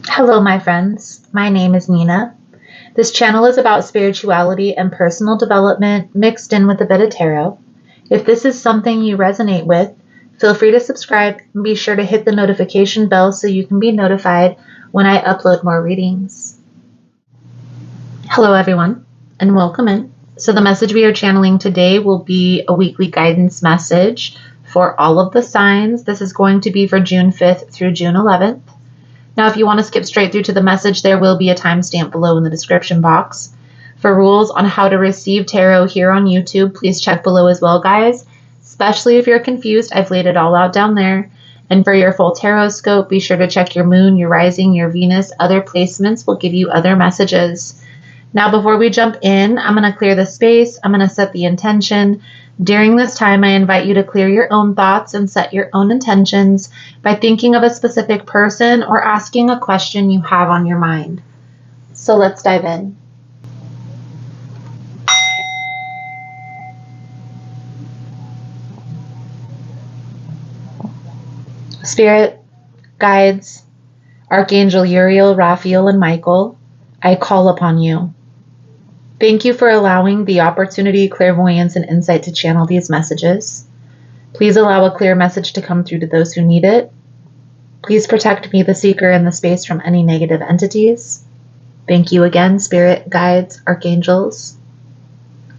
Hello, my friends. My name is Nina. This channel is about spirituality and personal development mixed in with a bit of tarot. If this is something you resonate with, feel free to subscribe and be sure to hit the notification bell so you can be notified when I upload more readings. Hello, everyone, and welcome in. So the message we are channeling today will be a weekly guidance message for all of the signs. This is going to be for June 5th through June 11th. Now, if you want to skip straight through to the message, there will be a timestamp below in the description box. For rules on how to receive tarot here on YouTube, please check below as well, guys. Especially if you're confused, I've laid it all out down there. And for your full tarot scope, be sure to check your moon, your rising, your Venus. Other placements will give you other messages. Now, before we jump in, I'm going to clear the space. I'm going to set the intention. During this time, I invite you to clear your own thoughts and set your own intentions by thinking of a specific person or asking a question you have on your mind. So let's dive in. Spirit, guides, Archangel Uriel, Raphael, and Michael, I call upon you. Thank you for allowing the opportunity, clairvoyance, and insight to channel these messages. Please allow a clear message to come through to those who need it. Please protect me, the seeker, in the space from any negative entities. Thank you again, spirit, guides, archangels.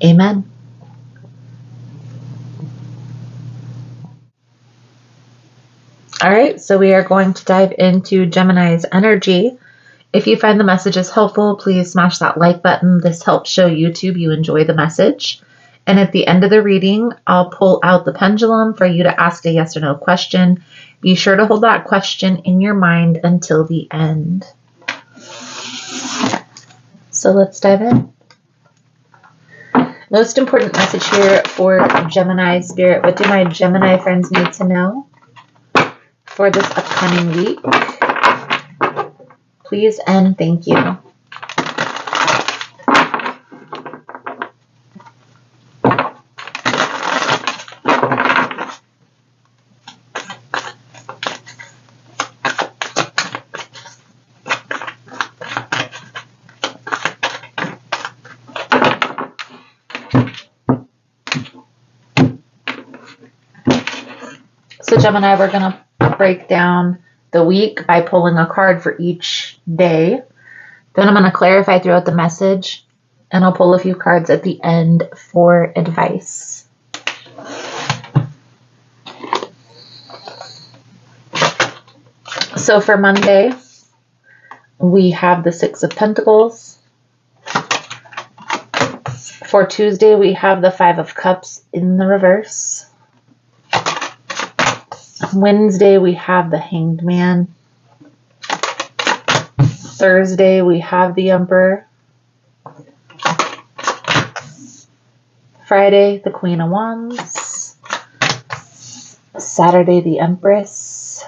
Amen. All right, so we are going to dive into Gemini's energy. If you find the messages helpful, please smash that like button. This helps show YouTube you enjoy the message. And at the end of the reading, I'll pull out the pendulum for you to ask a yes or no question. Be sure to hold that question in your mind until the end. So let's dive in. Most important message here for Gemini spirit. What do my Gemini friends need to know for this upcoming week? Please and thank you. So Gemini, we're going to break down the week by pulling a card for each day. Then I'm going to clarify throughout the message, and I'll pull a few cards at the end for advice. So for Monday, we have the Six of Pentacles. For Tuesday, we have the Five of Cups in the reverse. Wednesday, we have the Hanged Man. Thursday, we have the Emperor. Friday, the Queen of Wands. Saturday, the Empress.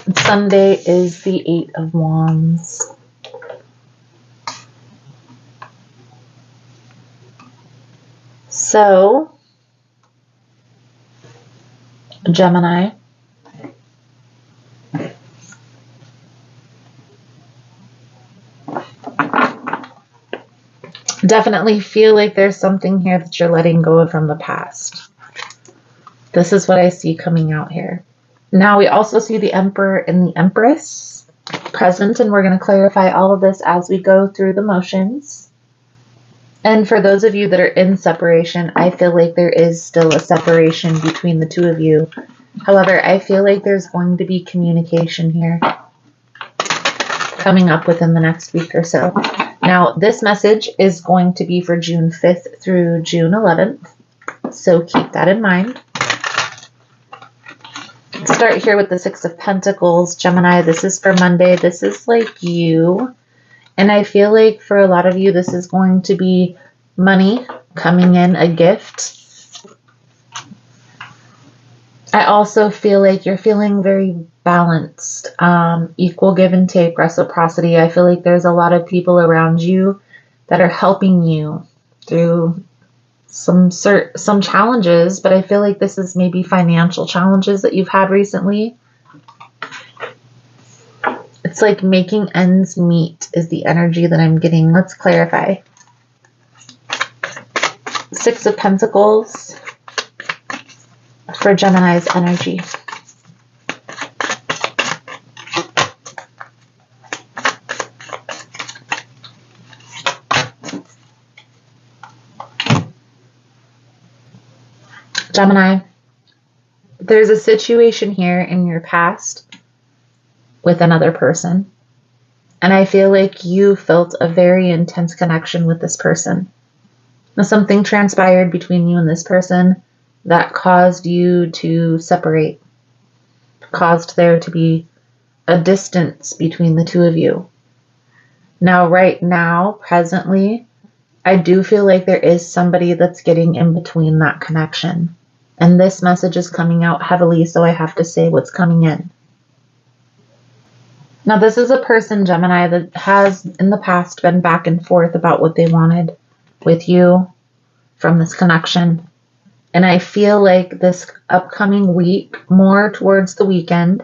And Sunday is the Eight of Wands. So, Gemini, definitely feel like there's something here that you're letting go of from the past. This is what I see coming out here. Now we also see the Emperor and the Empress present, and we're going to clarify all of this as we go through the motions. And for those of you that are in separation, I feel like there is still a separation between the two of you. However, I feel like there's going to be communication here coming up within the next week or so. Now, this message is going to be for June 5th through June 11th. So keep that in mind. Let's start here with the Six of Pentacles. Gemini, this is for Monday. This is like you. And I feel like for a lot of you, this is going to be money coming in, a gift. I also feel like you're feeling very balanced, equal give and take, reciprocity. I feel like there's a lot of people around you that are helping you through some challenges, but I feel like this is maybe financial challenges that you've had recently. It's like making ends meet is the energy that I'm getting. Let's clarify. Six of Pentacles for Gemini's energy. Gemini, there's a situation here in your past with another person, and I feel like you felt a very intense connection with this person. Now, something transpired between you and this person that caused you to separate, caused there to be a distance between the two of you. Now, right now, presently, I do feel like there is somebody that's getting in between that connection. And this message is coming out heavily, so I have to say what's coming in. Now, this is a person, Gemini, that has in the past been back and forth about what they wanted with you from this connection. And I feel like this upcoming week, more towards the weekend,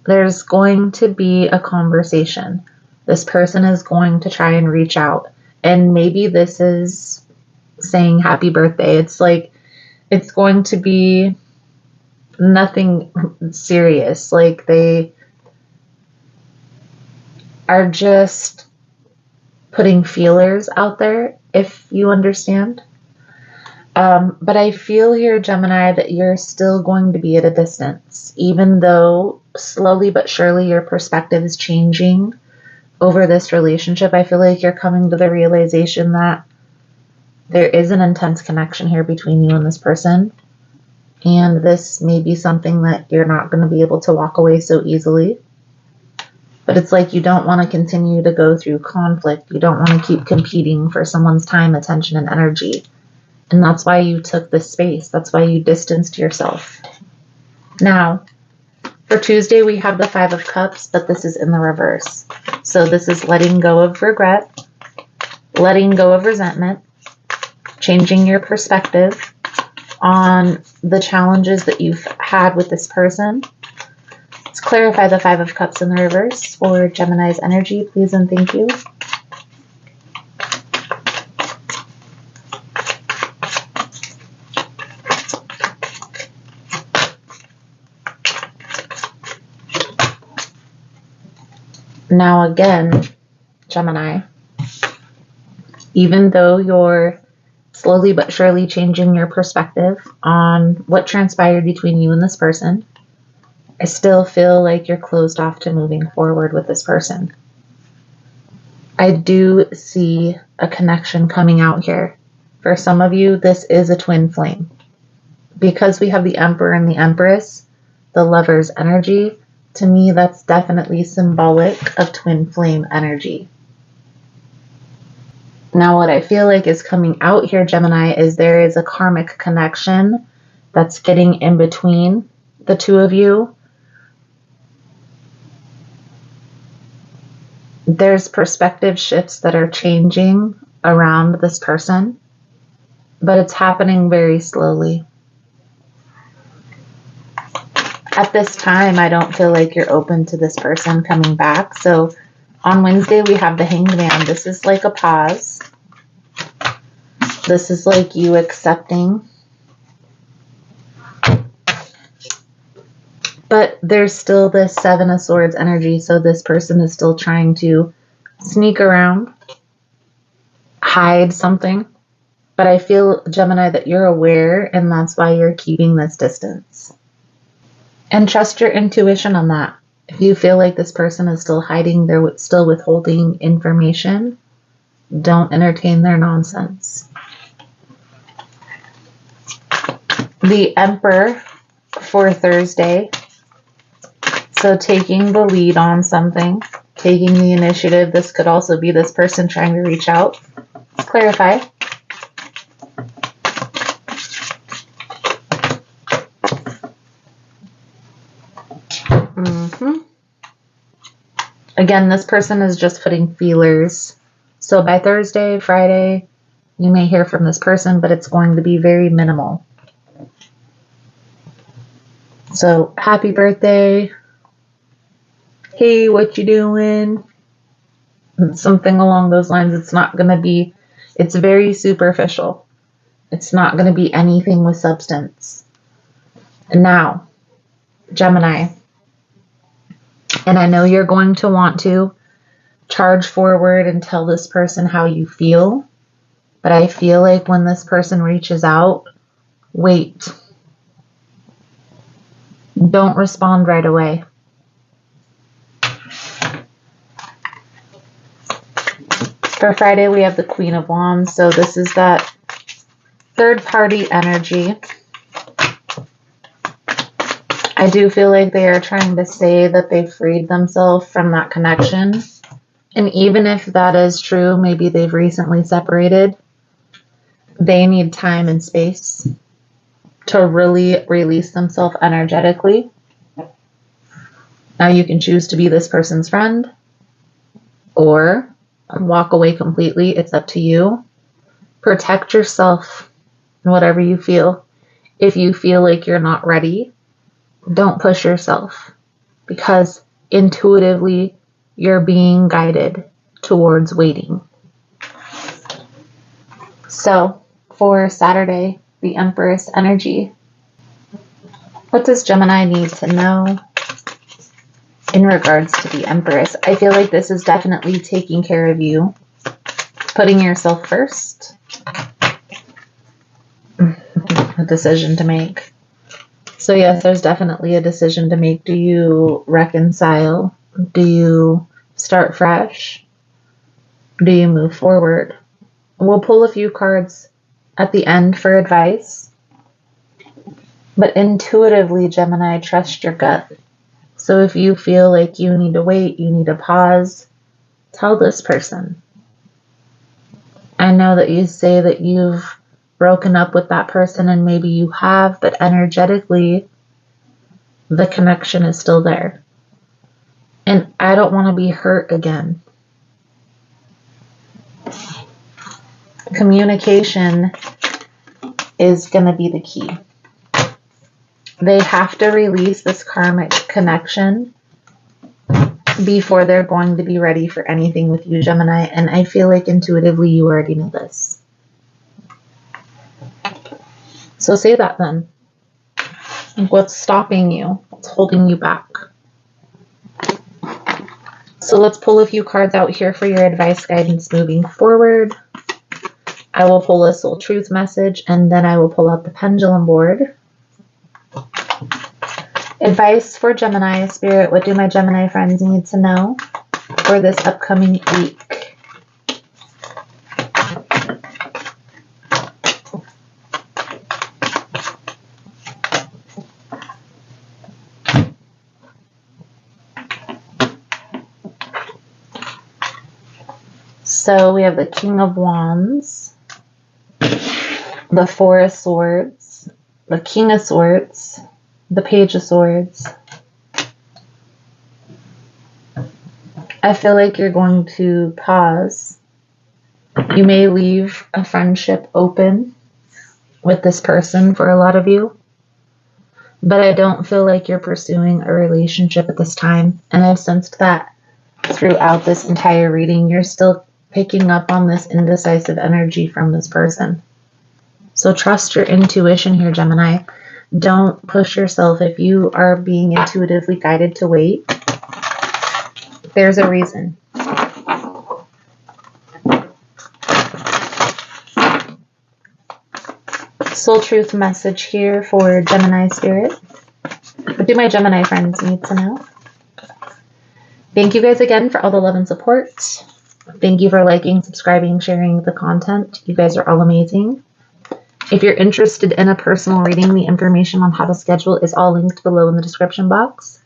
there's going to be a conversation. This person is going to try and reach out. And maybe this is saying happy birthday. It's like, it's going to be nothing serious. Like they are just putting feelers out there, if you understand. But I feel here, Gemini, that you're still going to be at a distance, even though slowly but surely your perspective is changing over this relationship. I feel like you're coming to the realization that there is an intense connection here between you and this person. And this may be something that you're not going to be able to walk away so easily. But it's like you don't want to continue to go through conflict. You don't want to keep competing for someone's time, attention, and energy. And that's why you took this space. That's why you distanced yourself. Now, for Tuesday, we have the Five of Cups, but this is in the reverse. So this is letting go of regret, letting go of resentment, changing your perspective on the challenges that you've had with this person. Let's clarify the Five of Cups in the reverse for Gemini's energy, please and thank you. Now again, Gemini, even though you're slowly but surely changing your perspective on what transpired between you and this person, I still feel like you're closed off to moving forward with this person. I do see a connection coming out here. For some of you, this is a twin flame. Because we have the Emperor and the Empress, the Lover's energy, to me, that's definitely symbolic of twin flame energy. Now, what I feel like is coming out here, Gemini, is there is a karmic connection that's getting in between the two of you. There's perspective shifts that are changing around this person, but it's happening very slowly. At this time, I don't feel like you're open to this person coming back. So on Wednesday, we have the Hanged Man. This is like a pause. This is like you accepting. But there's still this Seven of Swords energy. So this person is still trying to sneak around, hide something. But I feel, Gemini, that you're aware, and that's why you're keeping this distance. And trust your intuition on that. If you feel like this person is still hiding, they're still withholding information, don't entertain their nonsense. The Emperor for Thursday. So taking the lead on something, taking the initiative. This could also be this person trying to reach out. Let's clarify. Again, this person is just putting feelers. So by Thursday, Friday, you may hear from this person, but it's going to be very minimal. So happy birthday. Hey, what you doing? Something along those lines. It's very superficial. It's not going to be anything with substance. And now, Gemini, and I know you're going to want to charge forward and tell this person how you feel, but I feel like when this person reaches out, wait. Don't respond right away. For Friday, we have the Queen of Wands, so this is that third-party energy. I do feel like they are trying to say that they've freed themselves from that connection. And even if that is true, maybe they've recently separated. They need time and space to really release themselves energetically. Now you can choose to be this person's friend or walk away completely. It's up to you. Protect yourself in whatever you feel. If you feel like you're not ready, don't push yourself, because intuitively you're being guided towards waiting. So for Saturday, the Empress energy. What does Gemini need to know in regards to the Empress? I feel like this is definitely taking care of you, putting yourself first. A decision to make. So yes, there's definitely a decision to make. Do you reconcile? Do you start fresh? Do you move forward? We'll pull a few cards at the end for advice. But intuitively, Gemini, trust your gut. So if you feel like you need to wait, you need to pause, tell this person. I know that you say that you've broken up with that person, and maybe you have, but energetically, the connection is still there. And I don't want to be hurt again. Communication is going to be the key. They have to release this karmic connection before they're going to be ready for anything with you, Gemini. And I feel like intuitively you already know this. So say that then. What's stopping you? What's holding you back? So let's pull a few cards out here for your advice guidance moving forward. I will pull a soul truth message, and then I will pull out the pendulum board. Advice for Gemini, Spirit. What do my Gemini friends need to know for this upcoming week? So we have the King of Wands, the Four of Swords, the King of Swords, the Page of Swords. I feel like you're going to pause. You may leave a friendship open with this person for a lot of you, but I don't feel like you're pursuing a relationship at this time. And I've sensed that throughout this entire reading. You're still picking up on this indecisive energy from this person. So trust your intuition here, Gemini. Don't push yourself. If you are being intuitively guided to wait, there's a reason. Soul truth message here for Gemini Spirit. What do my Gemini friends need to know? Thank you guys again for all the love and support. Thank you for liking, subscribing, sharing the content. You guys are all amazing. If you're interested in a personal reading, the information on how to schedule is all linked below in the description box.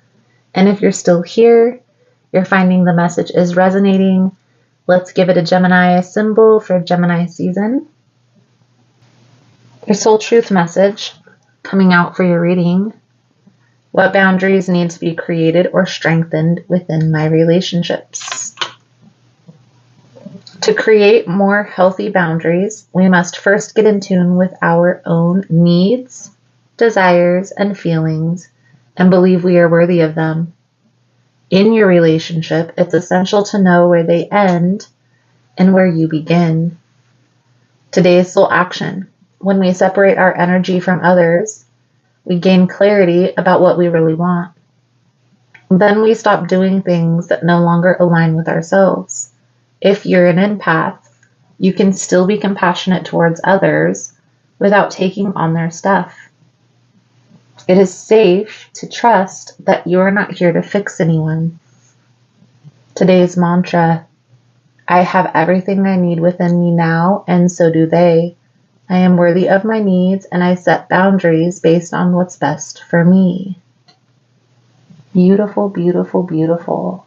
And if you're still here, you're finding the message is resonating, let's give it a Gemini symbol for Gemini season. Your soul truth message coming out for your reading. What boundaries need to be created or strengthened within my relationships? To create more healthy boundaries, we must first get in tune with our own needs, desires, and feelings, and believe we are worthy of them. In your relationship, it's essential to know where they end and where you begin. Today's soul action. When we separate our energy from others, we gain clarity about what we really want. Then we stop doing things that no longer align with ourselves. If you're an empath, you can still be compassionate towards others without taking on their stuff. It is safe to trust that you're not here to fix anyone. Today's mantra: I have everything I need within me now, and so do they. I am worthy of my needs, and I set boundaries based on what's best for me. Beautiful, beautiful, beautiful.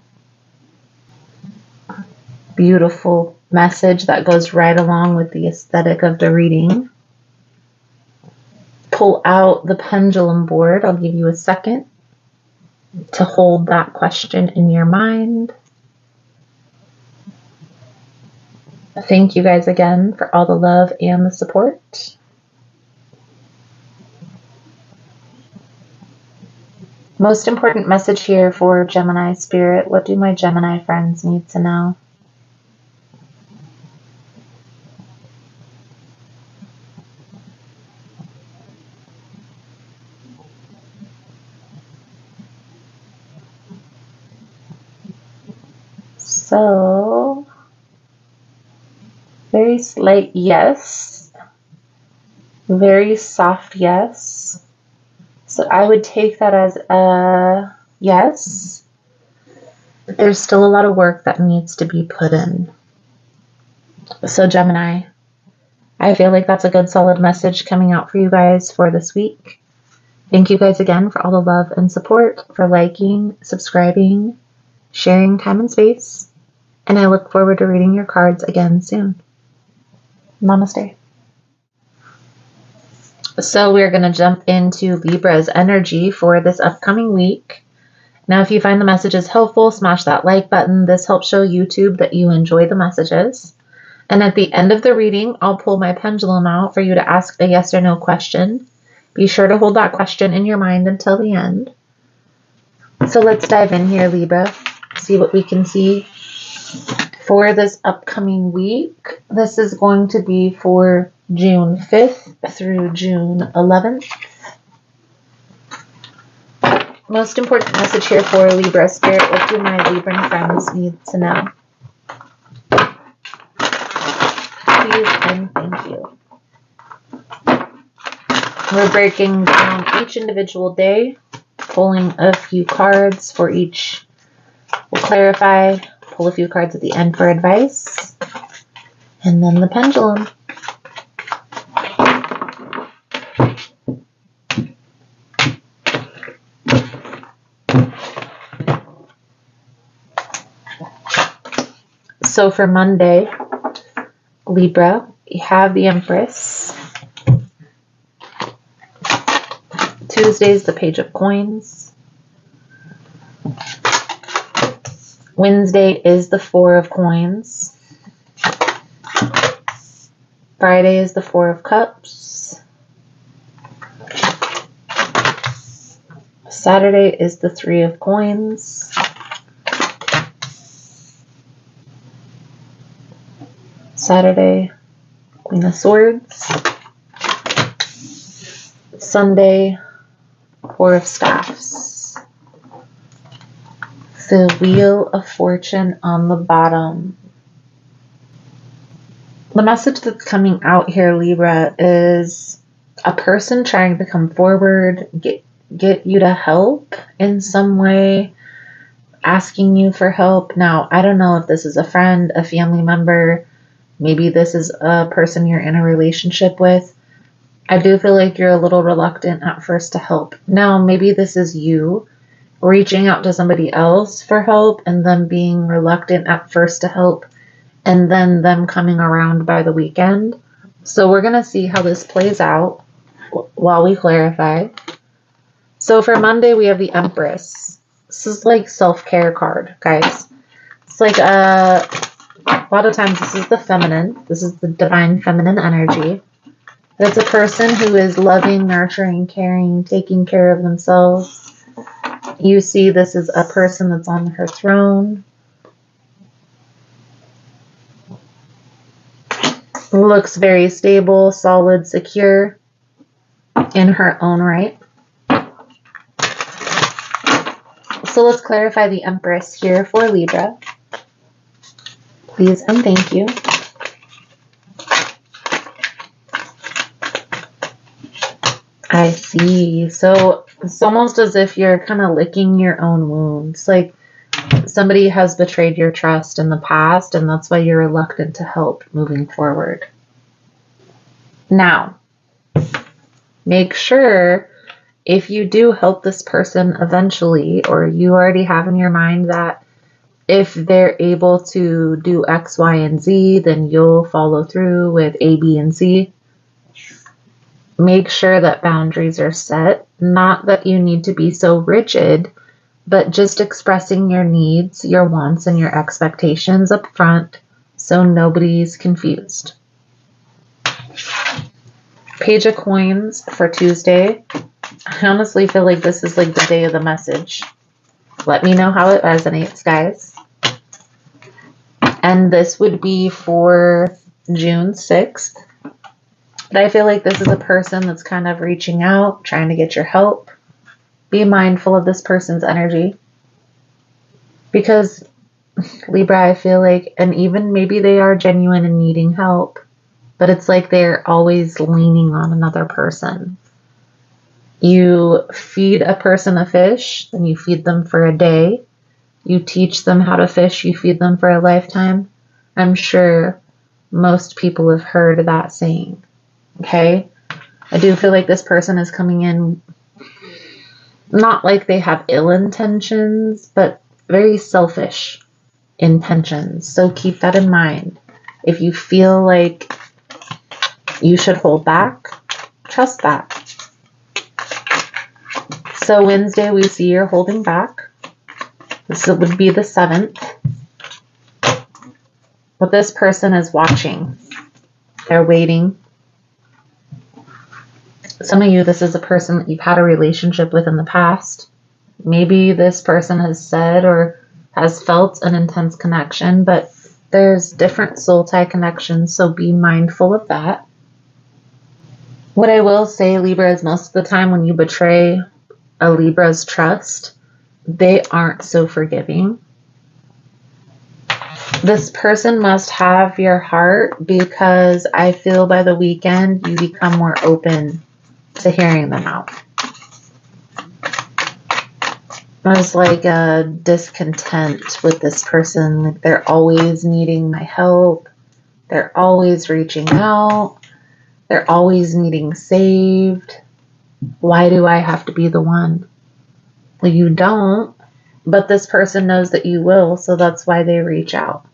Beautiful message that goes right along with the aesthetic of the reading. Pull out the pendulum board. I'll give you a second to hold that question in your mind. Thank you guys again for all the love and the support. Most important message here for Gemini Spirit. What do my Gemini friends need to know? So, very slight yes, very soft yes. So I would take that as a yes, but there's still a lot of work that needs to be put in. So Gemini, I feel like that's a good solid message coming out for you guys for this week. Thank you guys again for all the love and support, for liking, subscribing, sharing time and space, and I look forward to reading your cards again soon. Namaste. So we're going to jump into Libra's energy for this upcoming week. Now, if you find the messages helpful, smash that like button. This helps show YouTube that you enjoy the messages. And at the end of the reading, I'll pull my pendulum out for you to ask a yes or no question. Be sure to hold that question in your mind until the end. So let's dive in here, Libra. See what we can see for this upcoming week. This is going to be for June 5th through June 11th. Most important message here for Libra Spirit. What do my Libran friends need to know? Please and thank you. We're breaking down each individual day, pulling a few cards for each. We'll clarify, pull a few cards at the end for advice, and then the pendulum. So for Monday, Libra, you have the Empress. Tuesday's the Page of Coins. Wednesday is the Four of Coins. Friday is the Four of Cups. Saturday is the Three of Coins. Saturday, Queen of Swords. Sunday, Four of Staffs. The Wheel of Fortune on the bottom. The message that's coming out here, Libra, is a person trying to come forward, get you to help in some way, asking you for help. Now, I don't know if this is a friend, a family member, maybe this is a person you're in a relationship with. I do feel like you're a little reluctant at first to help. Now, maybe this is you reaching out to somebody else for help and them being reluctant at first to help, and then them coming around by the weekend. So we're going to see how this plays out while we clarify. So for Monday, we have the Empress. This is like self-care card, guys. It's like a A lot of times this is the feminine. This is the divine feminine energy. It's a person who is loving, nurturing, caring, taking care of themselves. You see this is a person that's on her throne. Looks very stable, solid, secure in her own right. So let's clarify the Empress here for Libra. Please and thank you. I see. So it's almost as if you're kind of licking your own wounds. Like somebody has betrayed your trust in the past, and that's why you're reluctant to help moving forward. Now, make sure if you do help this person eventually, or you already have in your mind that if they're able to do X, Y, and Z, then you'll follow through with A, B, and C. Make sure that boundaries are set. Not that you need to be so rigid, but just expressing your needs, your wants, and your expectations up front so nobody's confused. Page of Coins for Tuesday. I honestly feel like this is like the day of the message. Let me know how it resonates, guys. And this would be for June 6th. But I feel like this is a person that's kind of reaching out, trying to get your help. Be mindful of this person's energy. Because Libra, I feel like, and even maybe they are genuine and needing help, but it's like they're always leaning on another person. You feed a person a fish, then you feed them for a day. You teach them how to fish, you feed them for a lifetime. I'm sure most people have heard that saying. Okay? I do feel like this person is coming in not like they have ill intentions, but very selfish intentions. So keep that in mind. If you feel like you should hold back, trust that. So Wednesday, we see you're holding back. This would be the 7th. But this person is watching. They're waiting. Some of you, this is a person that you've had a relationship with in the past. Maybe this person has said or has felt an intense connection, but there's different soul tie connections, so be mindful of that. What I will say, Libra, is most of the time when you betray a Libra's trust, they aren't so forgiving. This person must have your heart because I feel by the weekend you become more open to hearing them out. There's like a discontent with this person. Like they're always needing my help. They're always reaching out. They're always needing saved. Why do I have to be the one? Well, you don't, but this person knows that you will, so that's why they reach out.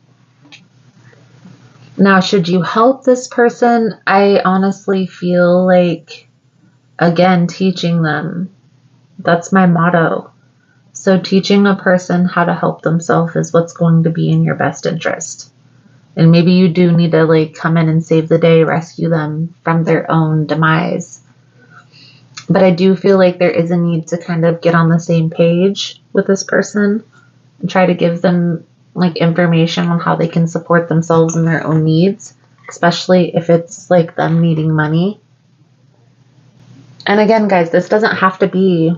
Now, should you help this person? I honestly feel like, again, teaching them. That's my motto. So teaching a person how to help themselves is what's going to be in your best interest. And maybe you do need to like come in and save the day, rescue them from their own demise. But I do feel like there is a need to kind of get on the same page with this person and try to give them like information on how they can support themselves and their own needs, especially if it's like them needing money. And again, guys, this doesn't have to be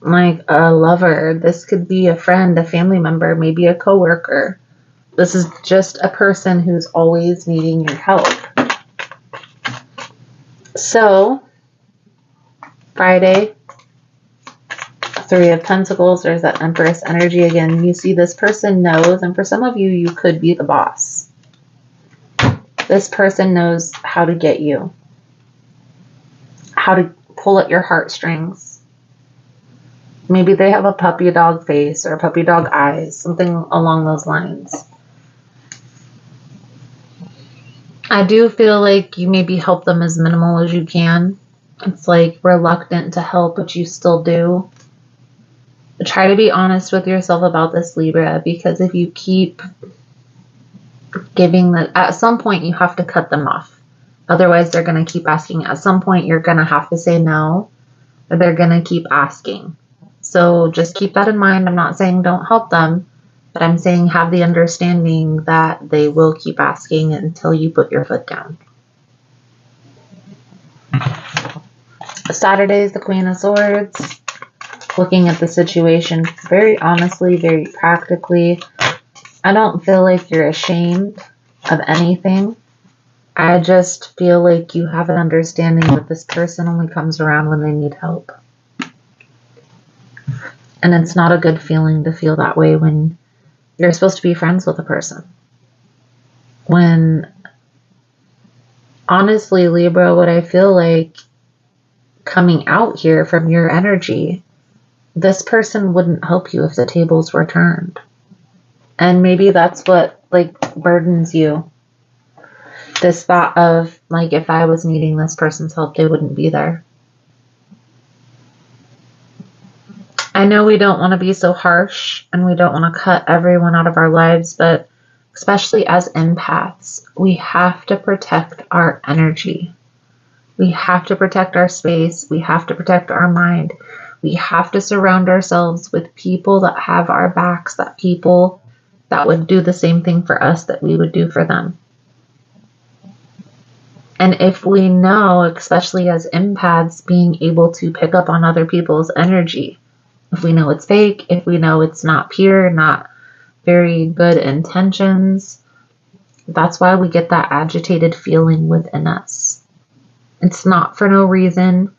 like a lover. This could be a friend, a family member, maybe a coworker. This is just a person who's always needing your help. So, Friday, 3 of Pentacles, there's that Empress energy again. You see this person knows, and for some of you, you could be the boss. This person knows how to get you, how to pull at your heartstrings. Maybe they have a puppy dog face or puppy dog eyes, something along those lines. I do feel like you maybe help them as minimal as you can. It's like reluctant to help, but you still do. But try to be honest with yourself about this, Libra, because if you keep giving that at some point you have to cut them off. Otherwise, they're going to keep asking. At some point, you're going to have to say no, or they're going to keep asking. So just keep that in mind. I'm not saying don't help them, but I'm saying have the understanding that they will keep asking until you put your foot down. Saturday is the Queen of Swords. Looking at the situation very honestly, very practically. I don't feel like you're ashamed of anything. I just feel like you have an understanding that this person only comes around when they need help. And it's not a good feeling to feel that way when you're supposed to be friends with a person. When, honestly, Libra, what I feel like coming out here from your energy, this person wouldn't help you if the tables were turned. And maybe that's what, like, burdens you. This thought of, like, if I was needing this person's help, they wouldn't be there. I know we don't want to be so harsh and we don't want to cut everyone out of our lives, but especially as empaths, we have to protect our energy. We have to protect our space. We have to protect our mind. We have to surround ourselves with people that have our backs, that people that would do the same thing for us that we would do for them. And if we know, especially as empaths, being able to pick up on other people's energy, if we know it's fake, if we know it's not pure, not very good intentions, that's why we get that agitated feeling within us. It's not for no reason.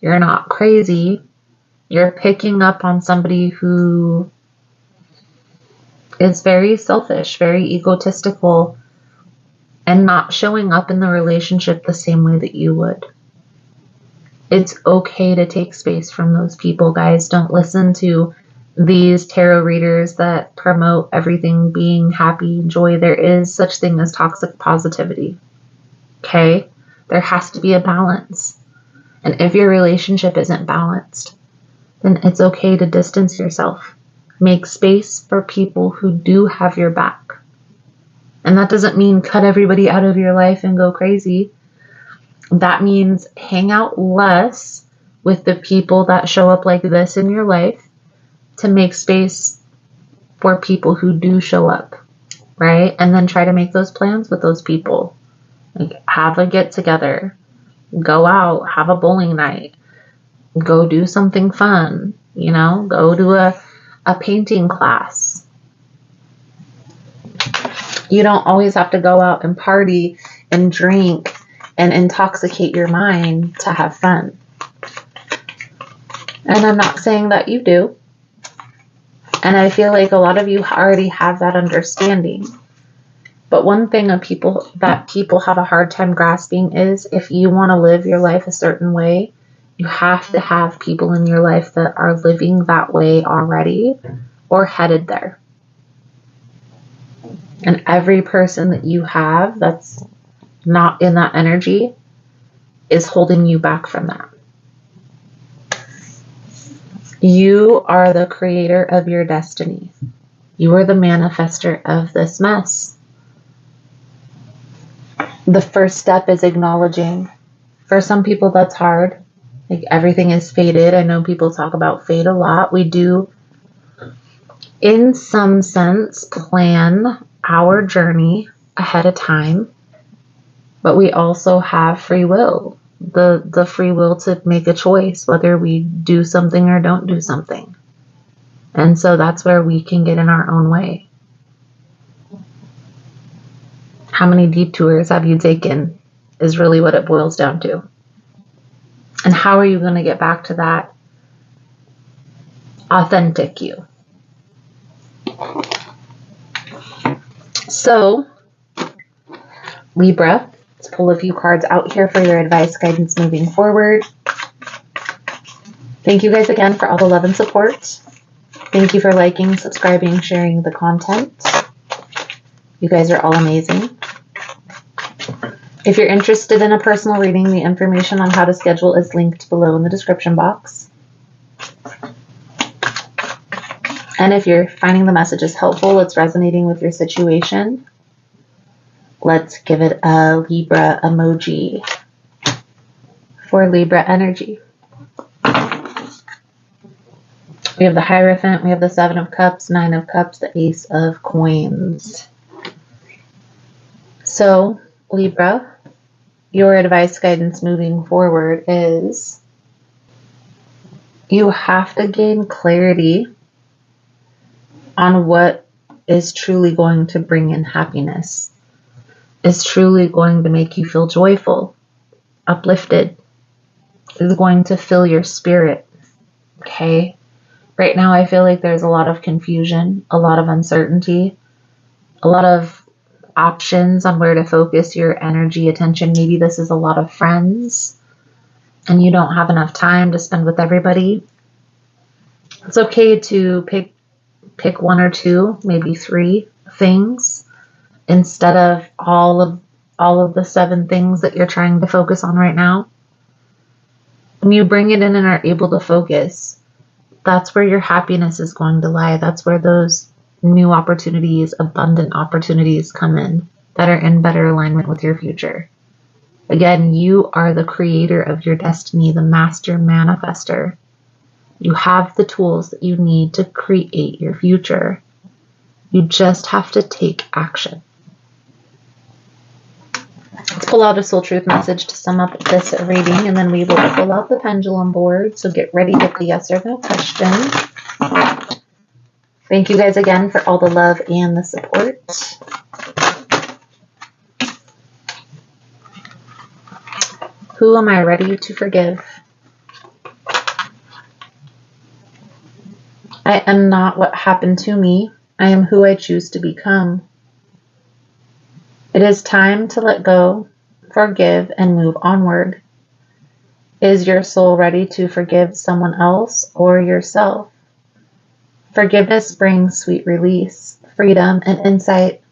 You're not crazy. You're picking up on somebody who is very selfish, very egotistical, and not showing up in the relationship the same way that you would. It's okay to take space from those people, guys. Don't listen to these tarot readers that promote everything being happy, joy. There is such thing as toxic positivity. Okay? There has to be a balance. And if your relationship isn't balanced, then it's okay to distance yourself. Make space for people who do have your back. And that doesn't mean cut everybody out of your life and go crazy. That means hang out less with the people that show up like this in your life to make space for people who do show up, right? And then try to make those plans with those people. Like, have a get together, go out, have a bowling night, go do something fun, go to a painting class. You don't always have to go out and party and drink and intoxicate your mind to have fun. And I'm not saying that you do. And I feel like a lot of you already have that understanding. But one thing that people have a hard time grasping is if you want to live your life a certain way, you have to have people in your life that are living that way already or headed there. And every person that you have that's not in that energy is holding you back from that. You are the creator of your destiny. You are the manifester of this mess. The first step is acknowledging. For some people, that's hard. Like, everything is fated. I know people talk about fate a lot. We do, in some sense, plan our journey ahead of time, but we also have free will. The free will to make a choice whether we do something or don't do something. And so that's where we can get in our own way. How many detours have you taken is really what it boils down to. And how are you going to get back to that authentic you? So, Libra, let's pull a few cards out here for your advice, guidance moving forward. Thank you guys again for all the love and support. Thank you for liking, subscribing, sharing the content. You guys are all amazing. If you're interested in a personal reading, the information on how to schedule is linked below in the description box. And if you're finding the messages helpful, it's resonating with your situation, Let's give it a Libra emoji for Libra energy. We have the Hierophant, we have the Seven of Cups, Nine of Cups, the Ace of Coins. So, Libra, your advice, guidance moving forward is you have to gain clarity on what is truly going to bring in happiness, is truly going to make you feel joyful, uplifted, is going to fill your spirit. Okay? Right now, I feel like there's a lot of confusion, a lot of uncertainty, a lot of options on where to focus your energy, attention. Maybe this is a lot of friends and you don't have enough time to spend with everybody. It's okay to pick one or two, maybe three things instead of all of the 7 things that you're trying to focus on right now. When you bring it in and are able to focus, that's where your happiness is going to lie. That's where those new opportunities, abundant opportunities come in that are in better alignment with your future. Again, you are the creator of your destiny, the master manifester. You have the tools that you need to create your future. You just have to take action. Let's pull out a soul truth message to sum up this reading, and then we will pull out the pendulum board. So get ready with the yes or no question. Thank you guys again for all the love and the support. Who am I ready to forgive? I am not what happened to me. I am who I choose to become. It is time to let go, forgive, and move onward. Is your soul ready to forgive someone else or yourself? Forgiveness brings sweet release, freedom, and insight.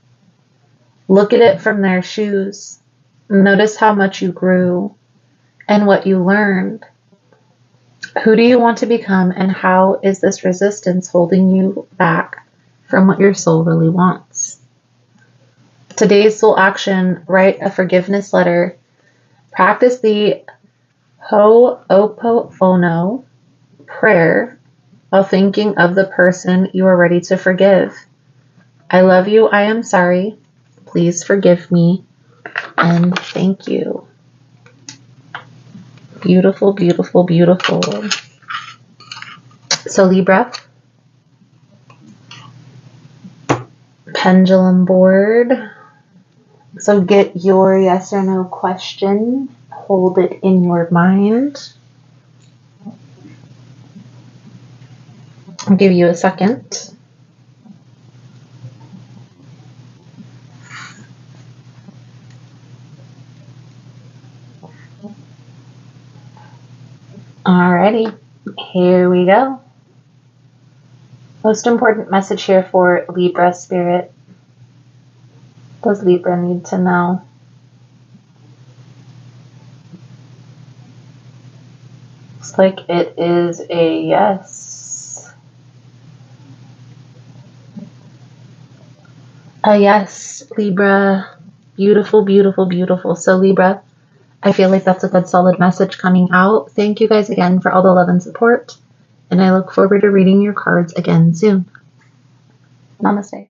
Look at it from their shoes. Notice how much you grew and what you learned. Who do you want to become, and how is this resistance holding you back from what your soul really wants? Today's soul action: write a forgiveness letter. Practice the Ho'oponopono prayer while thinking of the person you are ready to forgive. I love you. I am sorry. Please forgive me. And thank you. Beautiful, beautiful, beautiful. So Libra, pendulum board. So get your yes or no question. Hold it in your mind. I'll give you a second. Alrighty, here we go. Most important message here for Libra spirit. Does Libra need to know? Looks like it is a yes. A yes, Libra. Beautiful, beautiful, beautiful. So Libra, I feel like that's a good solid message coming out. Thank you guys again for all the love and support. And I look forward to reading your cards again soon. Namaste.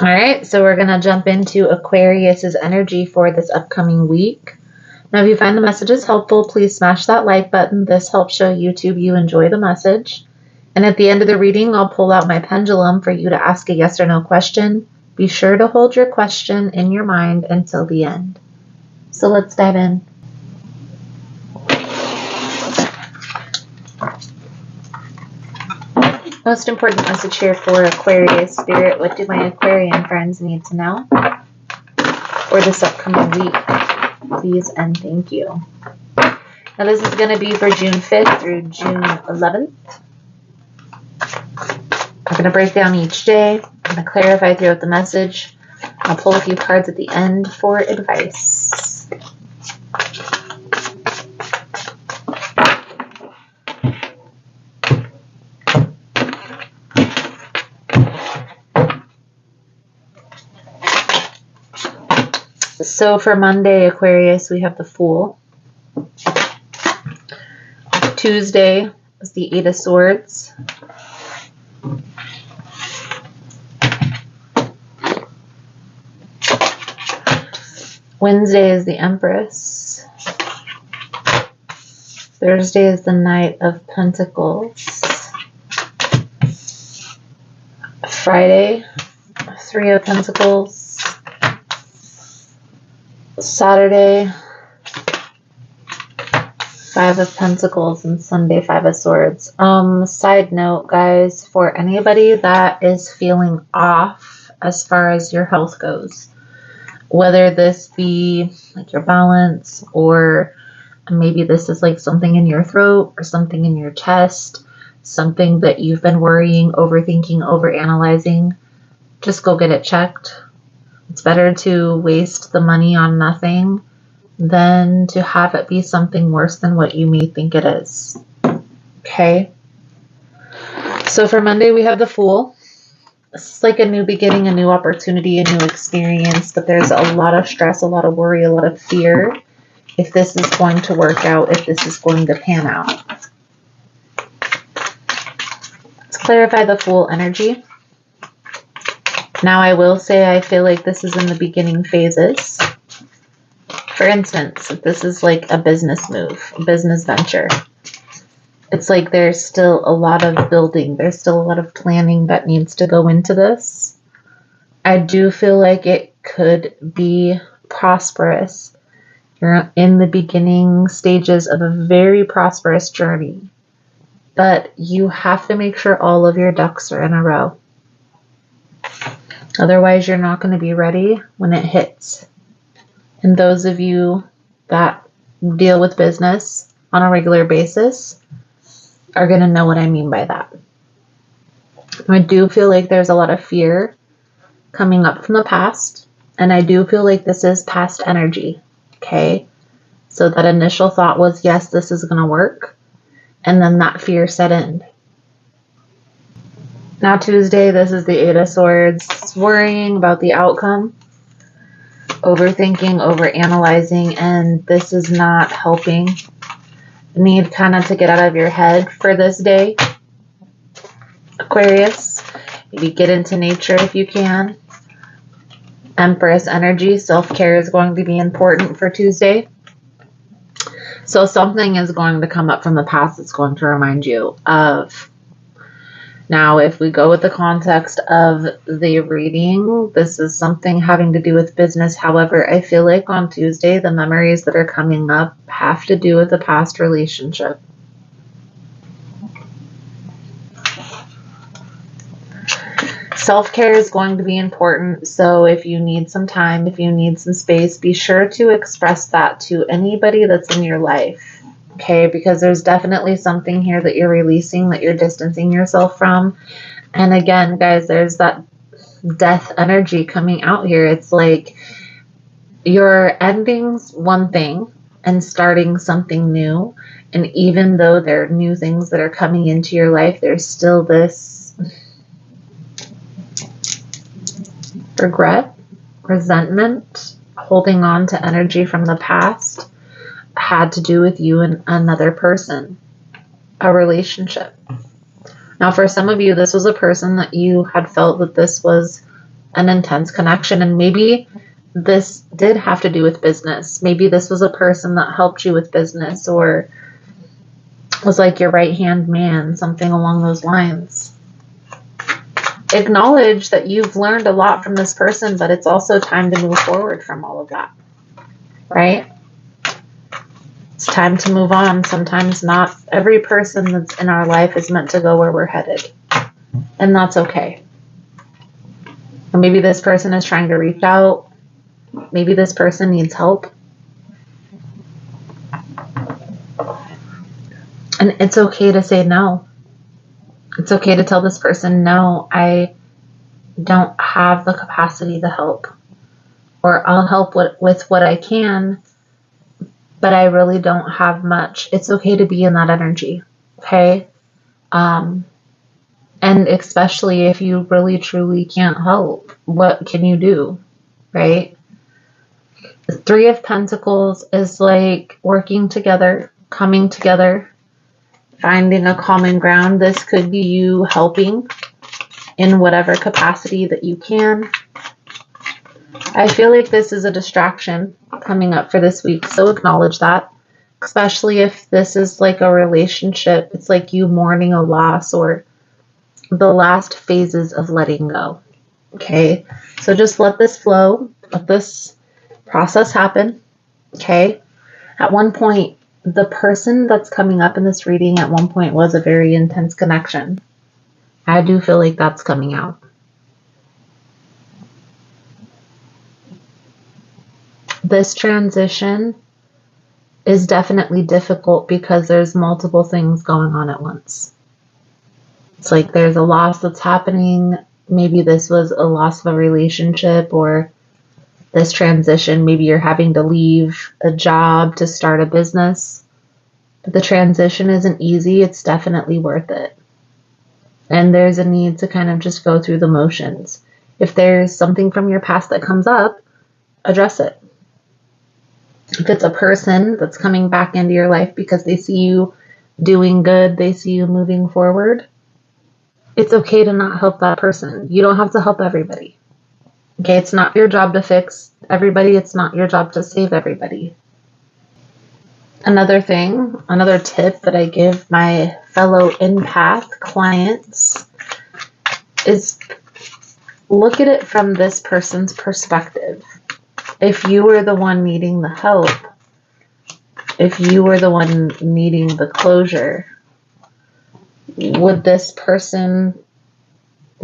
All right, so we're going to jump into Aquarius's energy for this upcoming week. Now, if you find the messages helpful, please smash that like button. This helps show YouTube you enjoy the message. And at the end of the reading, I'll pull out my pendulum for you to ask a yes or no question. Be sure to hold your question in your mind until the end. So let's dive in. Most important message here for Aquarius spirit. What do my Aquarian friends need to know for this upcoming week? Please and thank you. Now this is going to be for June 5th through June 11th. I'm going to break down each day. I'm going to clarify throughout the message. I'll pull a few cards at the end for advice. So for Monday, Aquarius, we have the Fool. Tuesday is the Eight of Swords. Wednesday is the Empress. Thursday is the Knight of Pentacles. Friday, Three of Pentacles. Saturday, Five of Pentacles, and Sunday, Five of Swords. Side note, guys, for anybody that is feeling off as far as your health goes, whether this be like your balance, or maybe this is like something in your throat or something in your chest, something that you've been worrying, overthinking, overanalyzing, just go get it checked. It's better to waste the money on nothing than to have it be something worse than what you may think it is. Okay? So for Monday, we have the Fool. This is like a new beginning, a new opportunity, a new experience, but there's a lot of stress, a lot of worry, a lot of fear if this is going to work out, if this is going to pan out. Let's clarify the Fool energy. Now, I will say I feel like this is in the beginning phases. For instance, if this is like a business move, a business venture, it's like there's still a lot of building. There's still a lot of planning that needs to go into this. I do feel like it could be prosperous. You're in the beginning stages of a very prosperous journey, but you have to make sure all of your ducks are in a row. Otherwise, you're not going to be ready when it hits. And those of you that deal with business on a regular basis are going to know what I mean by that. I do feel like there's a lot of fear coming up from the past. And I do feel like this is past energy. Okay? So that initial thought was, yes, this is going to work. And then that fear set in. Now Tuesday, this is the Eight of Swords. It's worrying about the outcome. Overthinking, overanalyzing, and this is not helping. You need kind of to get out of your head for this day, Aquarius. Maybe get into nature if you can. Empress energy, self-care is going to be important for Tuesday. So something is going to come up from the past that's going to remind you of. Now, if we go with the context of the reading, this is something having to do with business. However, I feel like on Tuesday, the memories that are coming up have to do with a past relationship. Self-care is going to be important. So if you need some time, if you need some space, be sure to express that to anybody that's in your life. Okay, because there's definitely something here that you're releasing, that you're distancing yourself from. And again, guys, there's that death energy coming out here. It's like you're ending one thing and starting something new. And even though there are new things that are coming into your life, there's still this regret, resentment, holding on to energy from the past. Had to do with you and another person, a relationship. Now, for some of you, this was a person that you had felt that this was an intense connection, and maybe this did have to do with business. Maybe this was a person that helped you with business or was like your right-hand man, something along those lines. Acknowledge that you've learned a lot from this person, but it's also time to move forward from all of that, right? It's time to move on. Sometimes not every person that's in our life is meant to go where we're headed. And that's okay. Or maybe this person is trying to reach out. Maybe this person needs help. And it's okay to say no. It's okay to tell this person, no, I don't have the capacity to help. Or I'll help with what I can, but I really don't have much. It's okay to be in that energy, okay? And especially if you really truly can't help, what can you do, right? The Three of Pentacles is like working together, coming together, finding a common ground. This could be you helping in whatever capacity that you can. I feel like this is a distraction coming up for this week, so acknowledge that. Especially if this is like a relationship, it's like you mourning a loss or the last phases of letting go. Okay, so just let this flow, let this process happen. Okay, at one point, the person that's coming up in this reading at one point was a very intense connection. I do feel like that's coming out. This transition is definitely difficult because there's multiple things going on at once. It's like there's a loss that's happening. Maybe this was a loss of a relationship, or this transition, maybe you're having to leave a job to start a business. But the transition isn't easy. It's definitely worth it. And there's a need to kind of just go through the motions. If there's something from your past that comes up, address it. If it's a person that's coming back into your life because they see you doing good, they see you moving forward, it's okay to not help that person. You don't have to help everybody. Okay, it's not your job to fix everybody. It's not your job to save everybody. Another thing, another tip that I give my fellow empath clients is look at it from this person's perspective. If you were the one needing the help, if you were the one needing the closure, would this person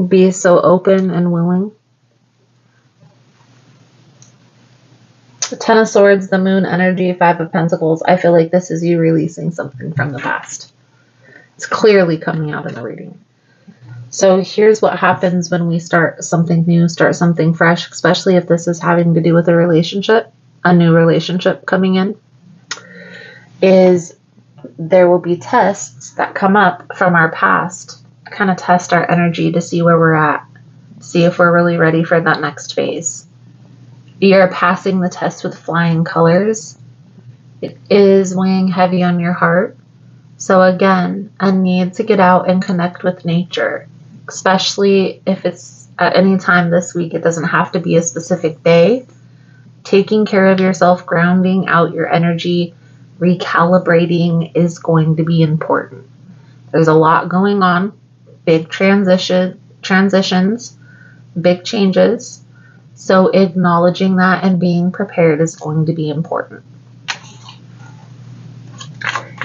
be so open and willing? The Ten of Swords, the Moon energy, Five of Pentacles. I feel like this is you releasing something from the past. It's clearly coming out in the reading. So here's what happens when we start something new, start something fresh, especially if this is having to do with a relationship, a new relationship coming in, is there will be tests that come up from our past, kind of test our energy to see where we're at, see if we're really ready for that next phase. You're passing the test with flying colors. It is weighing heavy on your heart. So again, a need to get out and connect with nature, especially if it's at any time this week. It doesn't have to be a specific day. Taking care of yourself, grounding out your energy, recalibrating is going to be important. There's a lot going on, big transitions, big changes. So acknowledging that and being prepared is going to be important.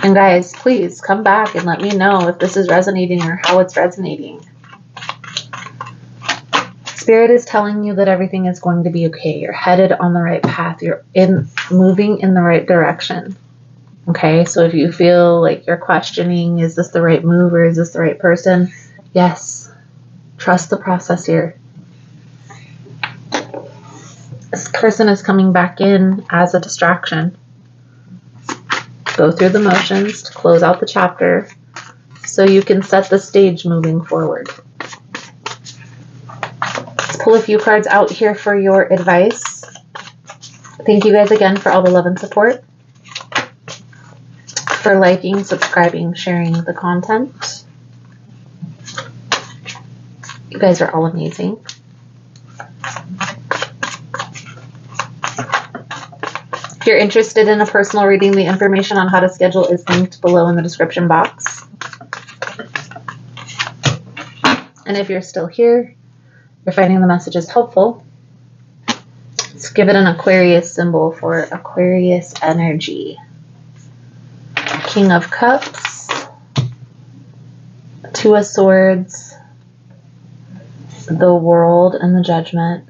And guys, please come back and let me know if this is resonating or how it's resonating. Spirit is telling you that everything is going to be okay. You're headed on the right path. You're moving in the right direction. Okay, so if you feel like you're questioning, is this the right move or is this the right person? Yes, trust the process here. This person is coming back in as a distraction. Go through the motions to close out the chapter so you can set the stage moving forward. Let's pull a few cards out here for your advice. Thank you guys again for all the love and support, for liking, subscribing, sharing the content. You guys are all amazing. If you're interested in a personal reading, the information on how to schedule is linked below in the description box. And if you're still here, you're finding the messages helpful, let's give it an Aquarius symbol for Aquarius energy. King of Cups, Two of Swords, the World, and the Judgment.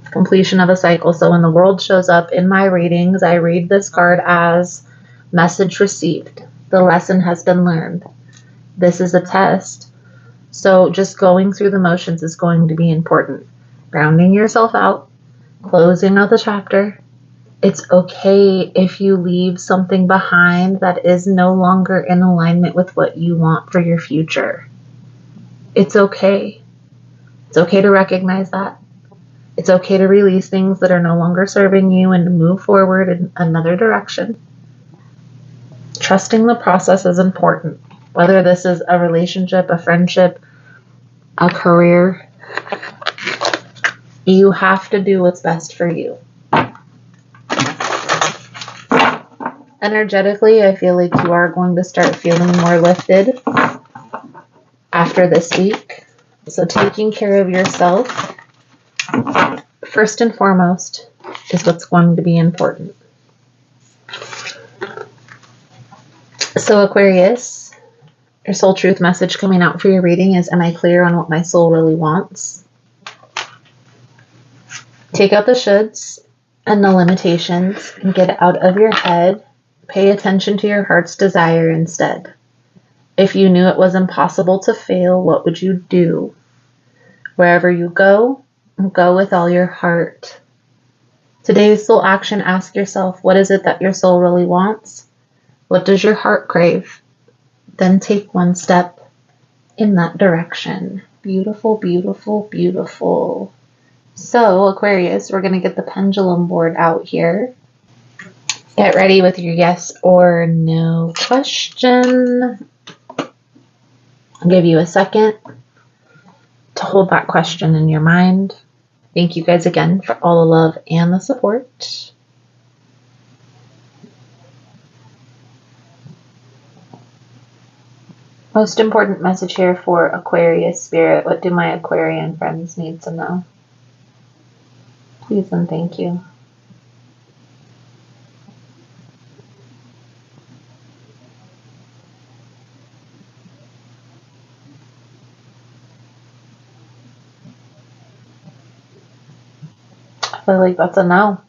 Completion of a cycle. So when the World shows up in my readings, I read this card as message received. The lesson has been learned. This is a test. So just going through the motions is going to be important. Grounding yourself out, closing out the chapter. It's okay if you leave something behind that is no longer in alignment with what you want for your future. It's okay. It's okay to recognize that. It's okay to release things that are no longer serving you and to move forward in another direction. Trusting the process is important, whether this is a relationship, a friendship, a career. You have to do what's best for you. Energetically, I feel like you are going to start feeling more lifted after this week. So taking care of yourself, first and foremost, is what's going to be important. So Aquarius, your soul truth message coming out for your reading is, am I clear on what my soul really wants? Take out the shoulds and the limitations and get it out of your head. Pay attention to your heart's desire instead. If you knew it was impossible to fail, what would you do? Wherever you go, go with all your heart. Today's soul action, ask yourself, what is it that your soul really wants? What does your heart crave? Then take one step in that direction. Beautiful, beautiful, beautiful. So, Aquarius, we're going to get the pendulum board out here. Get ready with your yes or no question. I'll give you a second to hold that question in your mind. Thank you guys again for all the love and the support. Most important message here for Aquarius Spirit. What do my Aquarian friends need to know? Please and thank you. I feel like that's a no.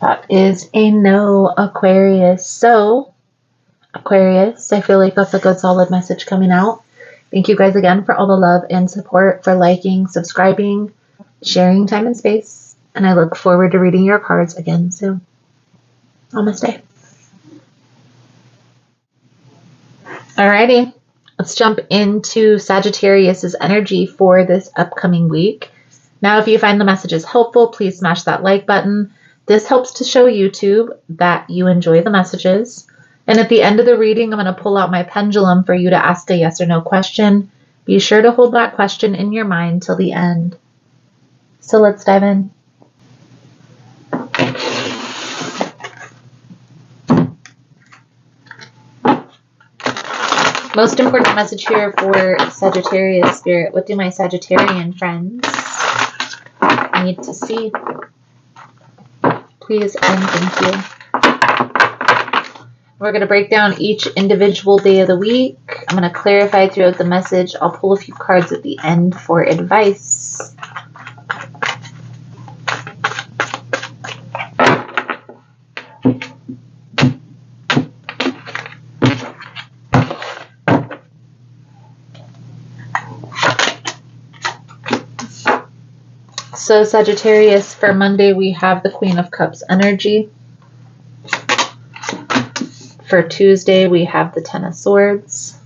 That is a no, Aquarius. So, Aquarius, I feel like that's a good solid message coming out. Thank you guys again for all the love and support, for liking, subscribing, sharing time and space, and I look forward to reading your cards again soon. Namaste. Alrighty, let's jump into Sagittarius's energy for this upcoming week. Now, if you find the messages helpful, please smash that like button. This helps to show YouTube that you enjoy the messages. And at the end of the reading, I'm going to pull out my pendulum for you to ask a yes or no question. Be sure to hold that question in your mind till the end. So let's dive in. Most important message here for Sagittarius Spirit. What do my Sagittarian friends need to see? Please and thank you. We're going to break down each individual day of the week. I'm going to clarify throughout the message. I'll pull a few cards at the end for advice. So Sagittarius, for Monday, we have the Queen of Cups energy. For Tuesday, we have the Ten of Swords.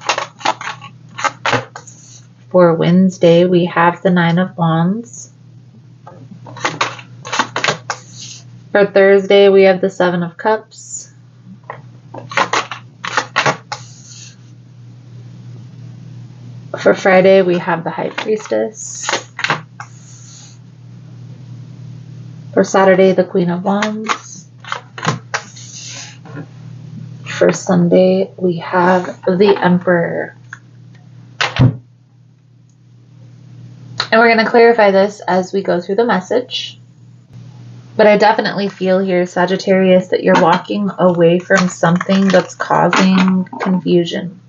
For Wednesday, we have the Nine of Wands. For Thursday, we have the Seven of Cups. For Friday, we have the High Priestess. For Saturday, the Queen of Wands. For Sunday, we have the Emperor. And we're going to clarify this as we go through the message. But I definitely feel here, Sagittarius, that you're walking away from something that's causing confusion.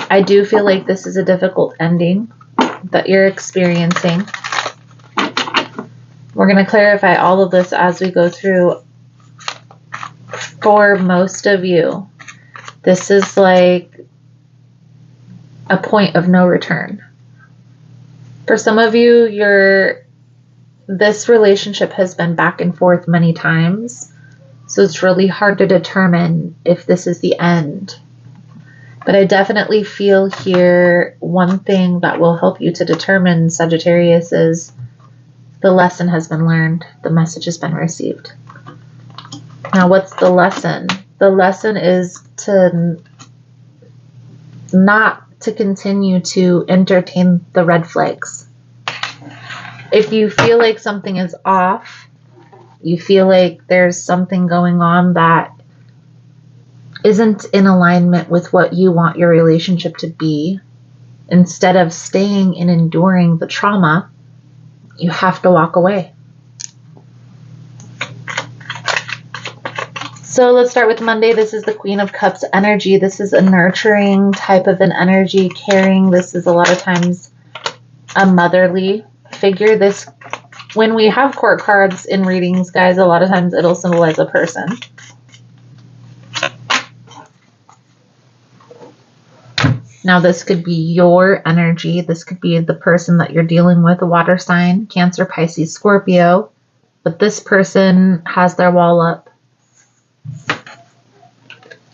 I do feel like this is a difficult ending that you're experiencing. We're going to clarify all of this as we go through. For most of you, this is like a point of no return. For some of you, this relationship has been back and forth many times, so it's really hard to determine if this is the end. But I definitely feel here one thing that will help you to determine, Sagittarius, is the lesson has been learned. The message has been received. Now, what's the lesson? The lesson is to not to continue to entertain the red flags. If you feel like something is off, you feel like there's something going on that isn't in alignment with what you want your relationship to be, instead of staying and enduring the trauma, you have to walk away. So let's start with Monday. This is the Queen of Cups energy. This is a nurturing type of an energy, caring. This is a lot of times a motherly figure. This, when we have court cards in readings, guys, a lot of times it'll symbolize a person. Now, this could be your energy. This could be the person that you're dealing with, a water sign, Cancer, Pisces, Scorpio. But this person has their wall up.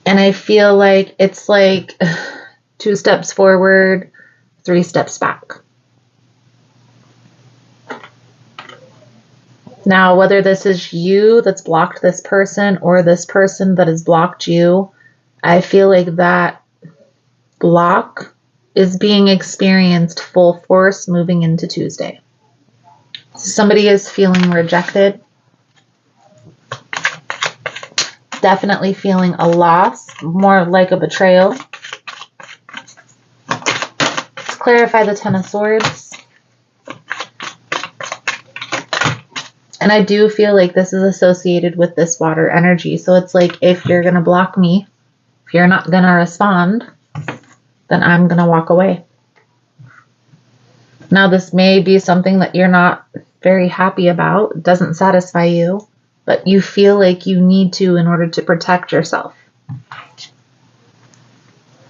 And I feel like it's like 2 steps forward, 3 steps back. Now, whether this is you that's blocked this person or this person that has blocked you, I feel like that block is being experienced full force moving into Tuesday. Somebody is feeling rejected. Definitely feeling a loss, more like a betrayal. Let's clarify the Ten of Swords. And I do feel like this is associated with this water energy. So it's like, if you're going to block me, if you're not going to respond, then I'm going to walk away. Now, this may be something that you're not very happy about. It doesn't satisfy you, but you feel like you need to in order to protect yourself.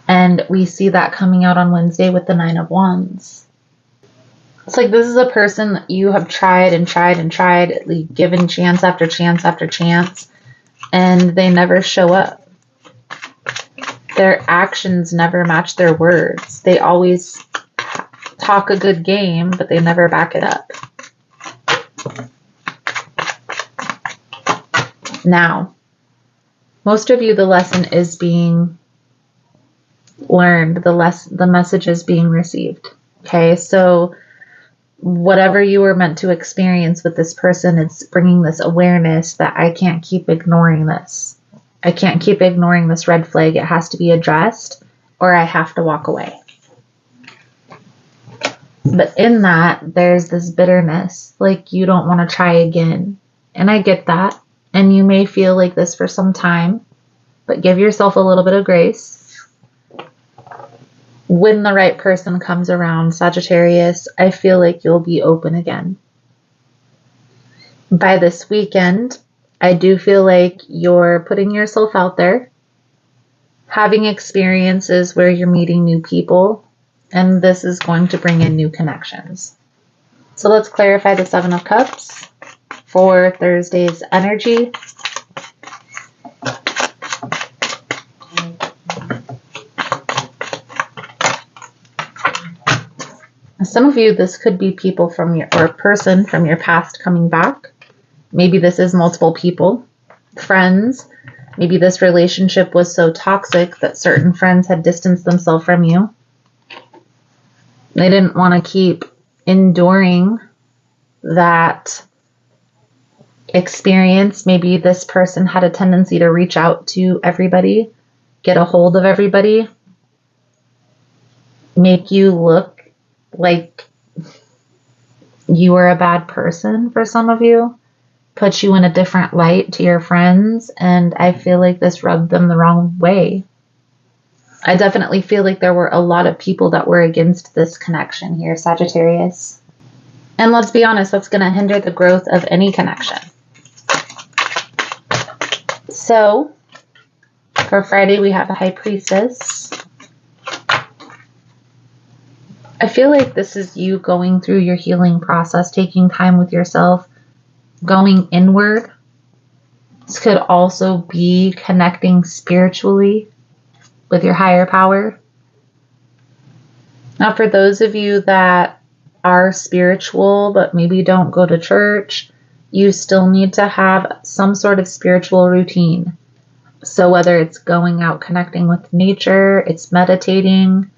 And we see that coming out on Wednesday with the 9 of Wands. It's like this is a person that you have tried and tried and tried, given chance after chance after chance, and they never show up. Their actions never match their words. They always talk a good game, but they never back it up. Now, most of you, the lesson is being learned. The message is being received. Okay, so whatever you were meant to experience with this person, it's bringing this awareness that I can't keep ignoring this. I can't keep ignoring this red flag. It has to be addressed, or I have to walk away. But in that, there's this bitterness, like you don't want to try again. And I get that. And you may feel like this for some time, but give yourself a little bit of grace. When the right person comes around, Sagittarius, I feel like you'll be open again. By this weekend, I do feel like you're putting yourself out there, having experiences where you're meeting new people, and this is going to bring in new connections. So let's clarify the 7 of Cups for Thursday's energy. Some of you, this could be people from your, or a person from your past coming back. Maybe this is multiple people, friends. Maybe this relationship was so toxic that certain friends had distanced themselves from you. They didn't want to keep enduring that experience. Maybe this person had a tendency to reach out to everybody, get a hold of everybody, make you look like you were a bad person for some of you, put you in a different light to your friends, and I feel like this rubbed them the wrong way. I definitely feel like there were a lot of people that were against this connection here, Sagittarius. And let's be honest, that's going to hinder the growth of any connection. So, for Friday, we have the High Priestess. I feel like this is you going through your healing process, taking time with yourself, going inward. This could also be connecting spiritually with your higher power. Now, for those of you that are spiritual but maybe don't go to church, you still need to have some sort of spiritual routine. So whether it's going out connecting with nature, it's meditating,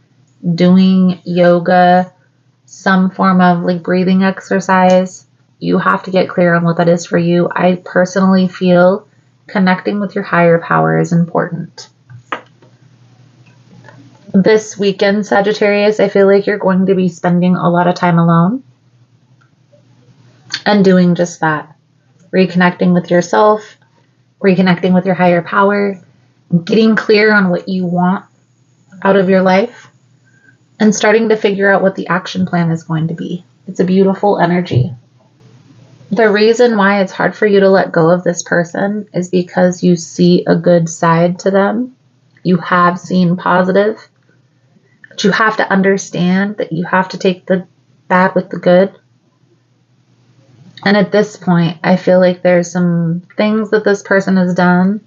doing yoga, some form of like breathing exercise, you have to get clear on what that is for you. I personally feel connecting with your higher power is important. This weekend, Sagittarius, I feel like you're going to be spending a lot of time alone and doing just that. Reconnecting with yourself, reconnecting with your higher power, getting clear on what you want out of your life, and starting to figure out what the action plan is going to be. It's a beautiful energy. The reason why it's hard for you to let go of this person is because you see a good side to them. You have seen positive. But you have to understand that you have to take the bad with the good. And at this point, I feel like there's some things that this person has done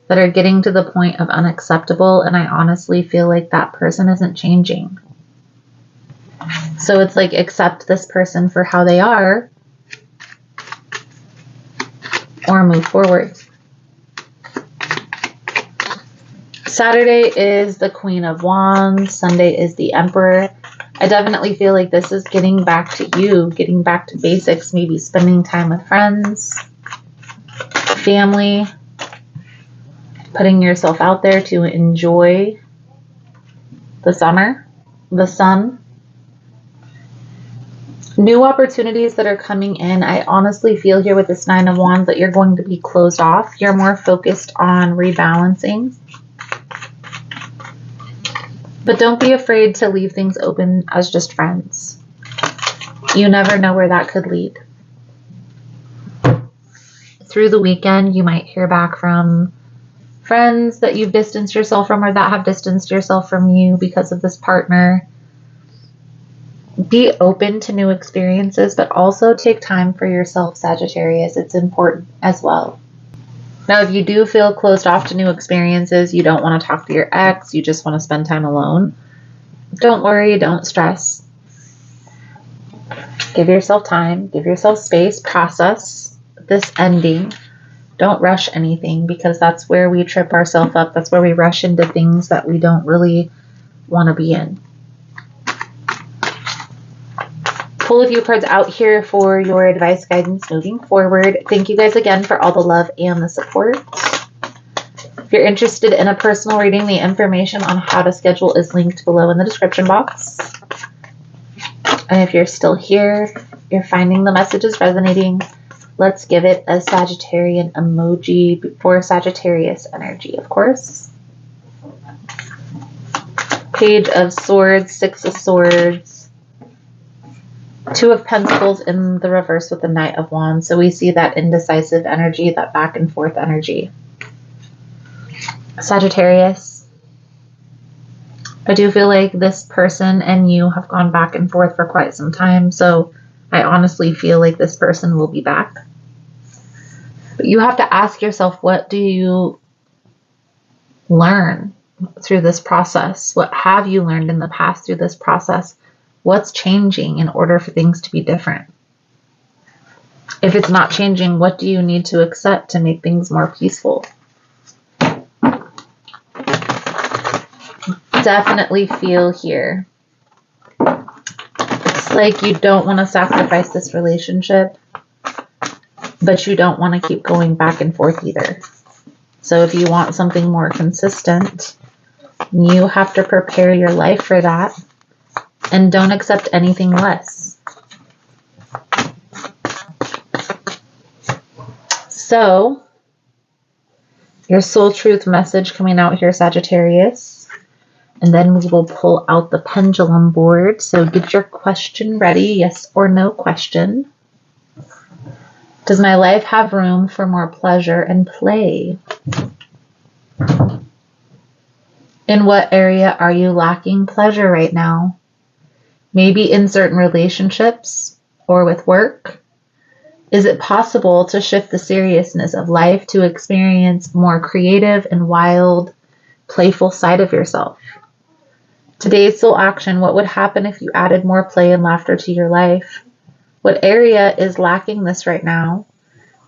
that are getting to the point of unacceptable. And I honestly feel like that person isn't changing. So it's like, accept this person for how they are or move forward. Saturday is the Queen of Wands. Sunday is the Emperor. I definitely feel like this is getting back to you, getting back to basics, maybe spending time with friends, family, putting yourself out there to enjoy the summer, the sun. New opportunities that are coming in. I honestly feel here with this Nine of Wands that you're going to be closed off. You're more focused on rebalancing. But don't be afraid to leave things open as just friends. You never know where that could lead. Through the weekend, you might hear back from friends that you've distanced yourself from or that have distanced yourself from you because of this partner. Be open to new experiences, but also take time for yourself, Sagittarius. It's important as well. Now, if you do feel closed off to new experiences, you don't want to talk to your ex, you just want to spend time alone, don't worry, don't stress. Give yourself time, give yourself space, process this ending. Don't rush anything because that's where we trip ourselves up. That's where we rush into things that we don't really want to be in. Pull a few cards out here for your advice, guidance moving forward. Thank you guys again for all the love and the support. If you're interested in a personal reading, the information on how to schedule is linked below in the description box. And if you're still here, you're finding the messages resonating, let's give it a Sagittarian emoji for Sagittarius energy, of course. Page of Swords, Six of Swords, Two of Pentacles in the reverse with the Knight of Wands. So we see that indecisive energy, that back and forth energy. Sagittarius, I do feel like this person and you have gone back and forth for quite some time. So I honestly feel like this person will be back. But you have to ask yourself, what do you learn through this process? What have you learned in the past through this process? What's changing in order for things to be different? If it's not changing, what do you need to accept to make things more peaceful? Definitely feel here. It's like you don't want to sacrifice this relationship, but you don't want to keep going back and forth either. So if you want something more consistent, you have to prepare your life for that. And don't accept anything less. So, your soul truth message coming out here, Sagittarius. And then we will pull out the pendulum board. So get your question ready, yes or no question. Does my life have room for more pleasure and play? In what area are you lacking pleasure right now? Maybe in certain relationships or with work. Is it possible to shift the seriousness of life to experience more creative and wild playful side of yourself. Today's soul action: what would happen if you added more play and laughter to your life? What area is lacking this right now?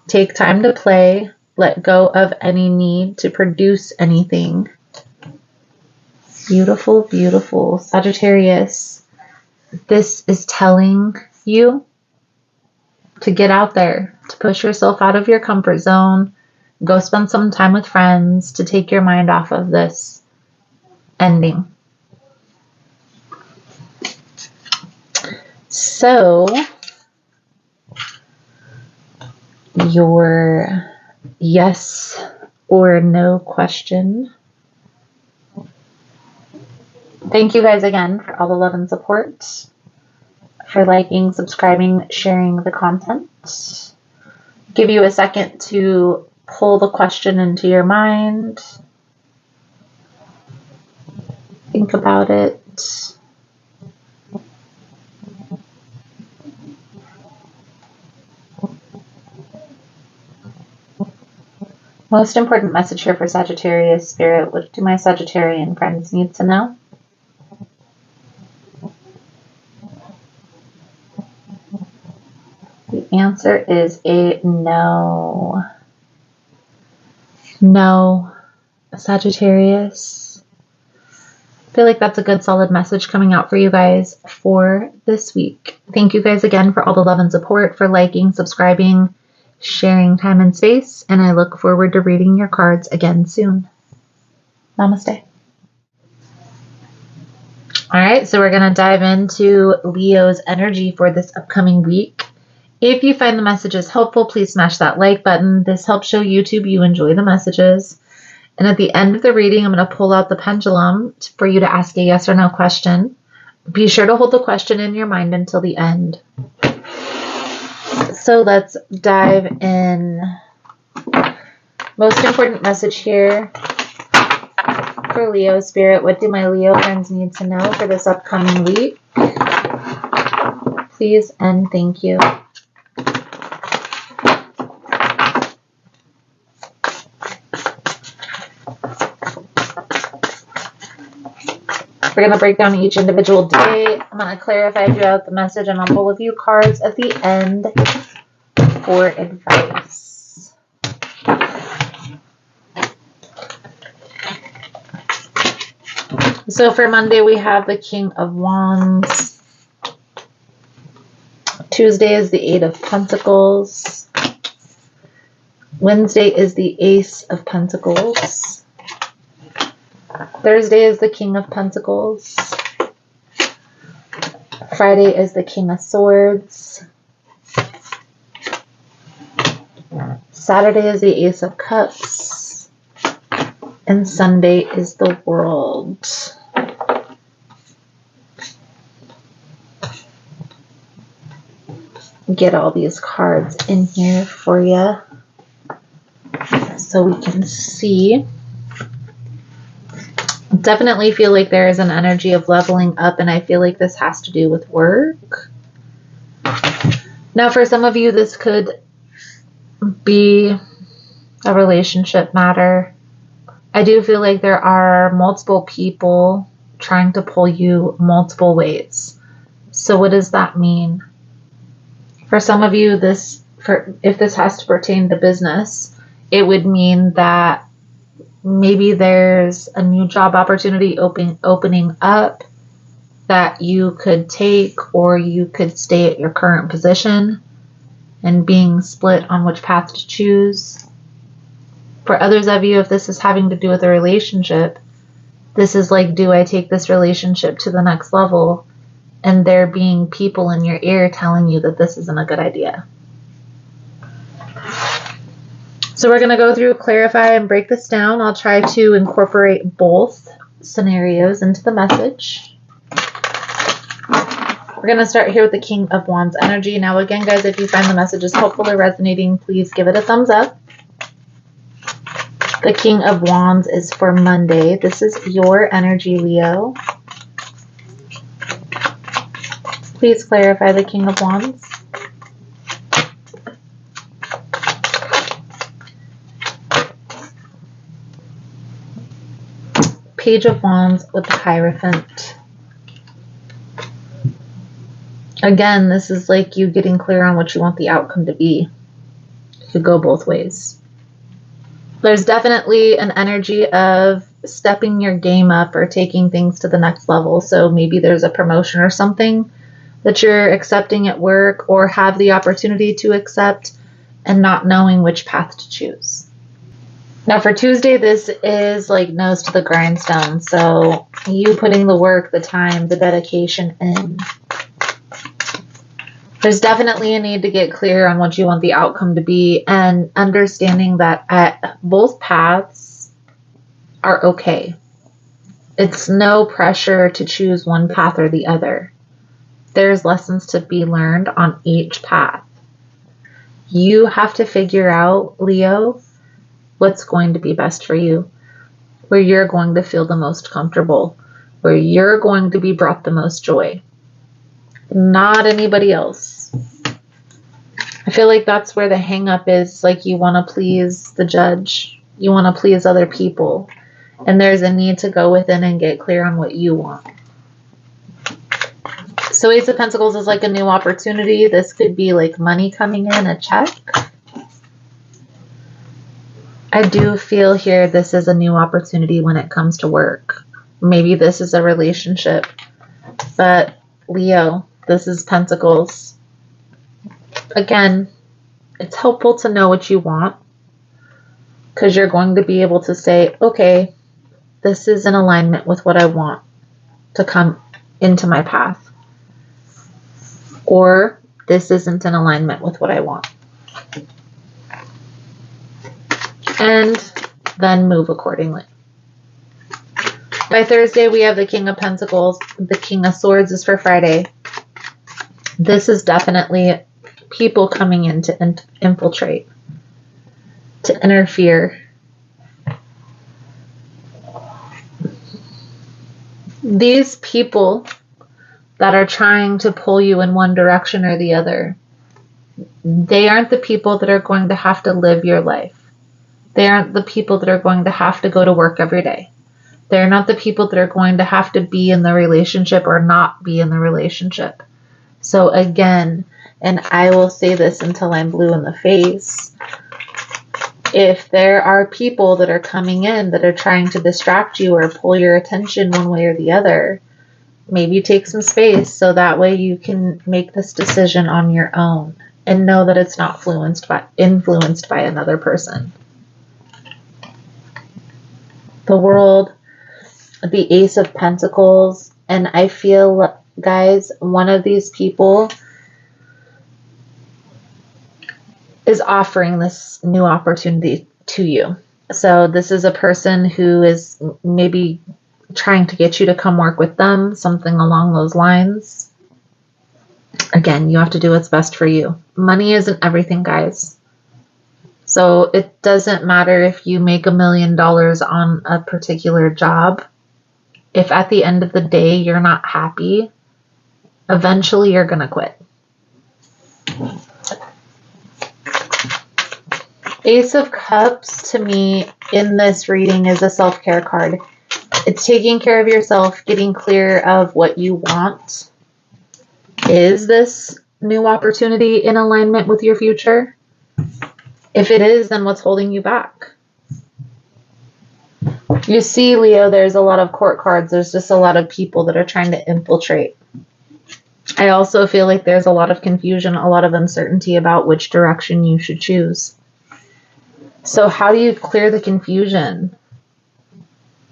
Take time to play. Let go of any need to produce anything. Beautiful, beautiful. Sagittarius, this is telling you to get out there, to push yourself out of your comfort zone, go spend some time with friends, to take your mind off of this ending. So, your yes or no question. Thank you guys again for all the love and support, for liking, subscribing, sharing the content. Give you a second to pull the question into your mind. Think about it. Most important message here for Sagittarius Spirit. What do my Sagittarian friends need to know? The answer is a no. No, Sagittarius. I feel like that's a good solid message coming out for you guys for this week. Thank you guys again for all the love and support, for liking, subscribing, sharing time and space, and I look forward to reading your cards again soon. Namaste. All right, so we're going to dive into Leo's energy for this upcoming week. If you find the messages helpful, please smash that like button. This helps show YouTube you enjoy the messages. And at the end of the reading, I'm going to pull out the pendulum for you to ask a yes or no question. Be sure to hold the question in your mind until the end. So let's dive in. Most important message here for Leo Spirit. What do my Leo friends need to know for this upcoming week? Please and thank you. We're going to break down each individual day. I'm going to clarify throughout the message, and I'll pull a few cards at the end for advice. So for Monday, we have the King of Wands. Tuesday is the Eight of Pentacles. Wednesday is the Ace of Pentacles. Thursday is the King of Pentacles. Friday is the King of Swords. Saturday is the Ace of Cups. And Sunday is the World. Get all these cards in here for you so we can see. Definitely feel like there is an energy of leveling up, and I feel like this has to do with work. Now, for some of you, this could be a relationship matter. I do feel like there are multiple people trying to pull you multiple ways. So what does that mean? For some of you, if this has to pertain to business, it would mean that maybe there's a new job opportunity opening up that you could take, or you could stay at your current position and being split on which path to choose. For others of you, if this is having to do with a relationship, this is like, do I take this relationship to the next level? And there being people in your ear telling you that this isn't a good idea. So we're going to go through, clarify, and break this down. I'll try to incorporate both scenarios into the message. We're going to start here with the King of Wands energy. Now, again, guys, if you find the messages helpful or resonating, please give it a thumbs up. The King of Wands is for Monday. This is your energy, Leo. Please clarify the King of Wands. Page of Wands with the Hierophant. Again, this is like you getting clear on what you want the outcome to be. It could go both ways. There's definitely an energy of stepping your game up or taking things to the next level. So maybe there's a promotion or something that you're accepting at work or have the opportunity to accept and not knowing which path to choose. Now for Tuesday, this is like nose to the grindstone. So you putting the work, the time, the dedication in. There's definitely a need to get clear on what you want the outcome to be and understanding that both paths are okay. It's no pressure to choose one path or the other. There's lessons to be learned on each path. You have to figure out, Leo, what's going to be best for you, where you're going to feel the most comfortable, where you're going to be brought the most joy. Not anybody else. I feel like that's where the hang up is. Like you want to please the judge. You want to please other people. And there's a need to go within and get clear on what you want. So Ace of Pentacles is like a new opportunity. This could be like money coming in, a check. I do feel here this is a new opportunity when it comes to work. Maybe this is a relationship. But Leo, this is Pentacles. Again, it's helpful to know what you want because you're going to be able to say, okay, this is in alignment with what I want to come into my path. Or this isn't in alignment with what I want. And then move accordingly. By Thursday, we have the King of Pentacles. The King of Swords is for Friday. This is definitely people coming in to infiltrate, to interfere. These people that are trying to pull you in one direction or the other, they aren't the people that are going to have to live your life. They aren't the people that are going to have to go to work every day. They're not the people that are going to have to be in the relationship or not be in the relationship. So again, and I will say this until I'm blue in the face, if there are people that are coming in that are trying to distract you or pull your attention one way or the other, maybe take some space so that way you can make this decision on your own and know that it's not influenced by another person. The World, the Ace of Pentacles, and I feel, guys, one of these people is offering this new opportunity to you. So this is a person who is maybe trying to get you to come work with them, something along those lines. Again, you have to do what's best for you. Money isn't everything, guys. So it doesn't matter if you make $1 million on a particular job. If at the end of the day you're not happy, eventually you're going to quit. Ace of Cups to me in this reading is a self-care card. It's taking care of yourself, getting clear of what you want. Is this new opportunity in alignment with your future? If it is, then what's holding you back? You see, Leo, there's a lot of court cards. There's just a lot of people that are trying to infiltrate. I also feel like there's a lot of confusion, a lot of uncertainty about which direction you should choose. So how do you clear the confusion?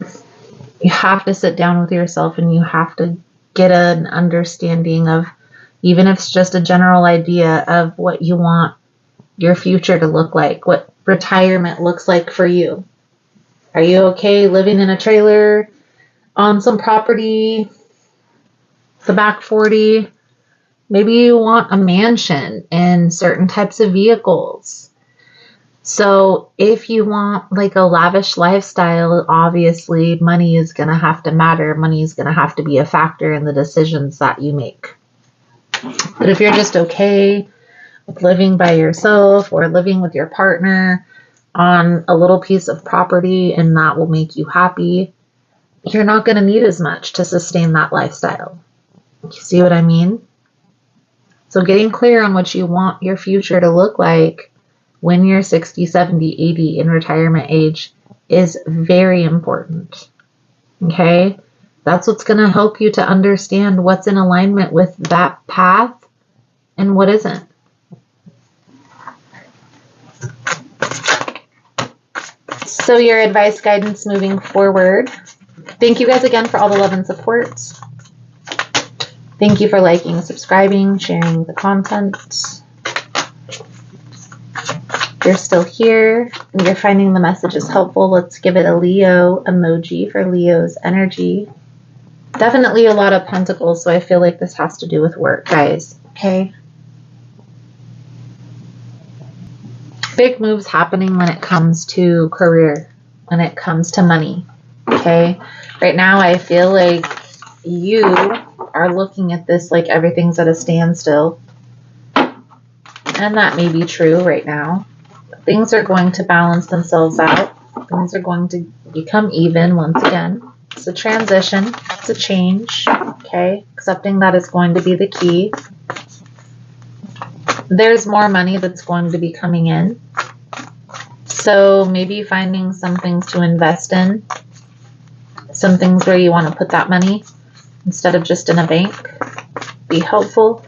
You have to sit down with yourself and you have to get an understanding of, even if it's just a general idea of what you want your future to look like, what retirement looks like for you. Are you okay living in a trailer on some property, the back 40? Maybe you want a mansion and certain types of vehicles. So if you want like a lavish lifestyle, obviously money is going to have to matter. Money is going to have to be a factor in the decisions that you make. But if you're just okay with living by yourself or living with your partner on a little piece of property and that will make you happy, you're not going to need as much to sustain that lifestyle. You see what I mean? So getting clear on what you want your future to look like when you're 60, 70, 80 in retirement age is very important. Okay? That's what's going to help you to understand what's in alignment with that path and what isn't. So your advice, guidance moving forward. Thank you guys again for all the love and support. Thank you for liking, subscribing, sharing the content. If you're still here and you're finding the messages helpful, let's give it a Leo emoji for Leo's energy. Definitely a lot of pentacles, so I feel like this has to do with work, guys. Okay? Big moves happening when it comes to career, when it comes to money. Okay? Right now, I feel like you are looking at this like everything's at a standstill. And that may be true right now. Things are going to balance themselves out. Things are going to become even once again. It's a transition. It's a change. Okay? Accepting that is going to be the key. There's more money that's going to be coming in. So maybe finding some things to invest in. Some things where you want to put that money instead of just in a bank. Be helpful.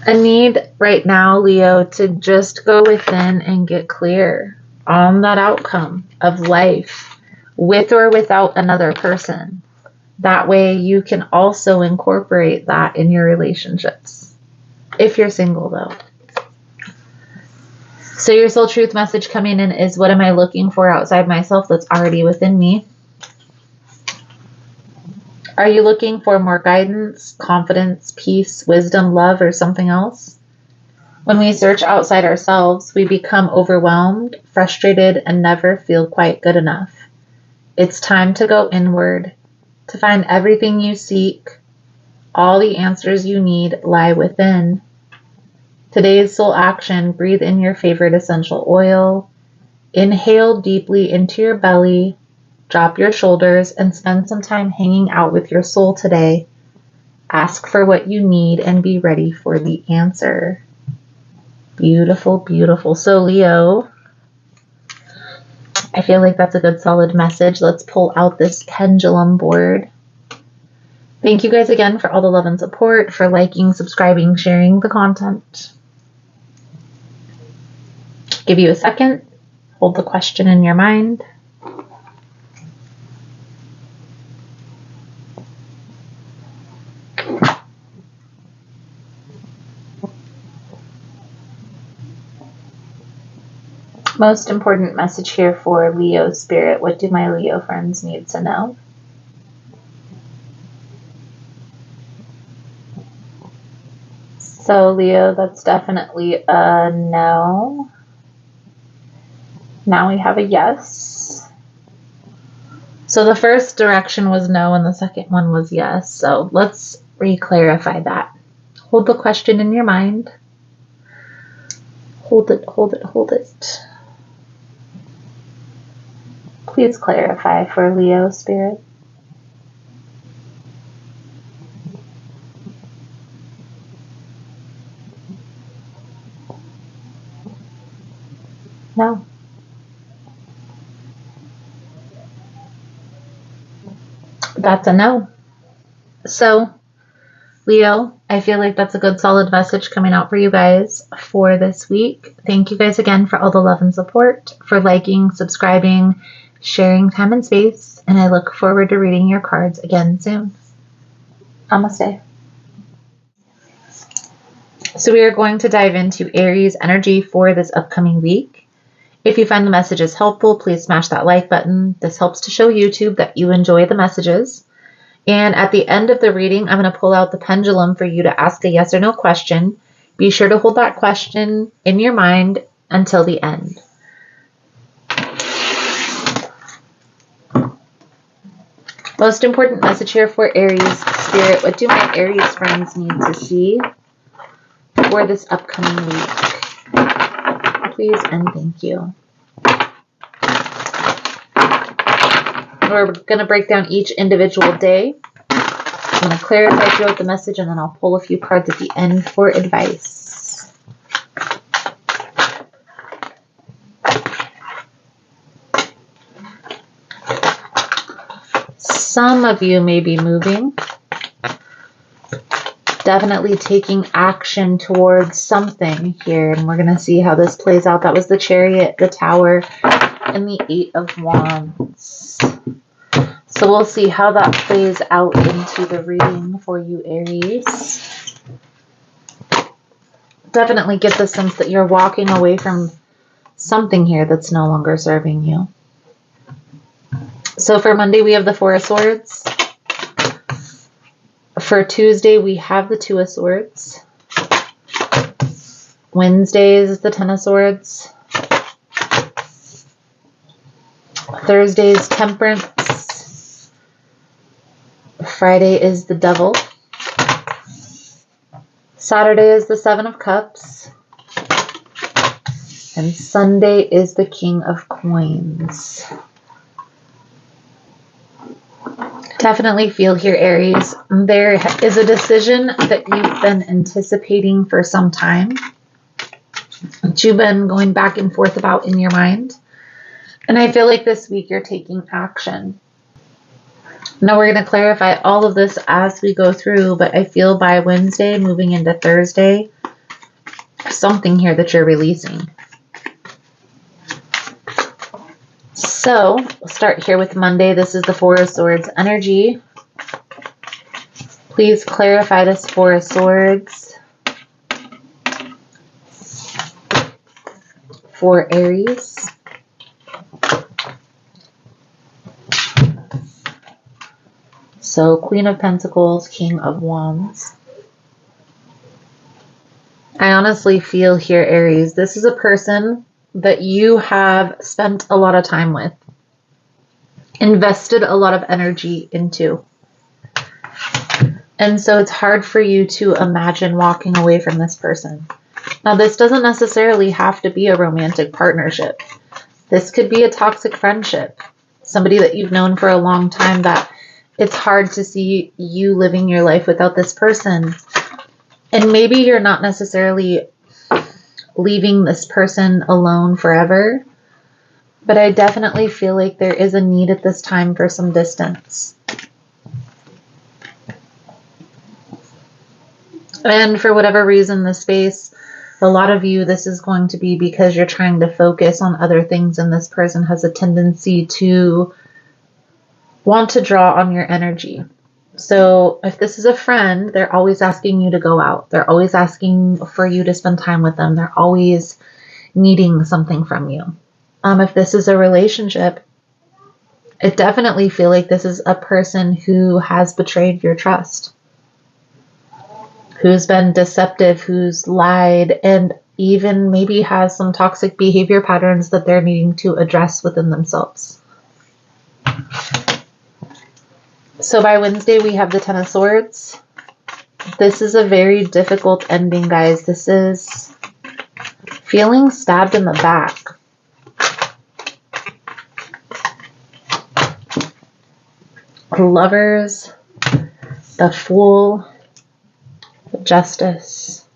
I need right now, Leo, to just go within and get clear on that outcome of life with or without another person. That way you can also incorporate that in your relationships. If you're single, though. So your soul truth message coming in is, what am I looking for outside myself that's already within me? Are you looking for more guidance, confidence, peace, wisdom, love, or something else? When we search outside ourselves, we become overwhelmed, frustrated, and never feel quite good enough. It's time to go inward, to find everything you seek. All the answers you need lie within. Today's soul action: breathe in your favorite essential oil. Inhale deeply into your belly. Drop your shoulders and spend some time hanging out with your soul today. Ask for what you need and be ready for the answer. Beautiful, beautiful. So Leo, I feel like that's a good solid message. Let's pull out this pendulum board. Thank you guys again for all the love and support, for liking, subscribing, sharing the content. Give you a second. Hold the question in your mind. Most important message here for Leo spirit. What do my Leo friends need to know? So Leo, that's definitely a no. Now we have a yes. So the first direction was no and the second one was yes. So let's re-clarify that. Hold the question in your mind. Hold it, hold it, hold it. Please clarify for Leo spirit. No. That's a no. So, Leo, I feel like that's a good solid message coming out for you guys for this week. Thank you guys again for all the love and support, for liking, subscribing, sharing time and space, and I look forward to reading your cards again soon. Namaste. So we are going to dive into Aries energy for this upcoming week. If you find the messages helpful, please smash that like button. This helps to show YouTube that you enjoy the messages. And at the end of the reading, I'm going to pull out the pendulum for you to ask a yes or no question. Be sure to hold that question in your mind until the end. Most important message here for Aries spirit. What do my Aries friends need to see for this upcoming week? Please and thank you. we're going to break down each individual day. I'm going to clarify throughout the message, and then I'll pull a few cards at the end for advice. Some of you may be moving. Definitely taking action towards something here, and we're going to see how this plays out. That was the Chariot, the Tower, and the 8 of Wands. So we'll see how that plays out into the reading for you, Aries. Definitely get the sense that you're walking away from something here that's no longer serving you. So for Monday, we have the 4 of Swords. For Tuesday, we have the 2 of Swords. Wednesday is the 10 of Swords. Thursday is Temperance. Friday is the Devil. Saturday is the 7 of Cups. And Sunday is the King of Coins. Definitely feel here, Aries, there is a decision that you've been anticipating for some time, that you've been going back and forth about in your mind. And I feel like this week you're taking action. Now we're going to clarify all of this as we go through, but I feel by Wednesday, moving into Thursday, something here that you're releasing. So we'll start here with Monday. This is the 4 of Swords energy. Please clarify this 4 of Swords for Aries. So Queen of Pentacles, King of Wands. I honestly feel here, Aries, this is a person that you have spent a lot of time with, invested a lot of energy into. And so it's hard for you to imagine walking away from this person. Now, this doesn't necessarily have to be a romantic partnership. This could be a toxic friendship. Somebody that you've known for a long time that it's hard to see you living your life without this person. And maybe you're not necessarily leaving this person alone forever, but I definitely feel like there is a need at this time for some distance. And for whatever reason, this space, a lot of you, this is going to be because you're trying to focus on other things, and this person has a tendency to want to draw on your energy. So if this is a friend, they're always asking you to go out. They're always asking for you to spend time with them. They're always needing something from you. If this is a relationship, I definitely feel like this is a person who has betrayed your trust, who's been deceptive, who's lied, and even maybe has some toxic behavior patterns that they're needing to address within themselves. So by Wednesday, we have the 10 of Swords. This is a very difficult ending, guys. This is feeling stabbed in the back. Lovers, the Fool, the Justice.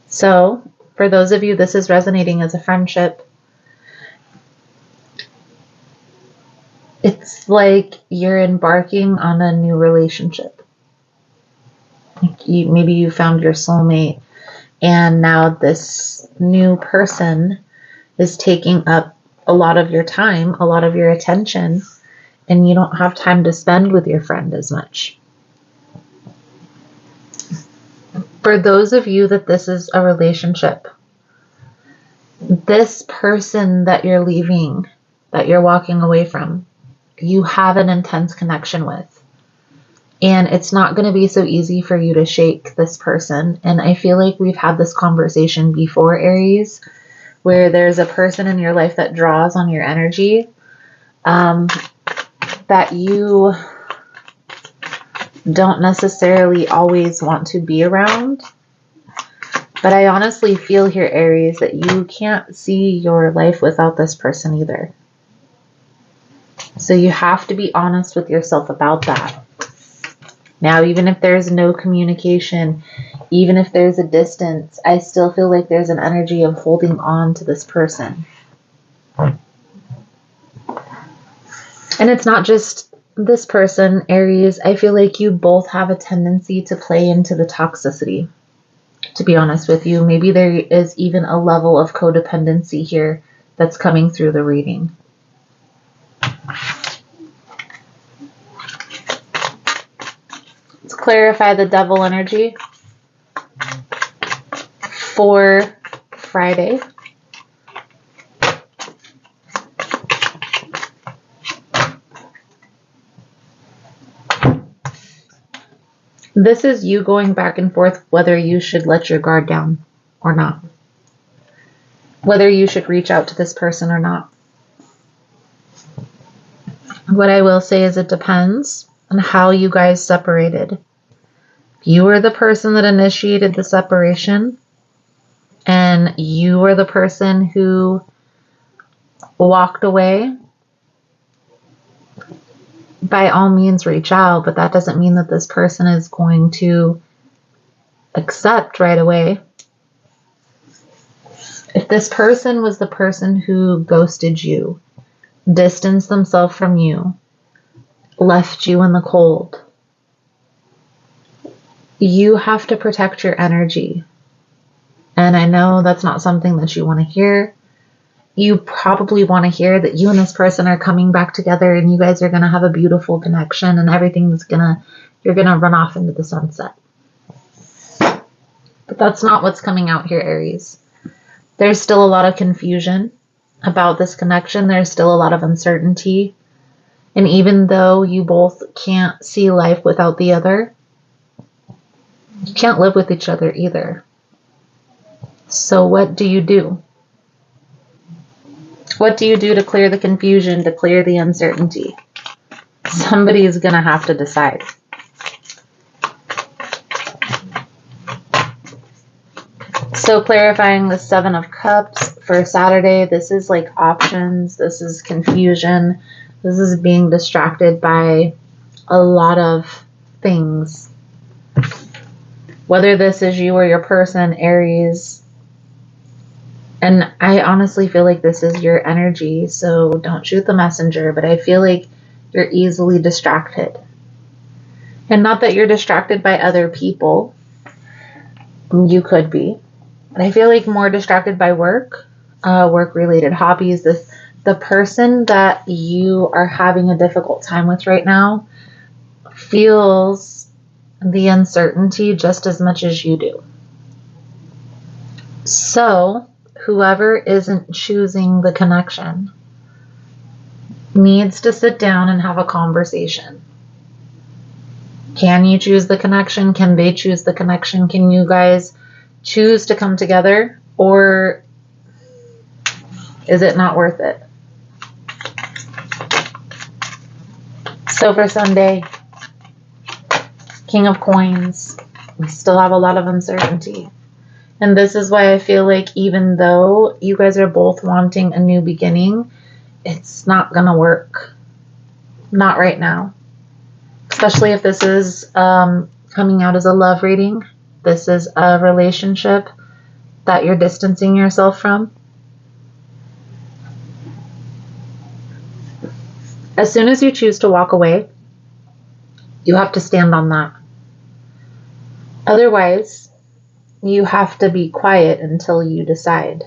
So for those of you this is resonating as a friendship, it's like you're embarking on a new relationship. Maybe you found your soulmate, and now this new person is taking up a lot of your time, a lot of your attention, and you don't have time to spend with your friend as much. For those of you that this is a relationship, this person that you're leaving, that you're walking away from, you have an intense connection with. And it's not going to be so easy for you to shake this person. And I feel like we've had this conversation before, Aries, where there's a person in your life that draws on your energy, that you don't necessarily always want to be around. But I honestly feel here, Aries, that you can't see your life without this person either. So you have to be honest with yourself about that. Now, even if there's no communication, even if there's a distance, I still feel like there's an energy of holding on to this person. And it's not just this person, Aries. I feel like you both have a tendency to play into the toxicity, to be honest with you. Maybe there is even a level of codependency here that's coming through the reading. Let's clarify the devil energy for Friday. This is you going back and forth whether you should let your guard down or not. Whether you should reach out to this person or not. What I will say is it depends on how you guys separated. If you were the person that initiated the separation and you were the person who walked away, by all means reach out, but that doesn't mean that this person is going to accept right away. If this person was the person who ghosted you, distanced themselves from you, left you in the cold, you have to protect your energy. And I know that's not something that you want to hear. You probably want to hear that you and this person are coming back together and you guys are going to have a beautiful connection and you're going to run off into the sunset. But that's not what's coming out here, Aries. There's still a lot of confusion about this connection. There's still a lot of uncertainty. And even though you both can't see life without the other, you can't live with each other either. So what do you do? What do you do to clear the confusion, to clear the uncertainty? Somebody is going to have to decide. So clarifying the Seven of Cups for Saturday, this is like options, this is confusion, this is being distracted by a lot of things. Whether this is you or your person, Aries, and I honestly feel like this is your energy, so don't shoot the messenger, but I feel like you're easily distracted. And not that you're distracted by other people. You could be. But I feel like more distracted by work, work-related hobbies. The person that you are having a difficult time with right now feels the uncertainty just as much as you do. So whoever isn't choosing the connection needs to sit down and have a conversation. Can you choose the connection? Can they choose the connection? Can you guys choose to come together, or is it not worth it? So for Sunday, King of Coins, we still have a lot of uncertainty. And this is why I feel like even though you guys are both wanting a new beginning, it's not going to work. Not right now. Especially if this is coming out as a love reading. This is a relationship that you're distancing yourself from. As soon as you choose to walk away, you have to stand on that. Otherwise, you have to be quiet until you decide.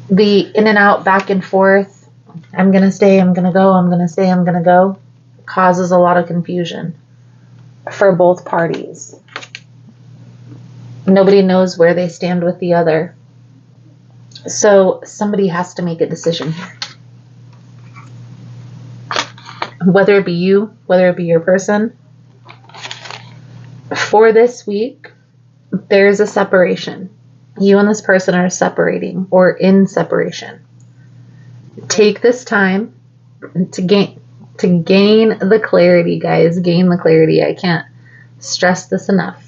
The in and out, back and forth, I'm going to stay, I'm going to go, I'm going to stay, I'm going to go, causes a lot of confusion for both parties. Nobody knows where they stand with the other. So somebody has to make a decision here. Whether it be you, whether it be your person. For this week, there's a separation. You and this person are separating or in separation. Take this time to gain the clarity, guys. Gain the clarity. I can't stress this enough.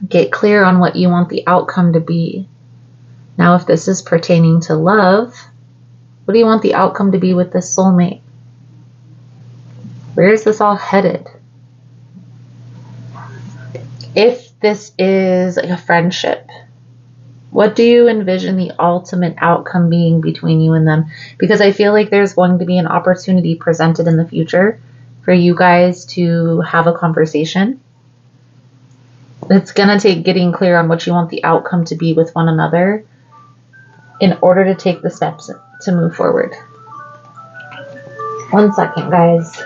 Get clear on what you want the outcome to be. Now, if this is pertaining to love, What do you want the outcome to be with this soulmate? Where is this all headed? If this is like a friendship, what do you envision the ultimate outcome being between you and them? Because I feel like there's going to be an opportunity presented in the future for you guys to have a conversation. It's going to take getting clear on what you want the outcome to be with one another in order to take the steps to move forward. 1 second, guys.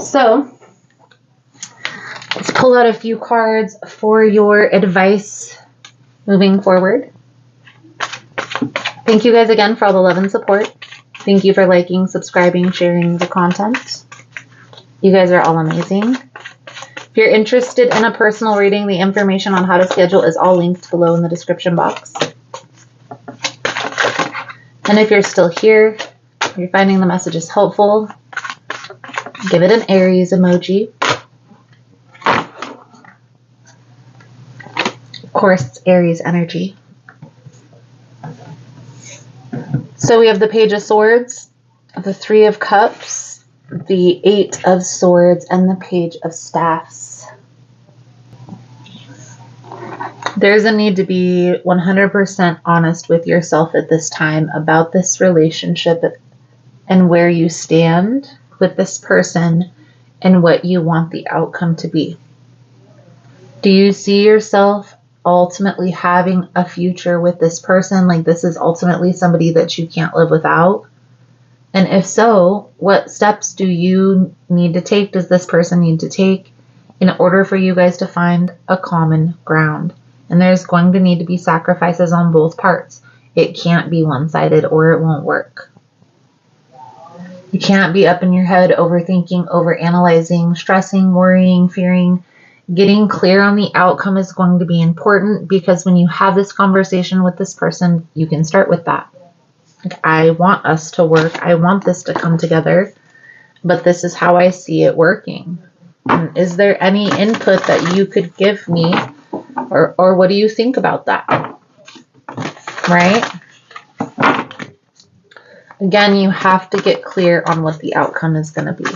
So, let's pull out a few cards for your advice moving forward. Thank you guys again for all the love and support. Thank you for liking, subscribing, sharing the content. You guys are all amazing. If you're interested in a personal reading, the information on how to schedule is all linked below in the description box. And if you're still here, you're finding the messages helpful, give it an Aries emoji. Of course, it's Aries energy. So we have the Page of Swords, the Three of Cups, the Eight of Swords, and the Page of Staffs. There's a need to be 100% honest with yourself at this time about this relationship and where you stand with this person and what you want the outcome to be. Do you see yourself ultimately having a future with this person? Like, this is ultimately somebody that you can't live without? And if so, what steps do you need to take? Does this person need to take in order for you guys to find a common ground? And there's going to need to be sacrifices on both parts. It can't be one-sided or it won't work. You can't be up in your head overthinking, overanalyzing, stressing, worrying, fearing. Getting clear on the outcome is going to be important, because when you have this conversation with this person, you can start with that. Like, I want us to work. I want this to come together, but this is how I see it working. And is there any input that you could give me, or what do you think about that? Right? Again, you have to get clear on what the outcome is going to be.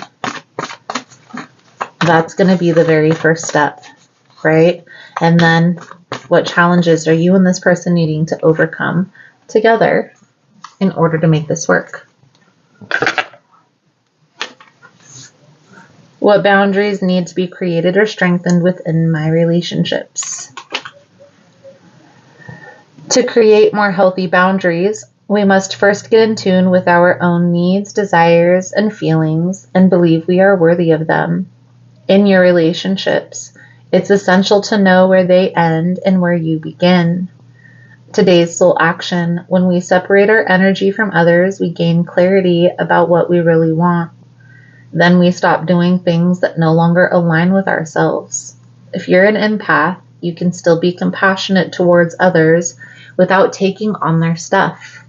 That's going to be the very first step, right? And then what challenges are you and this person needing to overcome together in order to make this work? What boundaries need to be created or strengthened within my relationships? To create more healthy boundaries, we must first get in tune with our own needs, desires, and feelings, and believe we are worthy of them. In your relationships, it's essential to know where they end and where you begin. Today's soul action: when we separate our energy from others, we gain clarity about what we really want. Then we stop doing things that no longer align with ourselves. If you're an empath, you can still be compassionate towards others without taking on their stuff.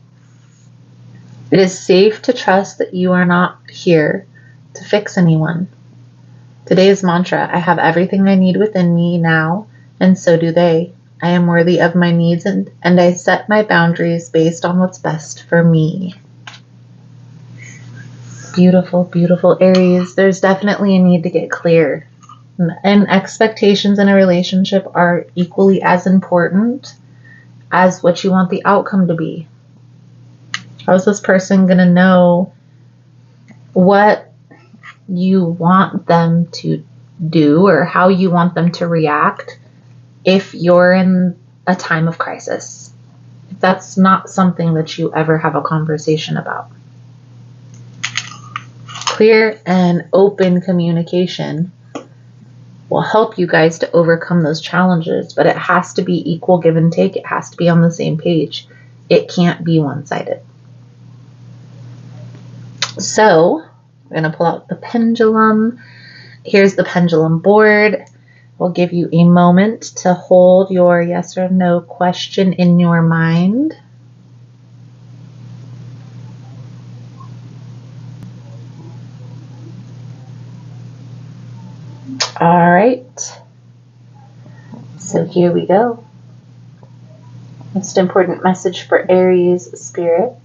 It is safe to trust that you are not here to fix anyone. Today's mantra: I have everything I need within me now, and so do they. I am worthy of my needs, and I set my boundaries based on what's best for me. Beautiful, beautiful Aries. There's definitely a need to get clear. And expectations in a relationship are equally as important as what you want the outcome to be. How's this person going to know what you want them to do or how you want them to react if you're in a time of crisis? If that's not something that you ever have a conversation about. Clear and open communication will help you guys to overcome those challenges, but it has to be equal give and take. It has to be on the same page. It can't be one-sided. So we're going to pull out the pendulum. Here's the pendulum board. We'll give you a moment to hold your yes or no question in your mind. All right. So here we go. Most important message for Aries spirit.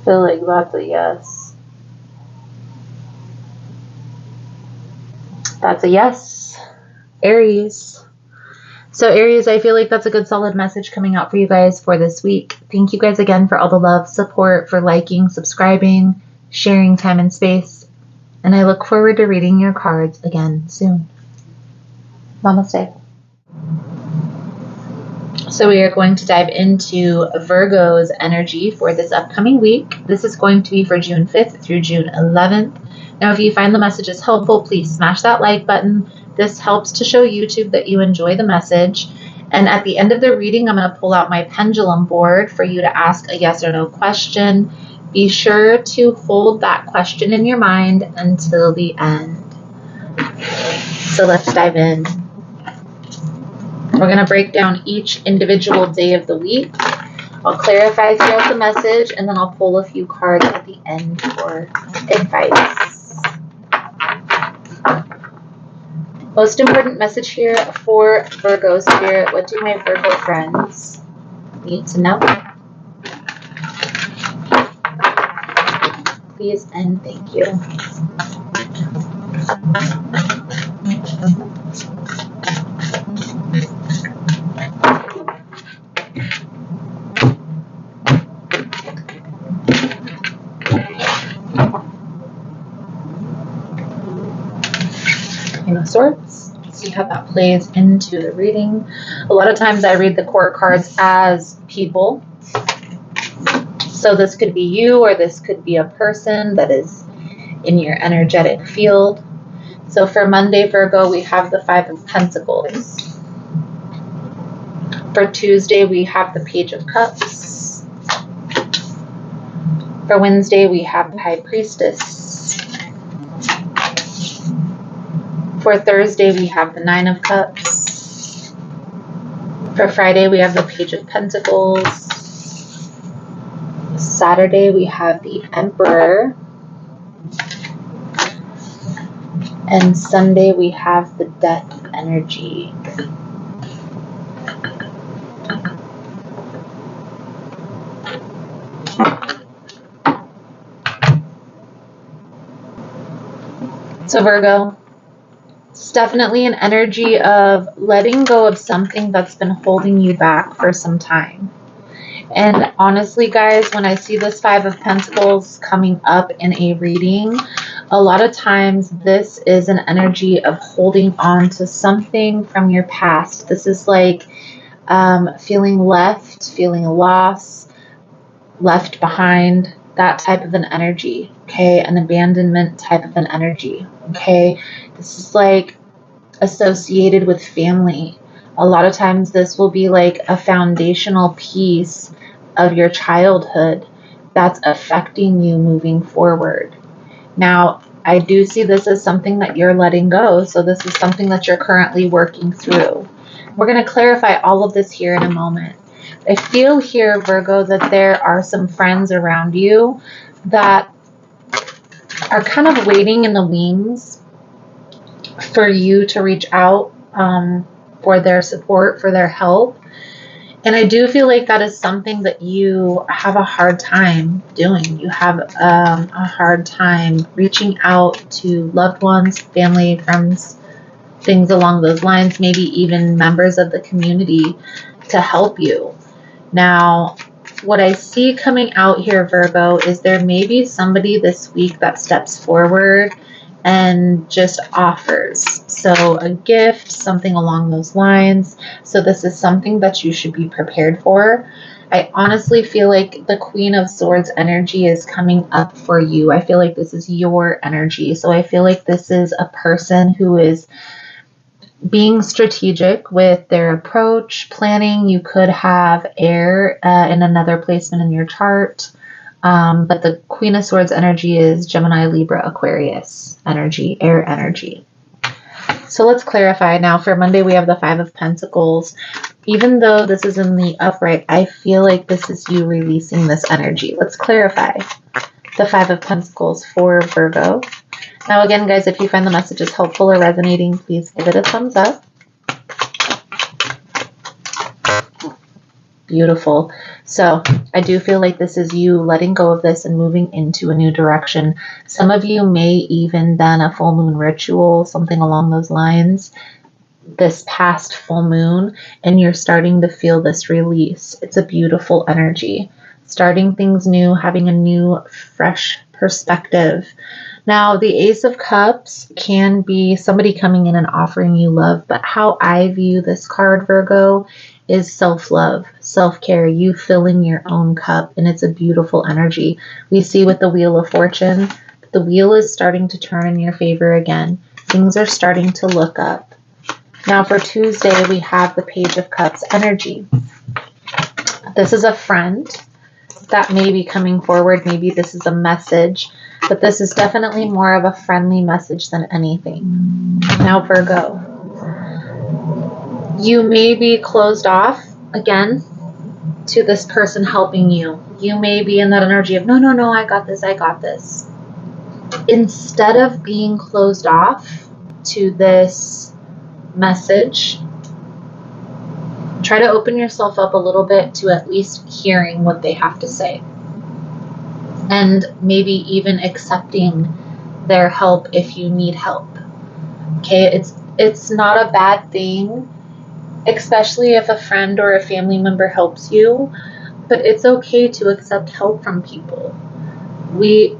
Feel like that's a yes. That's a yes. Aries. So Aries, I feel like that's a good solid message coming out for you guys for this week. Thank you guys again for all the love, support, for liking, subscribing, sharing time and space. And I look forward to reading your cards again soon. Namaste. So we are going to dive into Virgo's energy for this upcoming week. This is going to be for June 5th through June 11th. Now, if you find the messages helpful, please smash that like button. This helps to show YouTube that you enjoy the message. And at the end of the reading, I'm going to pull out my pendulum board for you to ask a yes or no question. Be sure to hold that question in your mind until the end. So let's dive in. We're going to break down each individual day of the week. I'll clarify throughout the message, and then I'll pull a few cards at the end for advice. Most important message here for Virgo spirit. What do my Virgo friends need to know? Please and thank you. Queen of Swords. See how that plays into the reading. A lot of times I read the court cards as people. So this could be you, or this could be a person that is in your energetic field. So for Monday, Virgo, we have the Five of Pentacles. For Tuesday, we have the Page of Cups. For Wednesday, we have the High Priestess. For Thursday, we have the Nine of Cups. For Friday, we have the Page of Pentacles. Saturday, we have the Emperor. And Sunday, we have the Death energy. So Virgo, it's definitely an energy of letting go of something that's been holding you back for some time. And honestly, guys, when I see this Five of Pentacles coming up in a reading, a lot of times this is an energy of holding on to something from your past. This is like feeling left, feeling lost, left behind, that type of an energy, okay? An abandonment type of an energy, okay? This is like associated with family. A lot of times this will be like a foundational piece of your childhood that's affecting you moving forward. Now, I do see this as something that you're letting go, so this is something that you're currently working through. We're going to clarify all of this here in a moment. I feel here, Virgo, that there are some friends around you that are kind of waiting in the wings for you to reach out for their support, for their help. And I do feel like that is something that you have a hard time doing. You have a hard time reaching out to loved ones, family, friends, things along those lines, maybe even members of the community to help you. Now, what I see coming out here, Virgo, is there may be somebody this week that steps forward and just offers. So a gift, something along those lines. So this is something that you should be prepared for. I honestly feel like the Queen of Swords energy is coming up for you. I feel like this is your energy. So I feel like this is a person who is being strategic with their approach, planning. You could have air in another placement in your chart. But the Queen of Swords energy is Gemini, Libra, Aquarius energy, air energy. So let's clarify now. For Monday, we have the Five of Pentacles. Even though this is in the upright, I feel like this is you releasing this energy. Let's clarify. The Five of Pentacles for Virgo. Now again, guys, if you find the messages helpful or resonating, please give it a thumbs up. Beautiful. So I do feel like this is you letting go of this and moving into a new direction. Some of you may even done a full moon ritual, something along those lines, this past full moon, and you're starting to feel this release. It's a beautiful energy. Starting things new, having a new, fresh perspective. Now, the Ace of Cups can be somebody coming in and offering you love, but how I view this card, Virgo, is self-love, self-care, you filling your own cup, and it's a beautiful energy. We see with the Wheel of Fortune, the wheel is starting to turn in your favor again. Things are starting to look up. Now for Tuesday, we have the Page of Cups energy. This is a friend that may be coming forward. Maybe this is a message, but this is definitely more of a friendly message than anything. Now Virgo, you may be closed off again to this person helping you. You may be in that energy of, no, no, no, I got this, I got this. Instead of being closed off to this message, try to open yourself up a little bit to at least hearing what they have to say. And maybe even accepting their help if you need help. Okay, it's not a bad thing, especially if a friend or a family member helps you, but it's okay to accept help from people. We,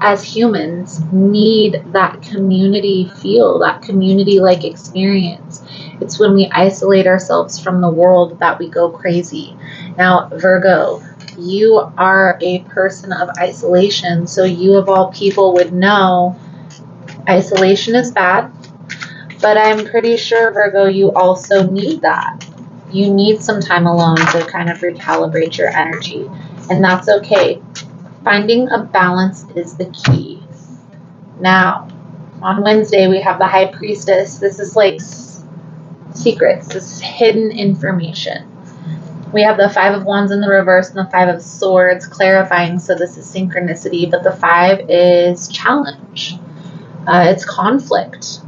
as humans, need that community feel, that community-like experience. It's when we isolate ourselves from the world that we go crazy. Now, Virgo, you are a person of isolation, so you of all people would know isolation is bad. But I'm pretty sure, Virgo, you also need that. You need some time alone to kind of recalibrate your energy. And that's okay. Finding a balance is the key. Now, on Wednesday, we have the High Priestess. This is like secrets. This is hidden information. We have the Five of Wands in the reverse and the Five of Swords clarifying. So this is synchronicity, but the Five is challenge. It's conflict.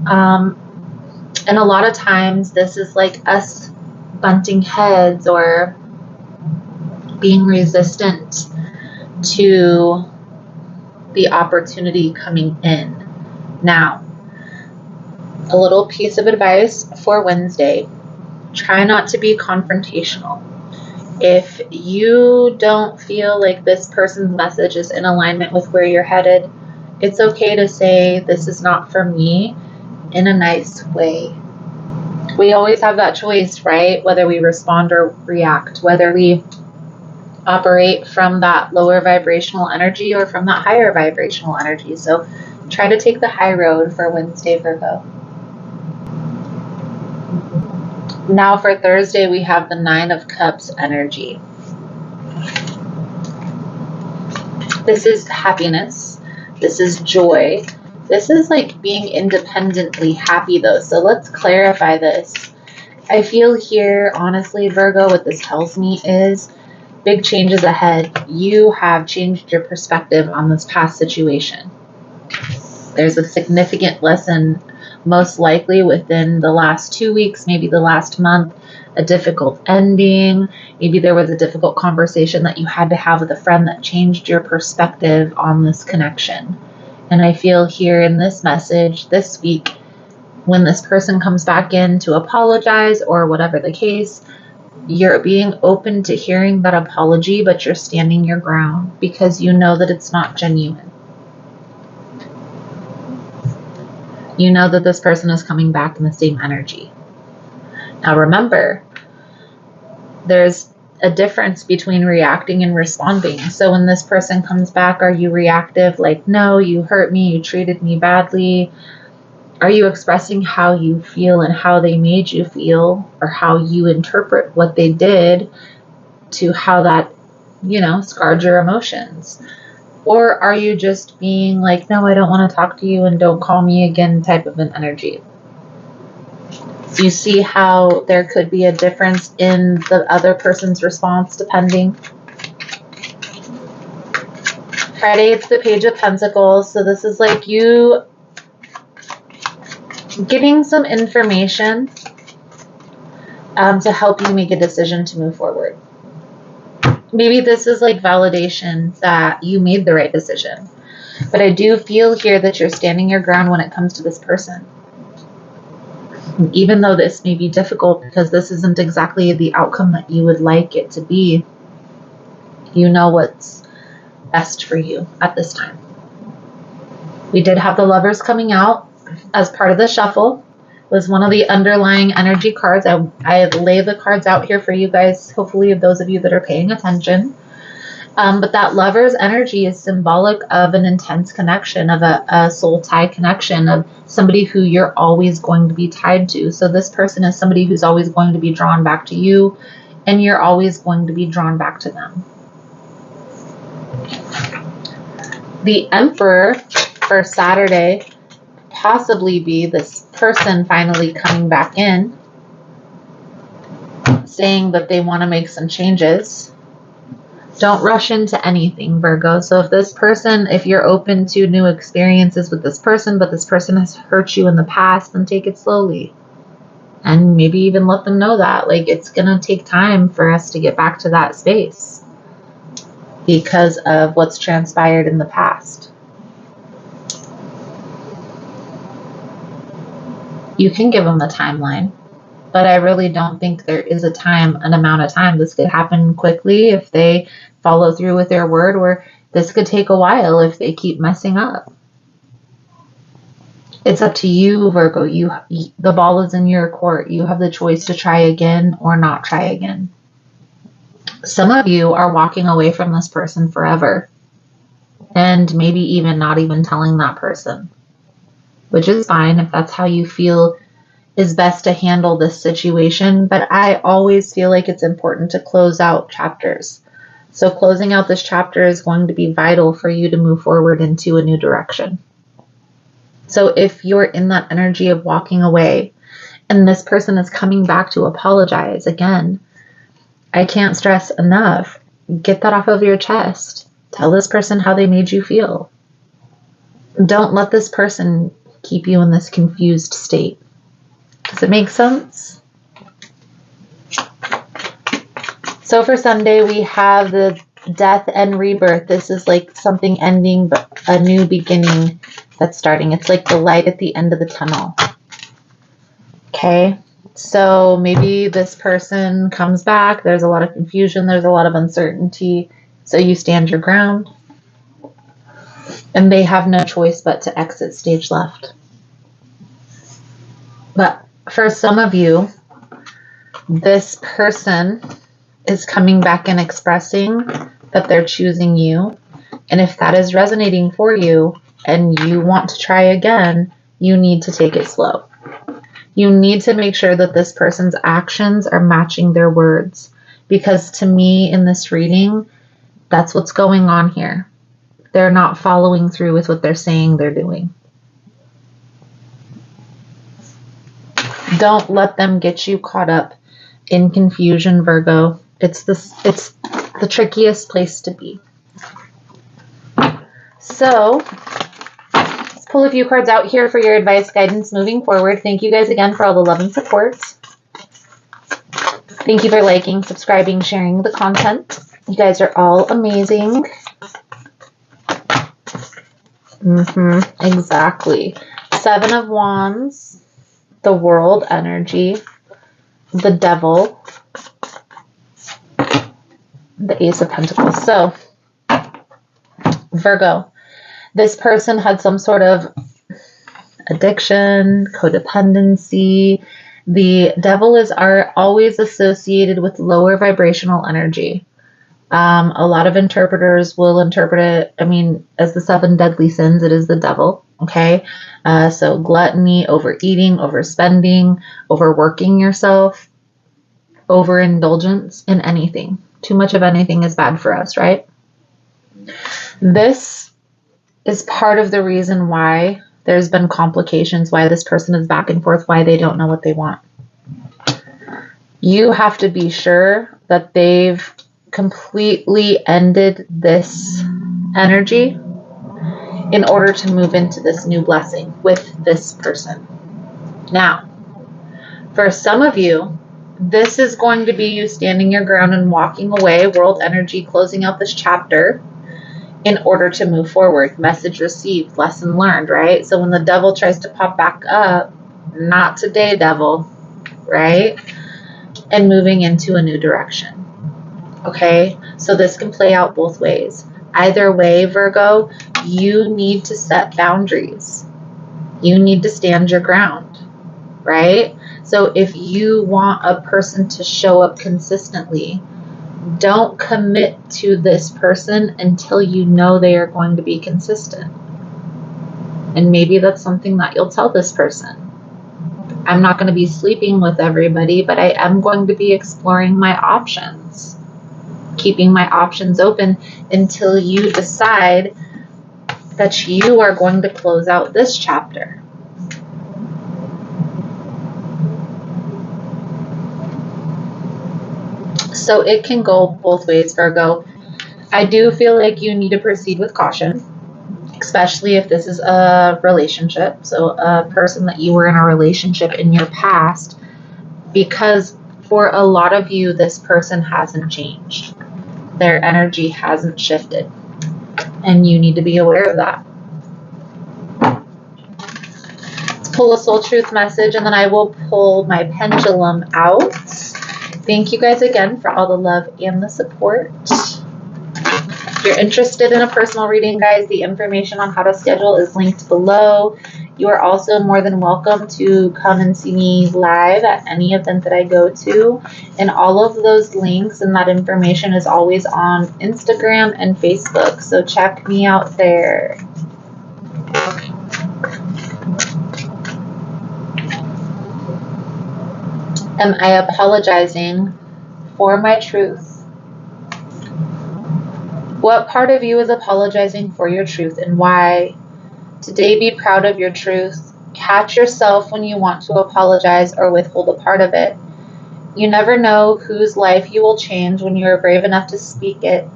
And a lot of times this is like us bunting heads or being resistant to the opportunity coming in. Now, a little piece of advice for Wednesday. Try not to be confrontational. If you don't feel like this person's message is in alignment with where you're headed, it's okay to say, this is not for me, in a nice way. We always have that choice, right? Whether we respond or react, whether we operate from that lower vibrational energy or from that higher vibrational energy. So try to take the high road for Wednesday, Virgo. Now for Thursday, we have the Nine of Cups energy. This is happiness. This is joy. This is like being independently happy though. So let's clarify this. I feel here, honestly, Virgo, what this tells me is big changes ahead. You have changed your perspective on this past situation. There's a significant lesson, most likely within the last 2 weeks, maybe the last month, a difficult ending. Maybe there was a difficult conversation that you had to have with a friend that changed your perspective on this connection. And I feel here in this message this week, when this person comes back in to apologize or whatever the case, you're being open to hearing that apology, but you're standing your ground because you know that it's not genuine. You know that this person is coming back in the same energy. Now remember, there's a difference between reacting and responding. So when this person comes back, are you reactive? Like, no, you hurt me, you treated me badly. Are you expressing how you feel and how they made you feel, or how you interpret what they did to how that, scarred your emotions? Or are you just being like, no, I don't want to talk to you and don't call me again type of an energy? You see how there could be a difference in the other person's response depending. Friday, it's the Page of Pentacles. So this is like you getting some information to help you make a decision to move forward. Maybe this is like validation that you made the right decision. But I do feel here that you're standing your ground when it comes to this person. Even though this may be difficult because this isn't exactly the outcome that you would like it to be, you know what's best for you at this time. We did have the Lovers coming out as part of the shuffle. It was one of the underlying energy cards. I lay the cards out here for you guys, hopefully those of you that are paying attention. But that Lover's energy is symbolic of an intense connection, of a soul tie connection, of somebody who you're always going to be tied to. So this person is somebody who's always going to be drawn back to you, and you're always going to be drawn back to them. The Emperor for Saturday possibly be this person finally coming back in, saying that they want to make some changes. Don't rush into anything, Virgo. So if you're open to new experiences with this person, but this person has hurt you in the past, then take it slowly. And maybe even let them know that. Like, it's going to take time for us to get back to that space because of what's transpired in the past. You can give them a timeline, but I really don't think there is an amount of time. This could happen quickly if they follow through with their word, or this could take a while if they keep messing up. It's up to you, Virgo. The ball is in your court. You have the choice to try again or not try again. Some of you are walking away from this person forever, and maybe even not even telling that person, which is fine if that's how you feel is best to handle this situation. But I always feel like it's important to close out chapters. So closing out this chapter is going to be vital for you to move forward into a new direction. So if you're in that energy of walking away and this person is coming back to apologize again, I can't stress enough, get that off of your chest. Tell this person how they made you feel. Don't let this person keep you in this confused state. Does it make sense? So for Sunday, we have the Death and Rebirth. This is like something ending, but a new beginning that's starting. It's like the light at the end of the tunnel. Okay, so maybe this person comes back. There's a lot of confusion. There's a lot of uncertainty. So you stand your ground. And they have no choice but to exit stage left. But for some of you, this person is coming back and expressing that they're choosing you. And if that is resonating for you and you want to try again, you need to take it slow. You need to make sure that this person's actions are matching their words. Because to me, in this reading, that's what's going on here. They're not following through with what they're saying they're doing. Don't let them get you caught up in confusion, Virgo. It's the trickiest place to be. So, let's pull a few cards out here for your advice, guidance moving forward. Thank you guys again for all the love and support. Thank you for liking, subscribing, sharing the content. You guys are all amazing. Exactly. 7 of Wands, the World energy, the Devil, the Ace of Pentacles. So, Virgo, this person had some sort of addiction, codependency. The Devil are always associated with lower vibrational energy. A lot of interpreters will interpret it, as the 7 deadly sins. It is the devil, okay? So gluttony, overeating, overspending, overworking yourself, overindulgence in anything. Too much of anything is bad for us, right? This is part of the reason why There's been complications why this person is back and forth, why they don't know what they want. You have to be sure that they've completely ended this energy in order to move into this new blessing with this person. Now, for some of you, this is going to be you standing your ground and walking away, world energy, closing out this chapter in order to move forward. Message received, lesson learned, right? So when the devil tries to pop back up, not today, devil, right? And moving into a new direction. Okay? So this can play out both ways. Either way, Virgo, you need to set boundaries. You need to stand your ground, right? So if you want a person to show up consistently, don't commit to this person until you know they are going to be consistent. And maybe that's something that you'll tell this person. I'm not going to be sleeping with everybody, but I am going to be exploring my options, keeping my options open until you decide that you are going to close out this chapter. So it can go both ways, Virgo. I do feel like you need to proceed with caution, especially if this is a relationship. So a person that you were in a relationship in your past, because for a lot of you, this person hasn't changed. Their energy hasn't shifted. And you need to be aware of that. Let's pull a soul truth message, and then I will pull my pendulum out. Thank you guys again for all the love and the support. If you're interested in a personal reading, guys, the information on how to schedule is linked below. You are also more than welcome to come and see me live at any event that I go to. And all of those links and that information is always on Instagram and Facebook. So check me out there. Am I apologizing for my truth? What part of you is apologizing for your truth and why? Today, be proud of your truth. Catch yourself when you want to apologize or withhold a part of it. You never know whose life you will change when you are brave enough to speak it.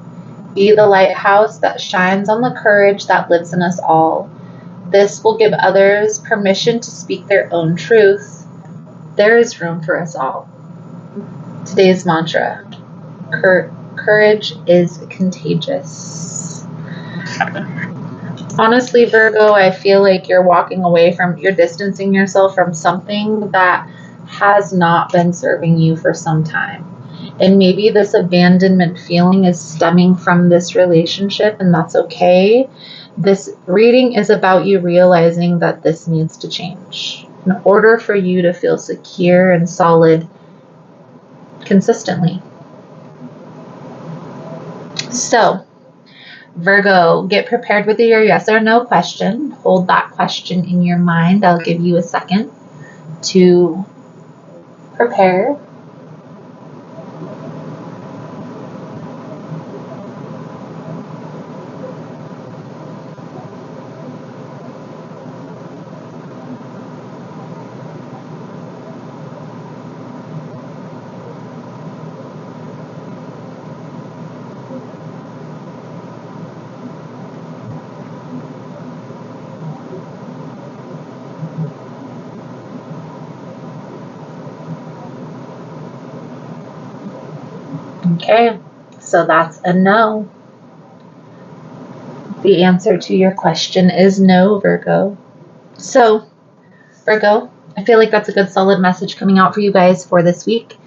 Be the lighthouse that shines on the courage that lives in us all. This will give others permission to speak their own truth. There is room for us all. Today's mantra: courage is contagious. Honestly, Virgo, I feel like you're walking away from, you're distancing yourself from something that has not been serving you for some time. And maybe this abandonment feeling is stemming from this relationship, and that's okay. This reading is about you realizing that this needs to change in order for you to feel secure and solid consistently. So, Virgo, get prepared with your yes or no question. Hold that question in your mind. I'll give you a second to prepare. Okay, so that's a no. The answer to your question is no, Virgo. So, Virgo, I feel like that's a good solid message coming out for you guys for this week.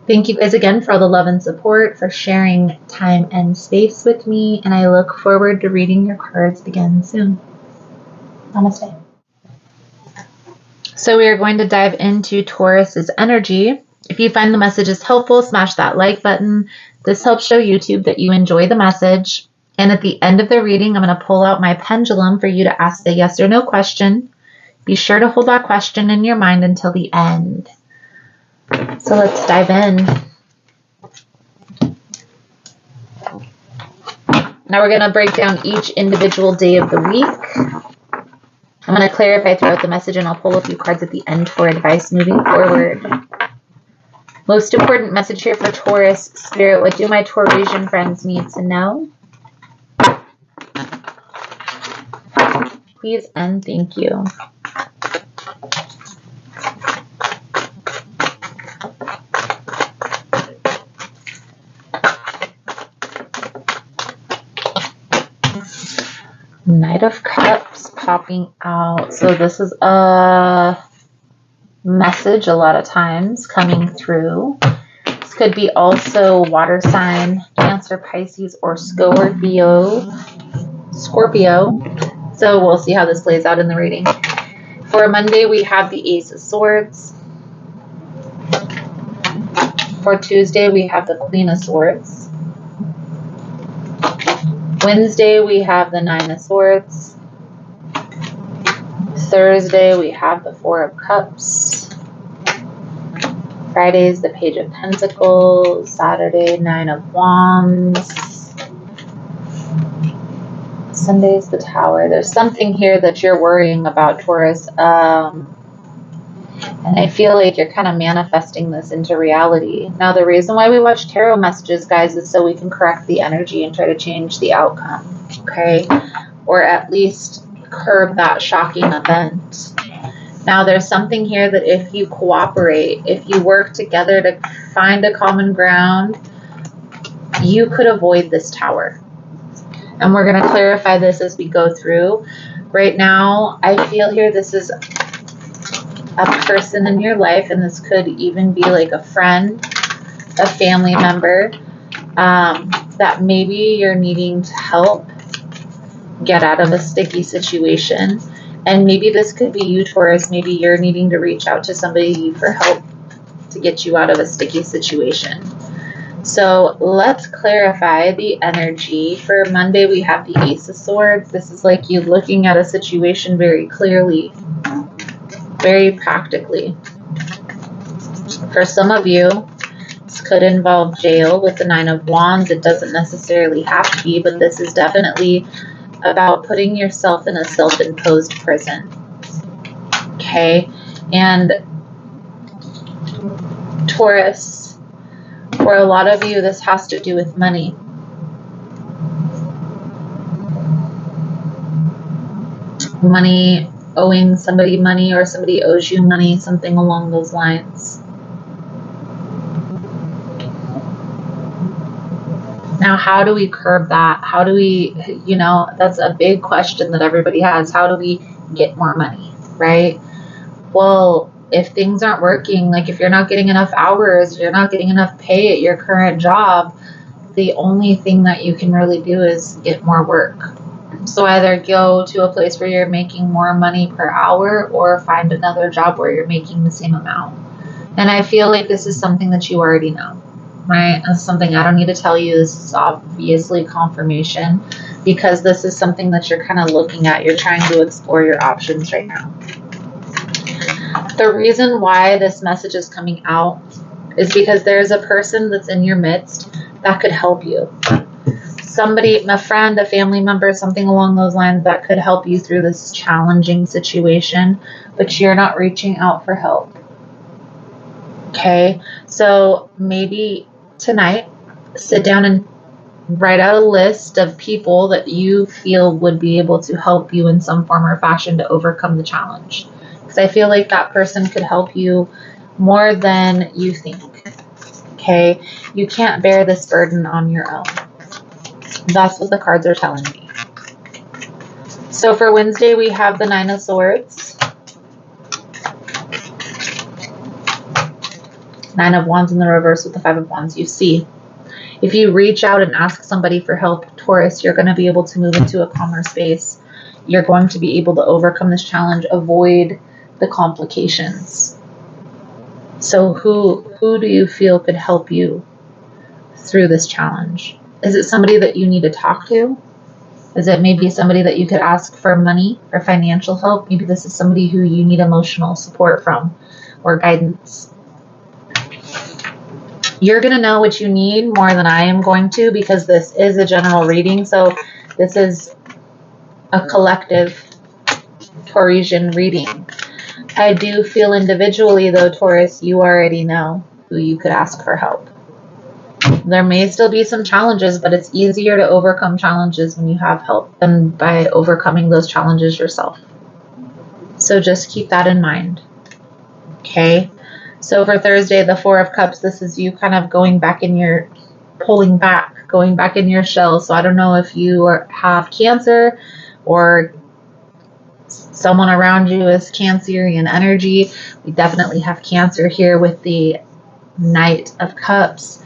Thank you guys again for all the love and support, for sharing time and space with me, and I look forward to reading your cards again soon. Namaste. So we are going to dive into Taurus's energy. If you find the messages helpful, smash that like button. This helps show YouTube that you enjoy the message. And at the end of the reading, I'm going to pull out my pendulum for you to ask the yes or no question. Be sure to hold that question in your mind until the end. So let's dive in. Now we're going to break down each individual day of the week. I'm going to clarify throughout the message, and I'll pull a few cards at the end for advice moving forward. Most important message here for Taurus. Spirit, what do my Taurasian friends need to know? Please and thank you. Knight of Cups popping out. So this is a message a lot of times coming through. This could be also water sign, Cancer, Pisces, or Scorpio. So we'll see how this plays out in the reading. For Monday, we have the Ace of Swords. For Tuesday, we have the Queen of Swords. Wednesday, we have the Nine of Swords. Thursday, we have the Four of Cups. Friday is the Page of Pentacles. Saturday, Nine of Wands. Sunday is the Tower. There's something here that you're worrying about, Taurus. And I feel like you're kind of manifesting this into reality. Now, the reason why we watch tarot messages, guys, is so we can correct the energy and try to change the outcome, okay? Or at least curb that shocking event. Now, there's something here that if you cooperate, if you work together to find a common ground, you could avoid this Tower. And we're going to clarify this as we go through. Right now, I feel here this is a person in your life, and this could even be like a friend, a family member, that maybe you're needing to help get out of a sticky situation. And maybe this could be you, Taurus. Maybe you're needing to reach out to somebody for help to get you out of a sticky situation. So let's clarify the energy. For Monday, we have the Ace of Swords. This is like you looking at a situation very clearly, very practically. For some of you, this could involve jail with the Nine of Wands. It doesn't necessarily have to be, but this is definitely about putting yourself in a self-imposed prison. Okay? And Taurus, for a lot of you, this has to do with money. Money, owing somebody money, or somebody owes you money, something along those lines. Now, how do we curb that? How do we, that's a big question that everybody has. How do we get more money, right? Well, if things aren't working, like if you're not getting enough hours, you're not getting enough pay at your current job, the only thing that you can really do is get more work. So either go to a place where you're making more money per hour, or find another job where you're making the same amount. And I feel like this is something that you already know, right? That's something I don't need to tell you. This is obviously confirmation, because this is something that you're kind of looking at. You're trying to explore your options right now. The reason why this message is coming out is because there's a person that's in your midst that could help you. Somebody, a friend, a family member, something along those lines that could help you through this challenging situation, but you're not reaching out for help. Okay, so maybe tonight, sit down and write out a list of people that you feel would be able to help you in some form or fashion to overcome the challenge. Because I feel like that person could help you more than you think. Okay, you can't bear this burden on your own. That's what the cards are telling me. So for Wednesday, we have the Nine of Swords. Nine of Wands in the reverse with the Five of Wands. You see, if you reach out and ask somebody for help, Taurus, you're going to be able to move into a calmer space. You're going to be able to overcome this challenge, avoid the complications. So who do you feel could help you through this challenge? Is it somebody that you need to talk to? Is it maybe somebody that you could ask for money or financial help? Maybe this is somebody who you need emotional support from or guidance. You're going to know what you need more than I am going to, because this is a general reading. So this is a collective Taurasian reading. I do feel individually, though, Taurus, you already know who you could ask for help. There may still be some challenges, but it's easier to overcome challenges when you have help than by overcoming those challenges yourself. So just keep that in mind. Okay? So for Thursday, the Four of Cups, this is you kind of going back in your, pulling back, going back in your shell. So I don't know if you have Cancer or someone around you is Cancerian energy. We definitely have Cancer here with the Knight of Cups.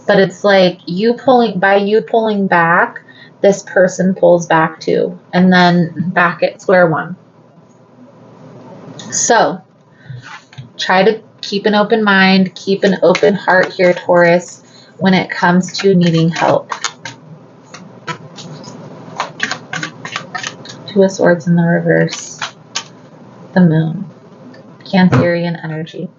But it's like you pulling back, this person pulls back too. And then back at square one. So try to keep an open mind, keep an open heart here, Taurus, when it comes to needing help. Two of Swords in the reverse. The Moon. Cancerian energy.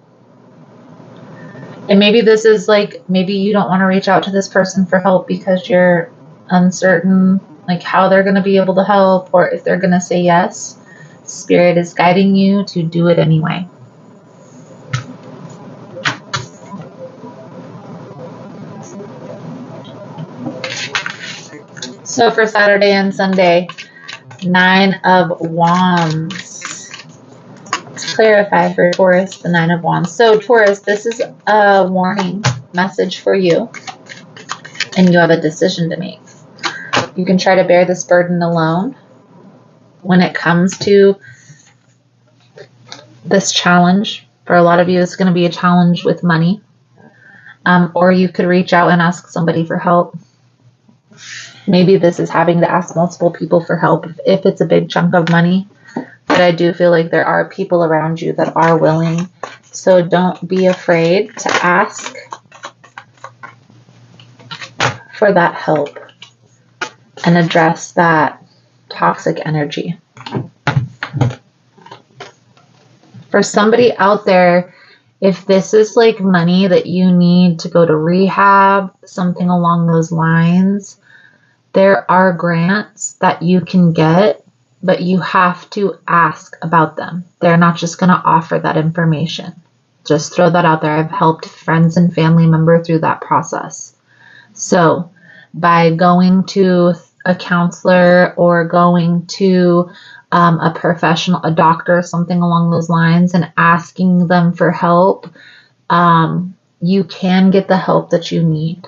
And maybe this is like, maybe you don't want to reach out to this person for help because you're uncertain, like how they're going to be able to help or if they're going to say yes. Spirit is guiding you to do it anyway. So for Saturday and Sunday, 9 of Wands. Let's clarify for Taurus, the 9 of Wands. So Taurus, this is a warning message for you, and you have a decision to make. You can try to bear this burden alone when it comes to this challenge. For a lot of you, it's going to be a challenge with money, or you could reach out and ask somebody for help. Maybe this is having to ask multiple people for help if it's a big chunk of money. But I do feel like there are people around you that are willing. So don't be afraid to ask for that help and address that toxic energy. For somebody out there, if this is like money that you need to go to rehab, something along those lines, there are grants that you can get, but you have to ask about them. They're not just going to offer that information. Just throw that out there. I've helped friends and family members through that process. So by going to a counselor or going to a professional, a doctor, something along those lines, and asking them for help, you can get the help that you need.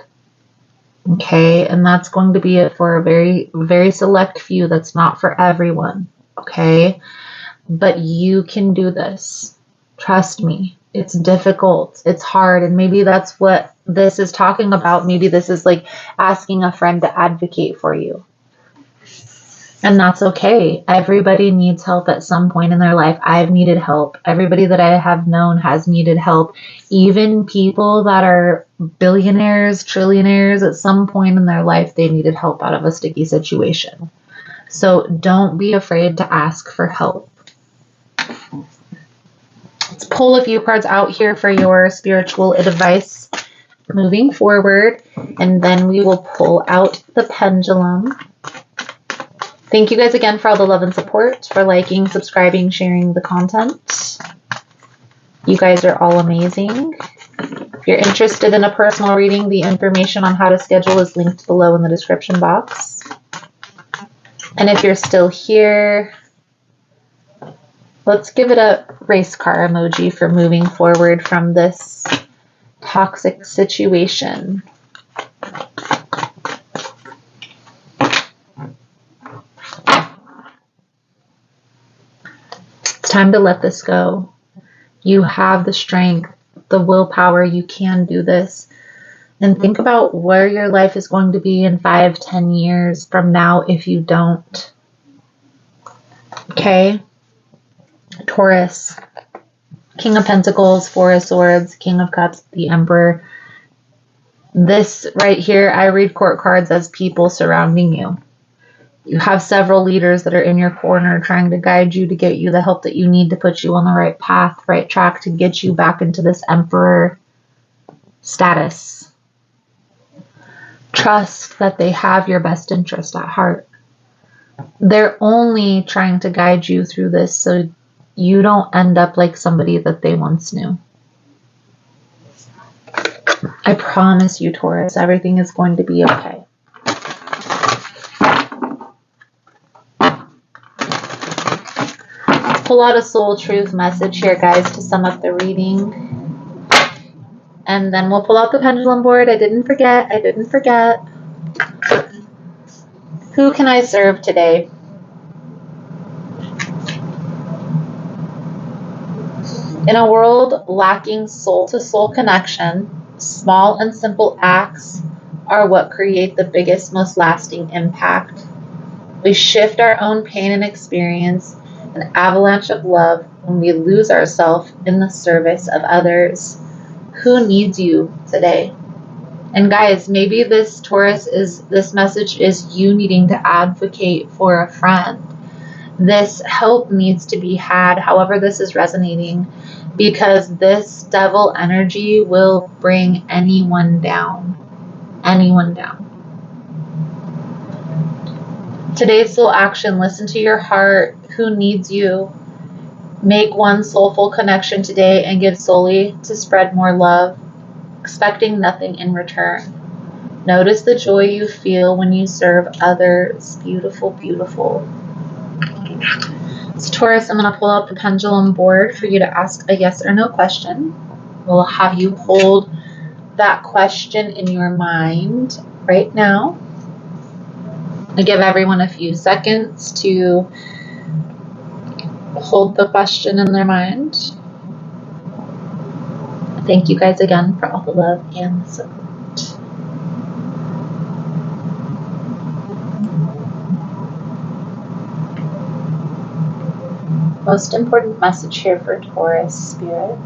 Okay, and that's going to be it for a very, very select few. That's not for everyone. Okay, but you can do this. Trust me. It's difficult. It's hard. And maybe that's what this is talking about. Maybe this is like asking a friend to advocate for you. And that's okay. Everybody needs help at some point in their life. I've needed help. Everybody that I have known has needed help. Even people that are billionaires, trillionaires, at some point in their life, they needed help out of a sticky situation. So don't be afraid to ask for help. Let's pull a few cards out here for your spiritual advice moving forward, and then we will pull out the pendulum. Thank you guys again for all the love and support, for liking, subscribing, sharing the content. You guys are all amazing. If you're interested in a personal reading, the information on how to schedule is linked below in the description box. And if you're still here, let's give it a race car emoji for moving forward from this toxic situation. It's time to let this go. You have the strength, the willpower. You can do this. And think about where your life is going to be in 5-10 years from now if you don't. Okay? Taurus, King of Pentacles, Four of Swords, King of Cups, the Emperor. This right here, I read court cards as people surrounding you. You have several leaders that are in your corner trying to guide you to get you the help that you need to put you on the right path, right track, to get you back into this Emperor status. Trust that they have your best interest at heart. They're only trying to guide you through this so you don't end up like somebody that they once knew. I promise you, Taurus, everything is going to be okay. Pull out a soul truth message here, guys, to sum up the reading. And then we'll pull out the pendulum board. I didn't forget. Who can I serve today? In a world lacking soul-to-soul connection, small and simple acts are what create the biggest, most lasting impact. We shift our own pain and experience an avalanche of love when we lose ourselves in the service of others. Who needs you today? And guys, maybe this message is you needing to advocate for a friend. This help needs to be had, however this is resonating, because this devil energy will bring anyone down. Anyone down. Today's soul action, listen to your heart. Who needs you? Make one soulful connection today and give solely to spread more love, expecting nothing in return. Notice the joy you feel when you serve others. Beautiful, beautiful. So Taurus, I'm going to pull out the pendulum board for you to ask a yes or no question. We'll have you hold that question in your mind right now. I give everyone a few seconds to hold the question in their mind. Thank you guys again for all the love and the support. Most important message here for Taurus Spirit.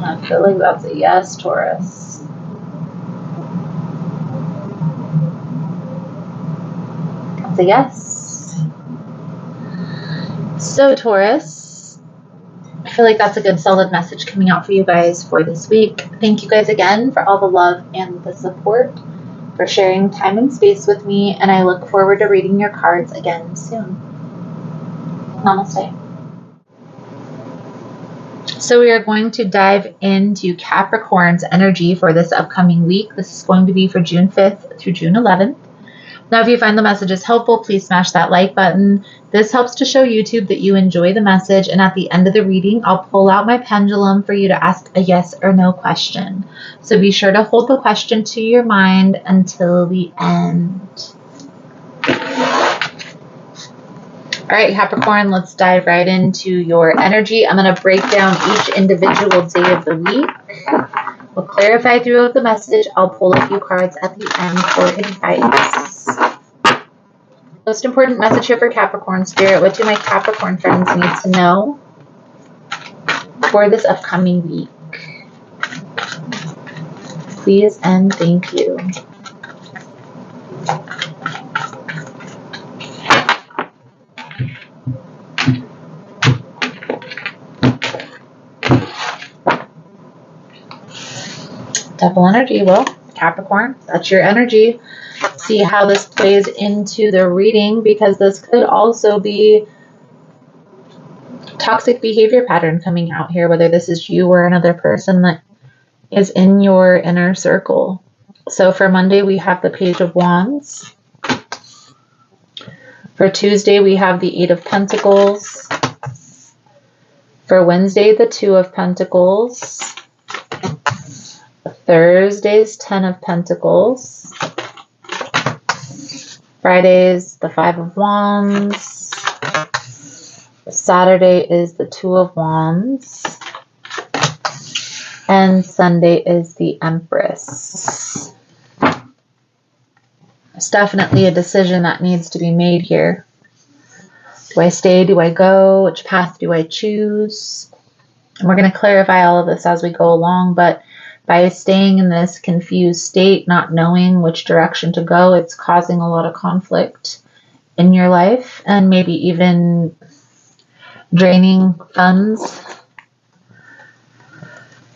I feel like that's a yes, Taurus. That's a yes. So Taurus, I feel like that's a good solid message coming out for you guys for this week. Thank you guys again for all the love and the support, for sharing time and space with me, and I look forward to reading your cards again soon. Namaste. So we are going to dive into Capricorn's energy for this upcoming week. This is going to be for June 5th through June 11th. Now, if you find the messages helpful, please smash that like button. This helps to show YouTube that you enjoy the message. And at the end of the reading, I'll pull out my pendulum for you to ask a yes or no question. So be sure to hold the question to your mind until the end. All right, Capricorn, let's dive right into your energy. I'm going to break down each individual day of the week. We'll clarify throughout the message. I'll pull a few cards at the end for advice. Most important message here for Capricorn Spirit. What do my Capricorn friends need to know for this upcoming week? Please and thank you. Devil energy. Well, Capricorn, that's your energy. See how this plays into the reading, because this could also be toxic behavior pattern coming out here, whether this is you or another person that is in your inner circle. So for Monday, we have the Page of Wands. For Tuesday, we have the Eight of Pentacles. For Wednesday, the Two of Pentacles. Thursday's Ten of Pentacles. Friday's the Five of Wands. Saturday is the Two of Wands. And Sunday is the Empress. It's definitely a decision that needs to be made here. Do I stay? Do I go? Which path do I choose? And we're going to clarify all of this as we go along, but By staying in this confused state, not knowing which direction to go, it's causing a lot of conflict in your life and maybe even draining funds.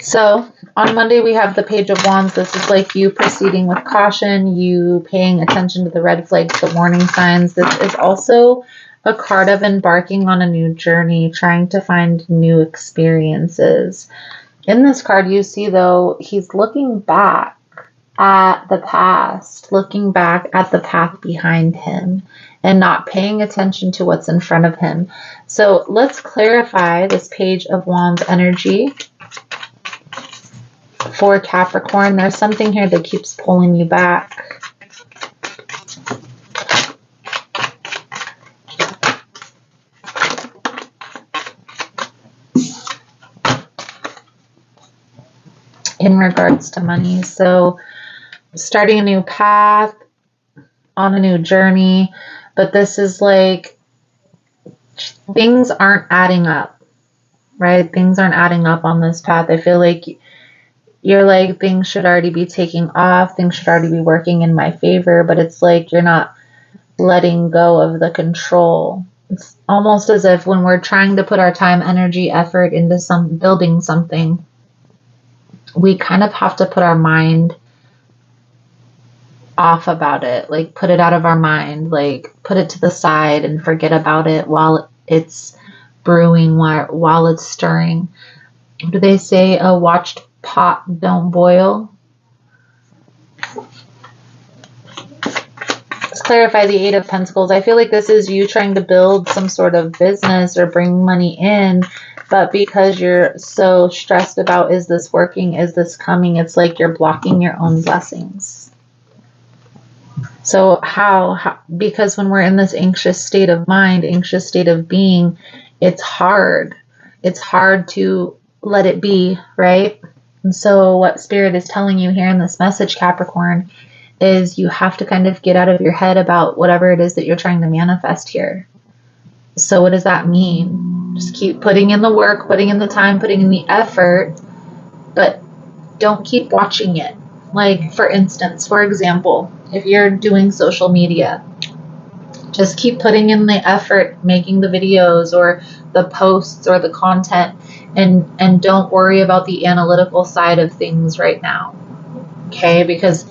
So on Monday, we have the Page of Wands. This is like you proceeding with caution, you paying attention to the red flags, the warning signs. This is also a card of embarking on a new journey, trying to find new experiences. In this card, you see, though, he's looking back at the past, looking back at the path behind him and not paying attention to what's in front of him. So let's clarify this Page of Wands energy for Capricorn. There's something here that keeps pulling you back. In regards to money. So starting a new path, on a new journey, but this is like things aren't adding up, right? Things aren't adding up on this path. I feel like you're like, things should already be taking off, things should already be working in my favor, but it's like you're not letting go of the control. It's almost as if when we're trying to put our time, energy, effort into building something, we kind of have to put our mind off about it, like put it out of our mind, like put it to the side and forget about it while it's brewing, while it's stirring. What do they say? A watched pot don't boil. Let's clarify the Eight of Pentacles. I feel like this is you trying to build some sort of business or bring money in, but because you're so stressed about, is this working? Is this coming? It's like you're blocking your own blessings. So how? Because when we're in this anxious state of mind, anxious state of being, it's hard. It's hard to let it be, right? And so what Spirit is telling you here in this message, Capricorn, is you have to kind of get out of your head about whatever it is that you're trying to manifest here. So what does that mean? Just keep putting in the work, putting in the time, putting in the effort, but don't keep watching it. Like, for instance, for example, if you're doing social media, just keep putting in the effort, making the videos or the posts or the content, and don't worry about the analytical side of things right now. Okay? Because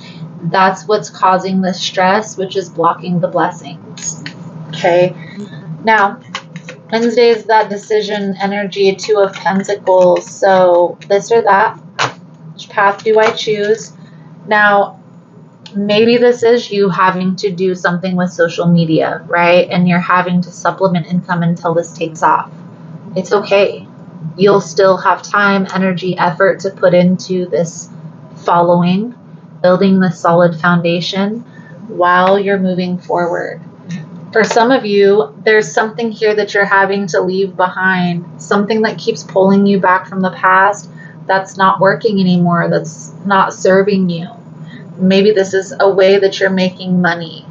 that's what's causing the stress, which is blocking the blessings. Okay? Now, Wednesday is that decision energy, Two of Pentacles. So this or that. Which path do I choose? Now, maybe this is you having to do something with social media, right? And you're having to supplement income until this takes off. It's okay. You'll still have time, energy, effort to put into this following, building this solid foundation while you're moving forward. For some of you, there's something here that you're having to leave behind, something that keeps pulling you back from the past that's not working anymore, that's not serving you. Maybe this is a way that you're making money,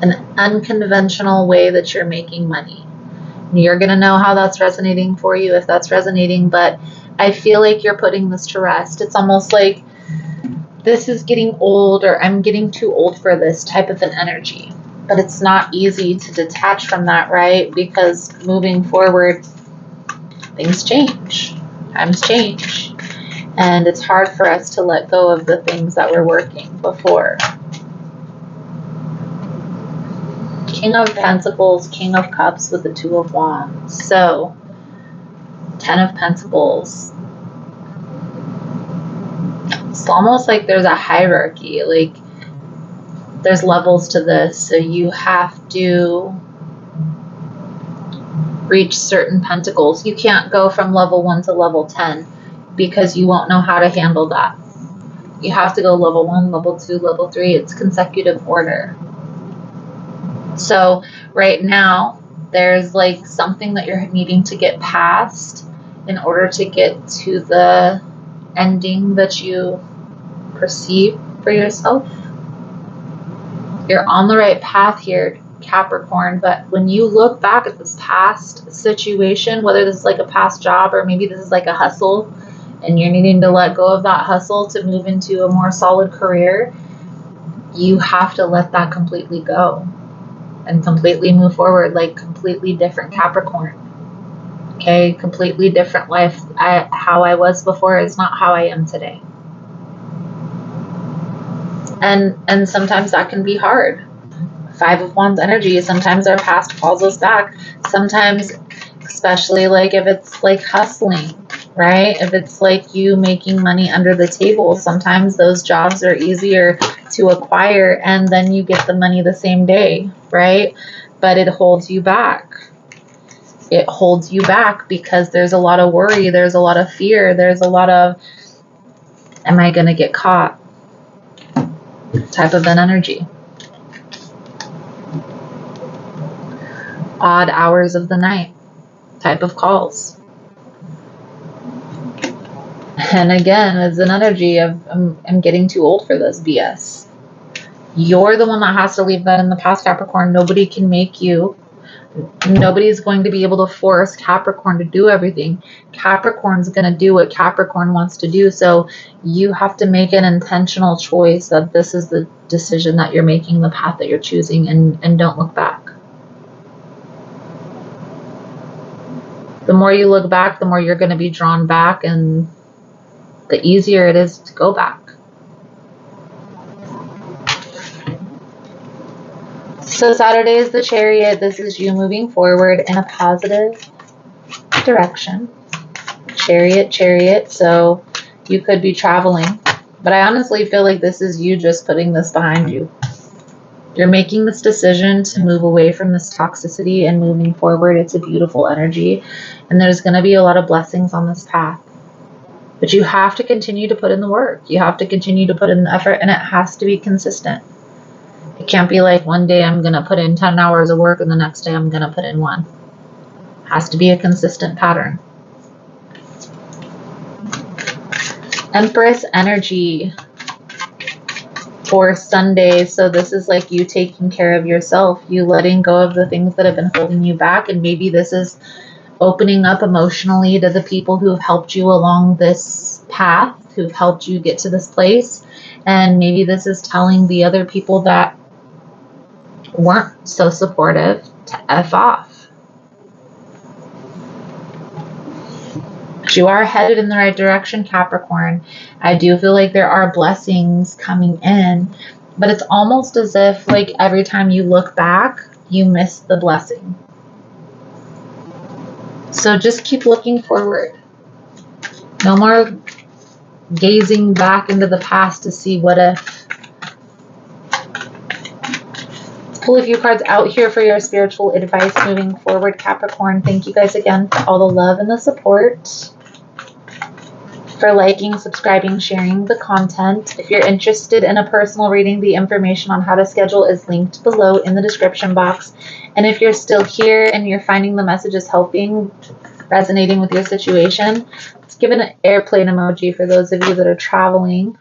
an unconventional way that you're making money. You're going to know how that's resonating for you if that's resonating, but I feel like you're putting this to rest. It's almost like this is getting old, or I'm getting too old for this type of an energy. But it's not easy to detach from that, right? Because moving forward, things change. Times change. And it's hard for us to let go of the things that were working before. King of Pentacles, King of Cups with the Two of Wands. So, 10 of Pentacles. It's almost like there's a hierarchy. Like, there's levels to this. So you have to reach certain pentacles. You can't go from level 1 to level 10 because you won't know how to handle that. You have to go level 1, level 2, level 3. It's consecutive order. So right now, there's like something that you're needing to get past in order to get to the ending that you perceive for yourself. You're on the right path here, Capricorn, but when you look back at this past situation, whether this is like a past job or maybe this is like a hustle, and you're needing to let go of that hustle to move into a more solid career, you have to let that completely go and completely move forward, like completely different Capricorn. Okay, completely different life. How I was before is not how I am today. And sometimes that can be hard. 5 of Wands energy, sometimes our past calls us back. Sometimes, especially like if it's like hustling, right? If it's like you making money under the table, sometimes those jobs are easier to acquire and then you get the money the same day, right? But it holds you back. It holds you back because there's a lot of worry, there's a lot of fear, there's a lot of, am I going to get caught? Type of an energy. Odd hours of the night type of calls. And again, it's an energy of, I'm getting too old for this BS. You're the one that has to leave that in the past, Capricorn. Nobody can make you. Nobody's going to be able to force Capricorn to do everything. Capricorn's going to do what Capricorn wants to do. So you have to make an intentional choice that this is the decision that you're making, the path that you're choosing, and don't look back. The more you look back, the more you're going to be drawn back, and the easier it is to go back. So Saturday is the Chariot. This is you moving forward in a positive direction. Chariot, Chariot. So you could be traveling. But I honestly feel like this is you just putting this behind you. You're making this decision to move away from this toxicity and moving forward. It's a beautiful energy. And there's going to be a lot of blessings on this path. But you have to continue to put in the work. You have to continue to put in the effort, and it has to be consistent. It can't be like one day I'm going to put in 10 hours of work and the next day I'm going to put in 1. It has to be a consistent pattern. Empress energy for Sunday. So this is like you taking care of yourself, you letting go of the things that have been holding you back. And maybe this is opening up emotionally to the people who have helped you along this path, who've helped you get to this place. And maybe this is telling the other people that weren't so supportive to F off. But you are headed in the right direction, Capricorn. I do feel like there are blessings coming in, but it's almost as if like every time you look back, you miss the blessing. So just keep looking forward. No more gazing back into the past to see what if. Pull a few cards out here for your spiritual advice moving forward, Capricorn. Thank you guys again for all the love and the support, for liking, subscribing, sharing the content. If you're interested in a personal reading, the information on how to schedule is linked below in the description box. And if you're still here and you're finding the messages helping, resonating with your situation, let's give it an airplane emoji for those of you that are traveling.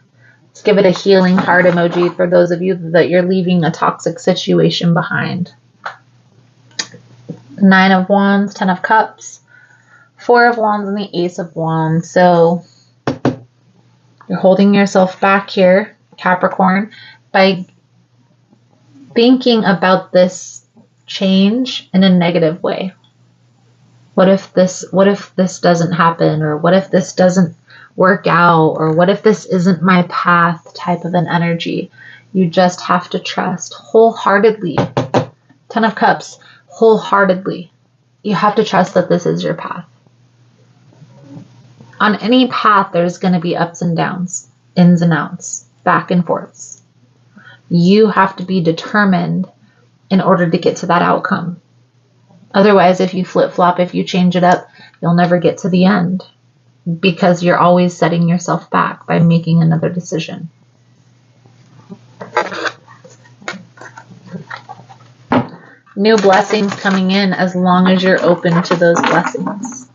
Let's give it a healing heart emoji for those of you that you're leaving a toxic situation behind. 9 of Wands, 10 of Cups, 4 of Wands, and the Ace of Wands. So you're holding yourself back here, Capricorn, by thinking about this change in a negative way. What if this doesn't happen, or what if this doesn't work out, or what if this isn't my path type of an energy. You just have to trust wholeheartedly. 10 of Cups, wholeheartedly. You have to trust that this is your path. On any path, there's going to be ups and downs, ins and outs, back and forths. You have to be determined in order to get to that outcome. Otherwise, if you flip-flop, if you change it up, you'll never get to the end, because you're always setting yourself back by making another decision. New blessings coming in as long as you're open to those blessings.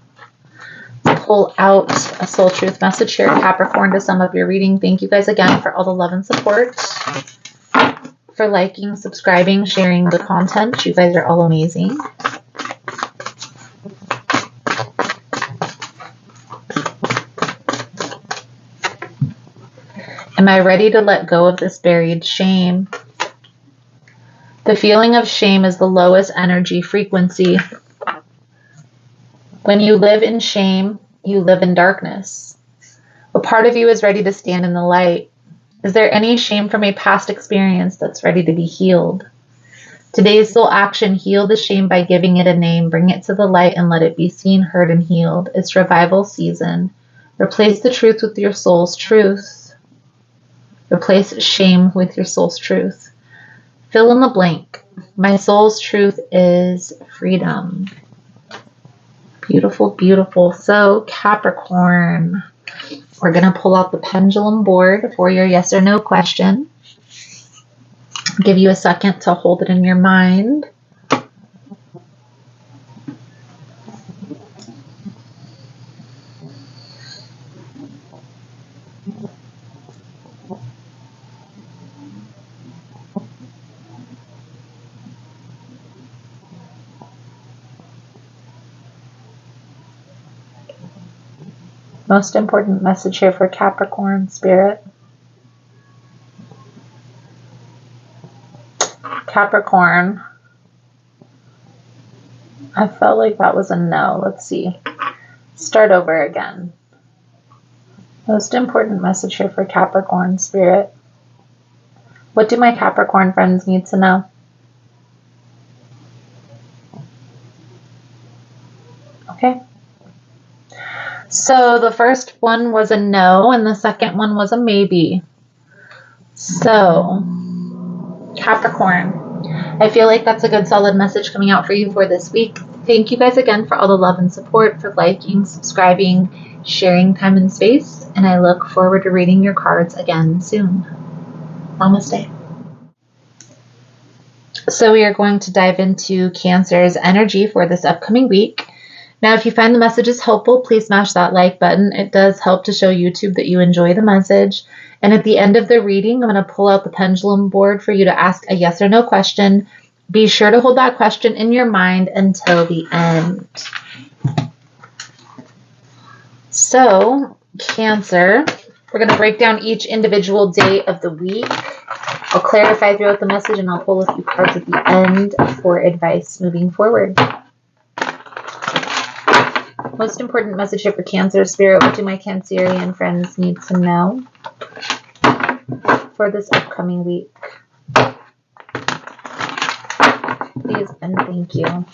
Pull out a soul truth message here, Capricorn, to sum up your reading. Thank you guys again for all the love and support, for liking, subscribing, sharing the content. You guys are all amazing. Am I ready to let go of this buried shame? The feeling of shame is the lowest energy frequency. When you live in shame, you live in darkness. A part of you is ready to stand in the light. Is there any shame from a past experience that's ready to be healed? Today's soul action: heal the shame by giving it a name. Bring it to the light and let it be seen, heard, and healed. It's revival season. Replace the truth with your soul's truth. Replace shame with your soul's truth. Fill in the blank. My soul's truth is freedom. Beautiful, beautiful. So, Capricorn, we're going to pull out the pendulum board for your yes or no question. Give you a second to hold it in your mind. Most important message here for Capricorn Spirit. Capricorn, I felt like that was a no. Let's see. Start over again. Most important message here for Capricorn Spirit. What do my Capricorn friends need to know? Okay. So the first one was a no, and the second one was a maybe. So, Capricorn, I feel like that's a good solid message coming out for you for this week. Thank you guys again for all the love and support, for liking, subscribing, sharing time and space, and I look forward to reading your cards again soon. Namaste. So we are going to dive into Cancer's energy for this upcoming week. Now, if you find the messages helpful, please smash that like button. It does help to show YouTube that you enjoy the message. And at the end of the reading, I'm going to pull out the pendulum board for you to ask a yes or no question. Be sure to hold that question in your mind until the end. So, Cancer, we're going to break down each individual day of the week. I'll clarify throughout the message, and I'll pull a few cards at the end for advice moving forward. Most important message here for Cancer Spirit. What do my Cancerian friends need to know for this upcoming week? Please and thank you.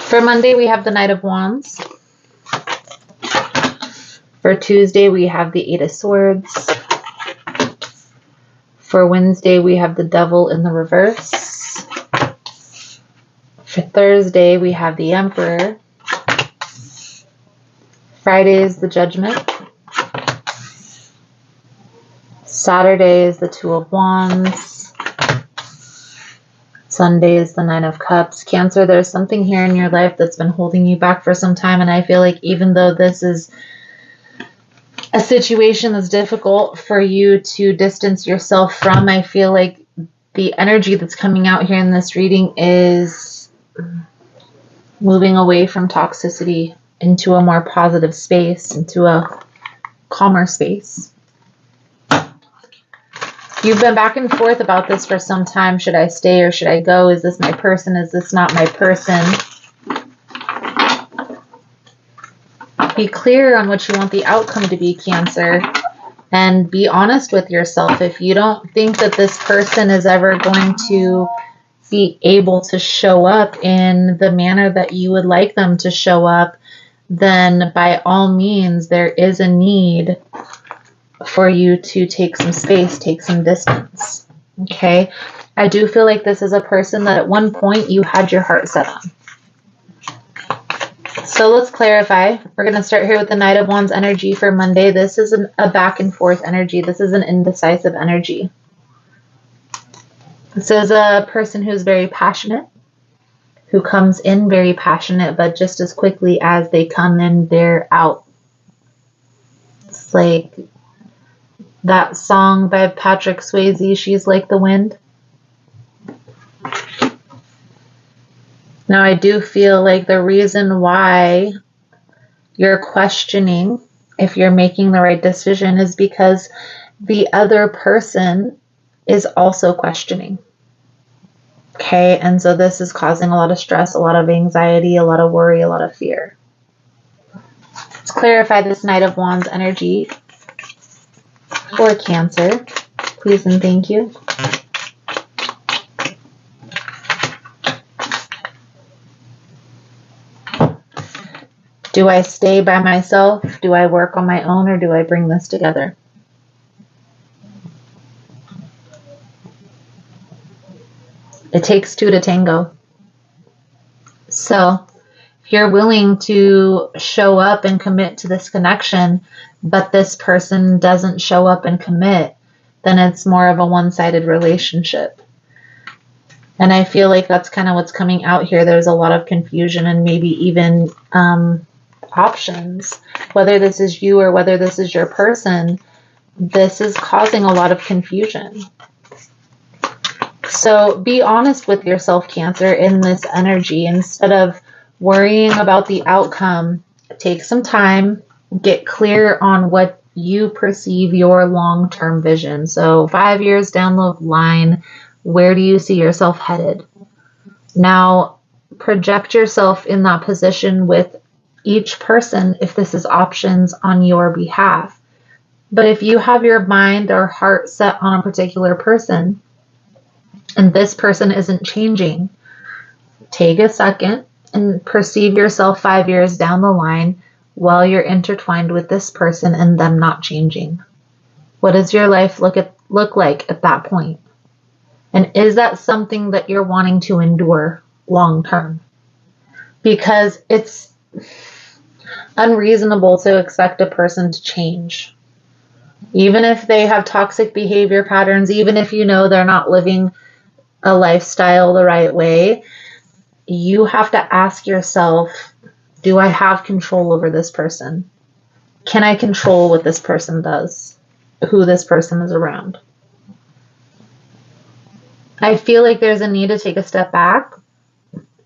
For Monday, we have the Knight of Wands. For Tuesday, we have the Eight of Swords. For Wednesday, we have the Devil in the reverse. For Thursday, we have the Emperor. Friday is the Judgment. Saturday is the Two of Wands. Sunday is the Nine of Cups. Cancer, there's something here in your life that's been holding you back for some time, and I feel like even though this is a situation that's difficult for you to distance yourself from, I feel like the energy that's coming out here in this reading is moving away from toxicity into a more positive space, into a calmer space. You've been back and forth about this for some time. Should I stay or should I go? Is this my person? Is this not my person? Be clear on what you want the outcome to be, Cancer, and be honest with yourself. If you don't think that this person is ever going to be able to show up in the manner that you would like them to show up, then by all means, there is a need for you to take some space, take some distance. Okay? I do feel like this is a person that at one point you had your heart set on. So let's clarify. We're going to start here with the Knight of Wands energy for Monday. This is a back and forth energy. This is an indecisive energy. This is a person who's very passionate, who comes in very passionate, but just as quickly as they come in, they're out. It's like that song by Patrick Swayze, She's Like the Wind. Now, I do feel like the reason why you're questioning if you're making the right decision is because the other person is also questioning. Okay, and so this is causing a lot of stress, a lot of anxiety, a lot of worry, a lot of fear. Let's clarify this Knight of Wands energy for Cancer. Please and thank you. Do I stay by myself? Do I work on my own, or do I bring this together? It takes two to tango. So if you're willing to show up and commit to this connection, but this person doesn't show up and commit, then it's more of a one-sided relationship. And I feel like that's kind of what's coming out here. There's a lot of confusion and maybe even options. Whether this is you or whether this is your person, this is causing a lot of confusion. So be honest with yourself, Cancer, in this energy. Instead of worrying about the outcome, take some time, get clear on what you perceive your long-term vision. So 5 years down the line, where do you see yourself headed? Now, project yourself in that position with each person if this is options on your behalf. But if you have your mind or heart set on a particular person, and this person isn't changing, take a second and perceive yourself 5 years down the line while you're intertwined with this person and them not changing. What does your life look like at that point? And is that something that you're wanting to endure long term? Because it's unreasonable to expect a person to change. Even if they have toxic behavior patterns, even if you know they're not living a lifestyle the right way, you have to ask yourself, do I have control over this person? Can I control what this person does? Who this person is around? I feel like there's a need to take a step back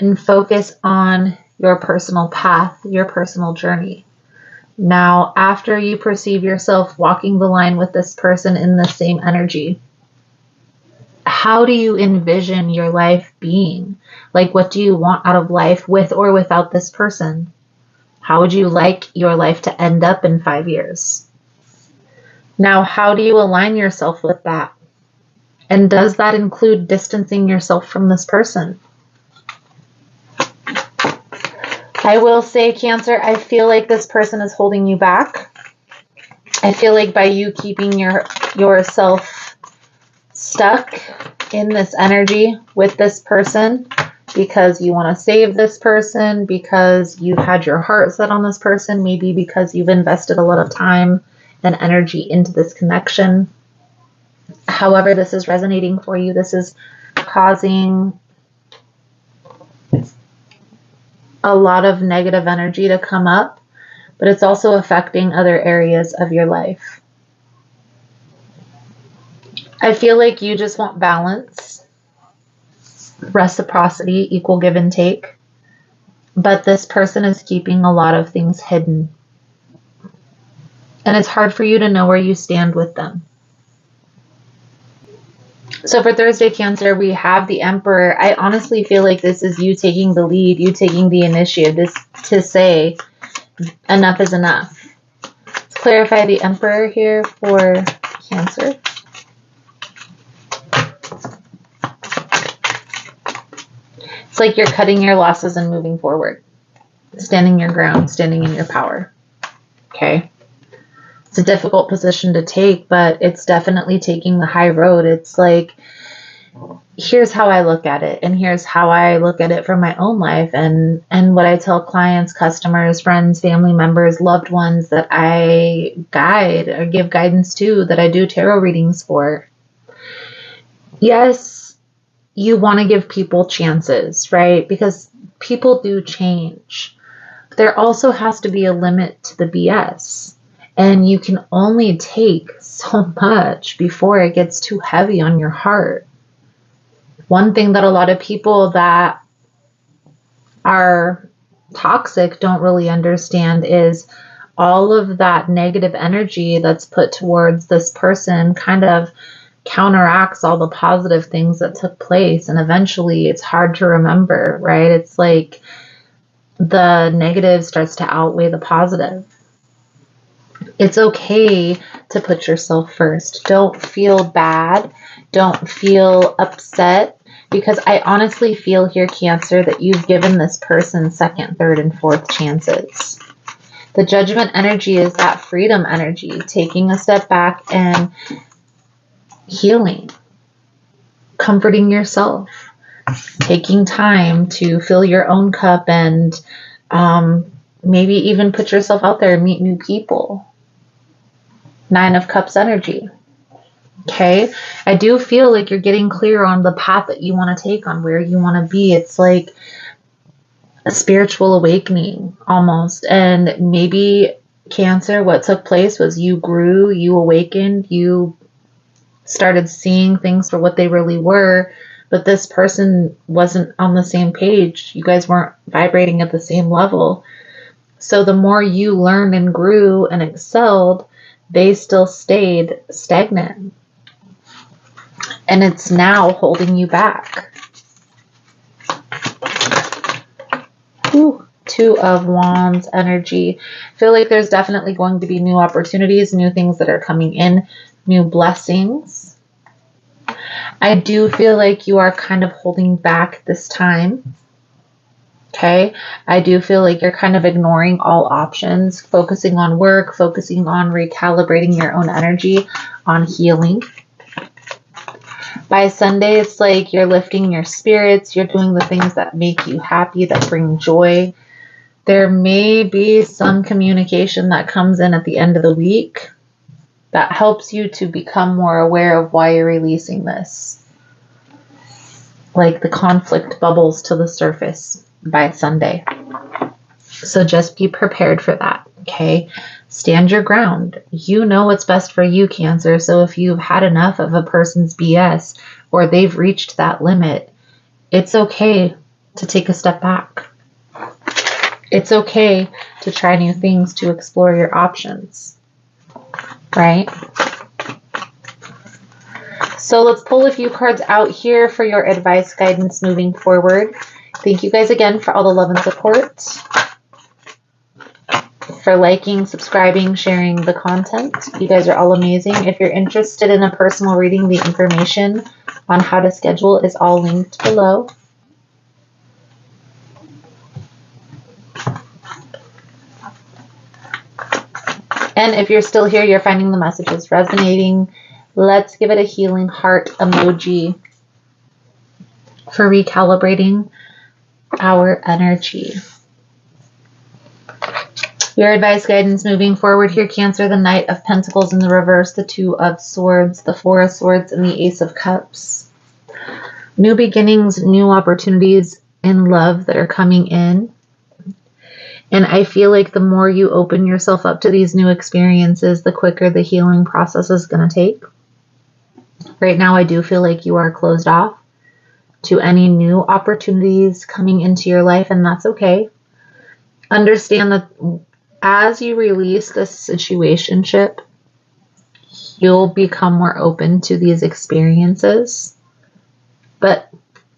and focus on your personal path, your personal journey. Now, after you perceive yourself walking the line with this person in the same energy, how do you envision your life being? Like, what do you want out of life with or without this person? How would you like your life to end up in 5 years? Now, how do you align yourself with that? And does that include distancing yourself from this person? I will say, Cancer, I feel like this person is holding you back. I feel like by you keeping yourself stuck in this energy with this person because you want to save this person, because you've had your heart set on this person, maybe because you've invested a lot of time and energy into this connection. However this is resonating for you, this is causing a lot of negative energy to come up, but it's also affecting other areas of your life. I feel like you just want balance, reciprocity, equal give and take, but this person is keeping a lot of things hidden. And it's hard for you to know where you stand with them. So for Thursday, Cancer, we have the Emperor. I honestly feel like this is you taking the lead, you taking the initiative, this to say enough is enough. Let's clarify the Emperor here for Cancer. It's like you're cutting your losses and moving forward, standing your ground, standing in your power. Okay. It's a difficult position to take, but it's definitely taking the high road. It's like here's how I look at it, and here's how I look at it from my own life, and what I tell clients, customers, friends, family members, loved ones that I guide or give guidance to, that I do tarot readings for. Yes, you want to give people chances, right? Because people do change. There also has to be a limit to the BS. And you can only take so much before it gets too heavy on your heart. One thing that a lot of people that are toxic don't really understand is all of that negative energy that's put towards this person kind of counteracts all the positive things that took place. And eventually it's hard to remember, right? It's like the negative starts to outweigh the positive. It's okay to put yourself first. Don't feel bad. Don't feel upset, because I honestly feel here, Cancer, that you've given this person second, third, and fourth chances. The Judgment energy is that freedom energy, taking a step back and healing, comforting yourself, taking time to fill your own cup, and maybe even put yourself out there and meet new people. 9 of Cups energy. Okay, I do feel like you're getting clear on the path that you want to take, on where you want to be. It's like a spiritual awakening almost. And maybe, Cancer, what took place was you grew, you awakened, you started seeing things for what they really were, but this person wasn't on the same page. You guys weren't vibrating at the same level. So the more you learned and grew and excelled, they still stayed stagnant. And it's now holding you back. Ooh, 2 of Wands energy. I feel like there's definitely going to be new opportunities, new things that are coming in, new blessings. I do feel like you are kind of holding back this time. Okay, I do feel like you're kind of ignoring all options, focusing on work, focusing on recalibrating your own energy, on healing. By Sunday, it's like you're lifting your spirits, you're doing the things that make you happy, that bring joy. There may be some communication that comes in at the end of the week that helps you to become more aware of why you're releasing this. Like the conflict bubbles to the surface by Sunday. So just be prepared for that, okay? Stand your ground. You know what's best for you, Cancer. So if you've had enough of a person's BS, or they've reached that limit, it's okay to take a step back. It's okay to try new things, to explore your options, right? So let's pull a few cards out here for your advice, guidance moving forward. Thank you guys again for all the love and support, for liking, subscribing, sharing the content. You guys are all amazing. If you're interested in a personal reading, the information on how to schedule is all linked below. And if you're still here, you're finding the messages resonating, let's give it a healing heart emoji for recalibrating our energy. Your advice, guidance moving forward here, Cancer, the Knight of Pentacles in the reverse, the 2 of Swords, the 4 of Swords, and the Ace of Cups. New beginnings, new opportunities in love that are coming in. And I feel like the more you open yourself up to these new experiences, the quicker the healing process is going to take. Right now, I do feel like you are closed off to any new opportunities coming into your life, and that's okay. Understand that as you release this situationship, you'll become more open to these experiences. But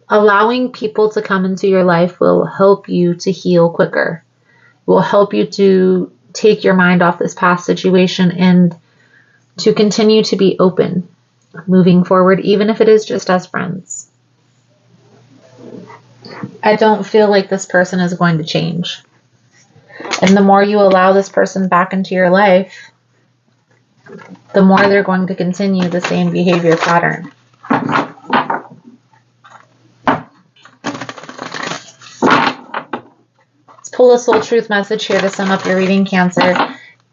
allowing people to come into your life will help you to heal quicker. Will help you to take your mind off this past situation and to continue to be open moving forward, even if it is just as friends. I don't feel like this person is going to change. And the more you allow this person back into your life, the more they're going to continue the same behavior pattern. pull a soul truth message here to sum up your reading, Cancer.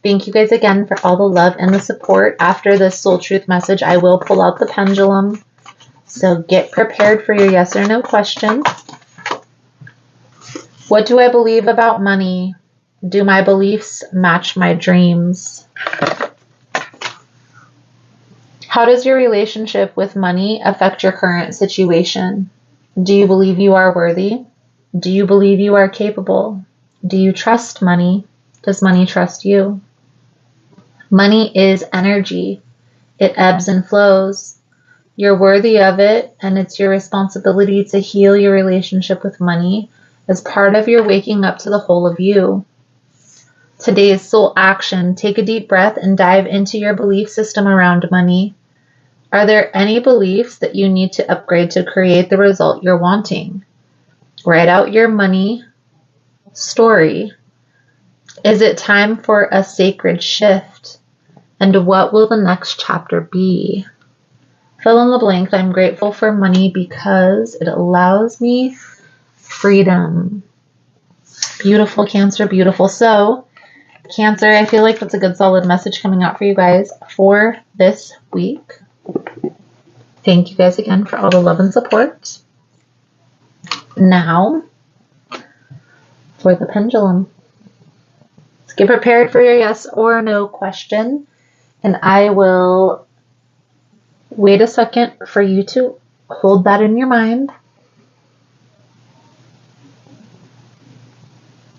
Thank you guys again for all the love and the support. After this soul truth message, I will pull out the pendulum. So get prepared for your yes or no question. What do I believe about money? Do my beliefs match my dreams? How does your relationship with money affect your current situation? Do you believe you are worthy? Do you believe you are capable? Do you trust money? Does money trust you? Money is energy. It ebbs and flows. You're worthy of it, and it's your responsibility to heal your relationship with money as part of your waking up to the whole of you. Today's soul action: take a deep breath and dive into your belief system around money. Are there any beliefs that you need to upgrade to create the result you're wanting? Write out your money story. Is it time for a sacred shift? And what will the next chapter be? Fill in the blank. I'm grateful for money because it allows me freedom. Beautiful, Cancer, beautiful. So, Cancer, I feel like that's a good solid message coming out for you guys for this week. Thank you guys again for all the love and support. Now, for the pendulum. Let's get prepared for your yes or no question. And I will wait a second for you to hold that in your mind.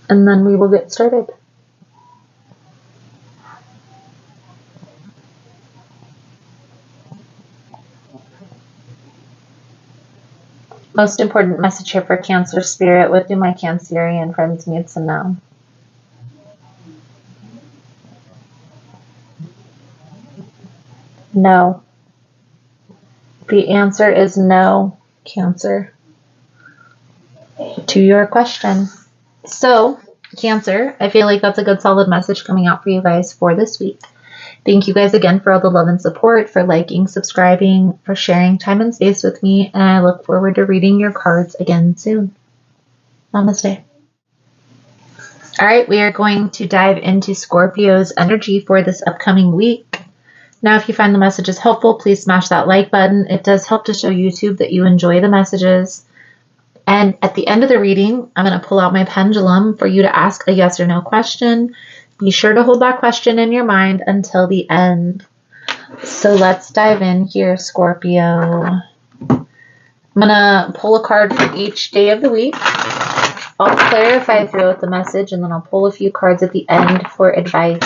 And then we will get started. Most important message here for Cancer Spirit. What do my Cancerian friends need to know? No. The answer is no, Cancer, to your question. So, Cancer, I feel like that's a good solid message coming out for you guys for this week. Thank you guys again for all the love and support, for liking, subscribing, for sharing time and space with me, and I look forward to reading your cards again soon. Namaste. All right, we are going to dive into Scorpio's energy for this upcoming week. Now, if you find the messages helpful, please smash that like button. It does help to show YouTube that you enjoy the messages. And at the end of the reading, I'm going to pull out my pendulum for you to ask a yes or no question. Be sure to hold that question in your mind until the end. So let's dive in here, Scorpio. I'm going to pull a card for each day of the week. I'll clarify throughout the message, and then I'll pull a few cards at the end for advice.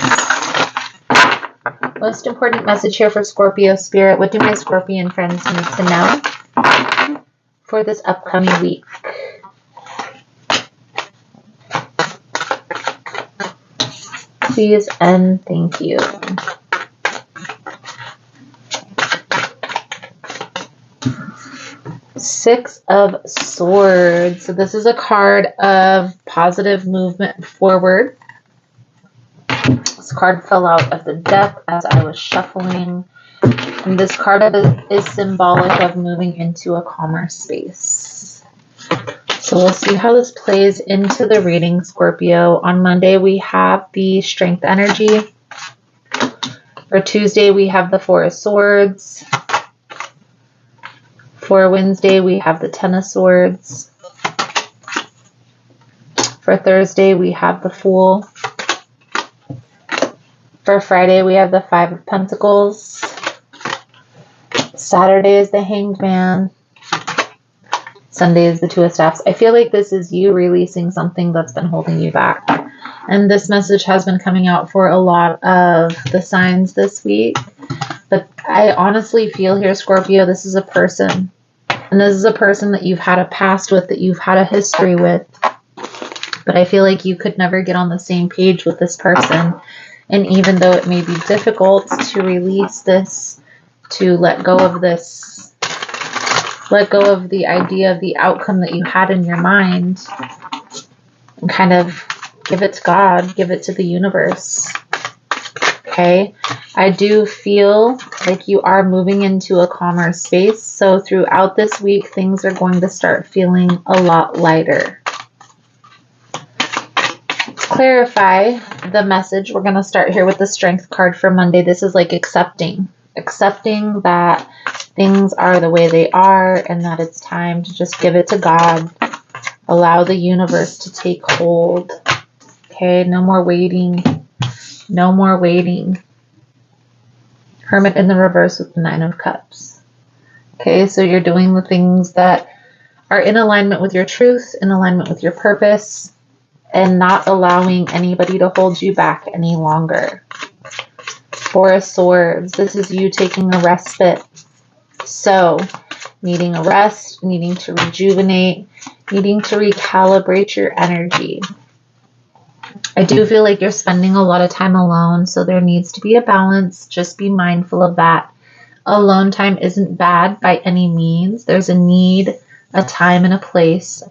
Most important message here for Scorpio Spirit. What do my Scorpion friends need to know for this upcoming week? Please and thank you. Six of Swords. So this is a card of positive movement forward. This card fell out of the deck as I was shuffling. And this card is symbolic of moving into a calmer space. So we'll see how this plays into the reading, Scorpio. On Monday, we have the Strength energy. For Tuesday, we have the Four of Swords. For Wednesday, we have the Ten of Swords. For Thursday, we have the Fool. For Friday, we have the Five of Pentacles. Saturday is the Hanged Man. Sunday is the Two of Staffs. I feel like this is you releasing something that's been holding you back. And this message has been coming out for a lot of the signs this week. But I honestly feel here, Scorpio, this is a person. And this is a person that you've had a past with, that you've had a history with. But I feel like you could never get on the same page with this person. And even though it may be difficult to release this, to let go of this, let go of the idea of the outcome that you had in your mind, and kind of give it to God, give it to the universe. Okay? I do feel like you are moving into a calmer space. So throughout this week, things are going to start feeling a lot lighter. clarify the message. We're going to start here with the Strength card for Monday. This is like accepting that things are the way they are and that it's time to just give it to God. Allow the universe to take hold. Okay, no more waiting. No more waiting. Hermit in the reverse with the 9 of Cups. Okay, so you're doing the things that are in alignment with your truth, in alignment with your purpose, and not allowing anybody to hold you back any longer. 4 of Swords. This is you taking a respite. So, needing a rest, needing to rejuvenate, needing to recalibrate your energy. I do feel like you're spending a lot of time alone, so there needs to be a balance. Just be mindful of that. Alone time isn't bad by any means. There's a need, a time, and a place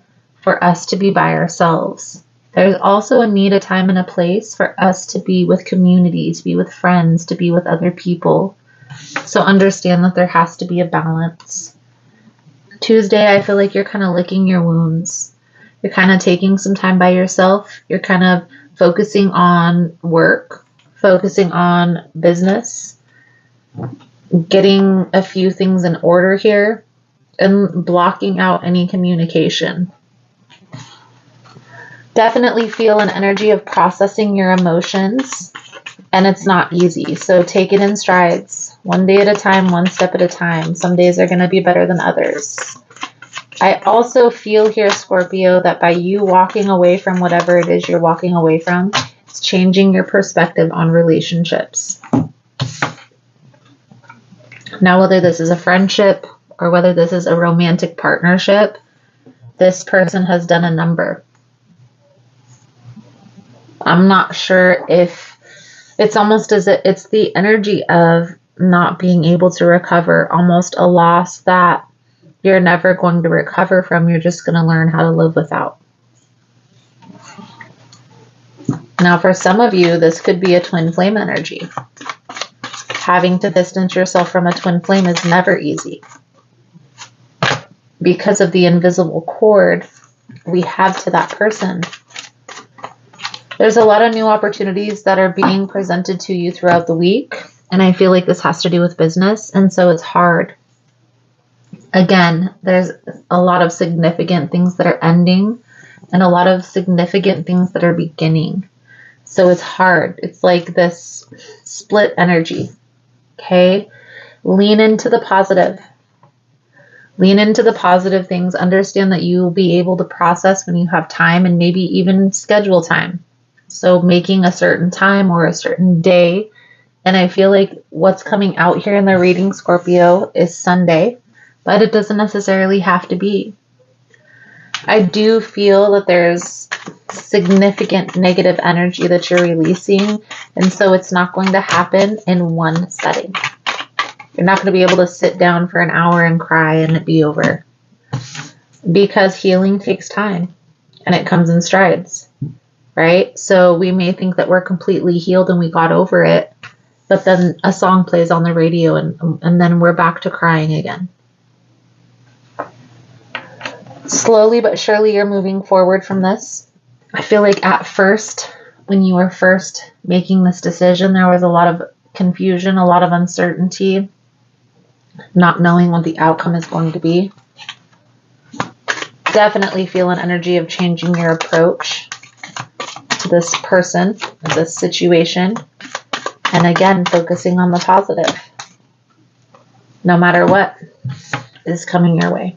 for us to be by ourselves. There's also a need, a time, and a place for us to be with community, to be with friends, to be with other people. So understand that there has to be a balance. Tuesday, I feel like you're kind of licking your wounds. You're kind of taking some time by yourself. You're kind of focusing on work, focusing on business, getting a few things in order here, and blocking out any communication. Definitely feel an energy of processing your emotions, and it's not easy. So take it in strides, one day at a time, one step at a time. Some days are going to be better than others. I also feel here, Scorpio, that by you walking away from whatever it is you're walking away from, it's changing your perspective on relationships. Now, whether this is a friendship or whether this is a romantic partnership, this person has done a number. I'm not sure if it's almost as if it's the energy of not being able to recover, almost a loss that you're never going to recover from. You're just going to learn how to live without. Now, for some of you, this could be a twin flame energy. Having to distance yourself from a twin flame is never easy. Because of the invisible cord we have to that person. There's a lot of new opportunities that are being presented to you throughout the week. And I feel like this has to do with business. And so it's hard. Again, there's a lot of significant things that are ending and a lot of significant things that are beginning. So it's hard. It's like this split energy. Okay? Lean into the positive. Lean into the positive things. Understand that you will be able to process when you have time and maybe even schedule time. So making a certain time or a certain day. And I feel like what's coming out here in the reading, Scorpio, is Sunday. But it doesn't necessarily have to be. I do feel that there's significant negative energy that you're releasing. And so it's not going to happen in one setting. You're not going to be able to sit down for an hour and cry and it be over. Because healing takes time. And it comes in strides. Right? So we may think that we're completely healed and we got over it. But then a song plays on the radio and then we're back to crying again. Slowly but surely you're moving forward from this. I feel like at first, when you were first making this decision, there was a lot of confusion, a lot of uncertainty, not knowing what the outcome is going to be. Definitely feel an energy of changing your approach to this person, this situation. And again, focusing on the positive. No matter what is coming your way.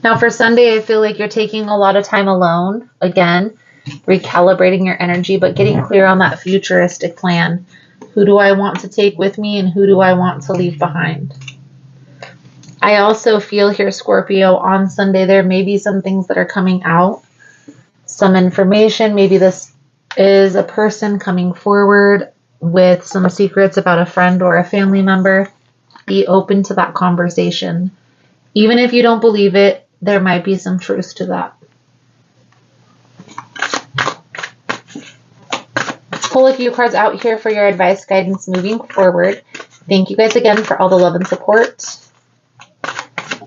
Now for Sunday, I feel like you're taking a lot of time alone. Again, recalibrating your energy, but getting clear on that futuristic plan. Who do I want to take with me and who do I want to leave behind? I also feel here, Scorpio, on Sunday, there may be some things that are coming out. Some information. Maybe this is a person coming forward with some secrets about a friend or a family member. Be open to that conversation. Even if you don't believe it, there might be some truth to that. Pull a few cards out here for your advice, guidance moving forward. Thank you guys again for all the love and support,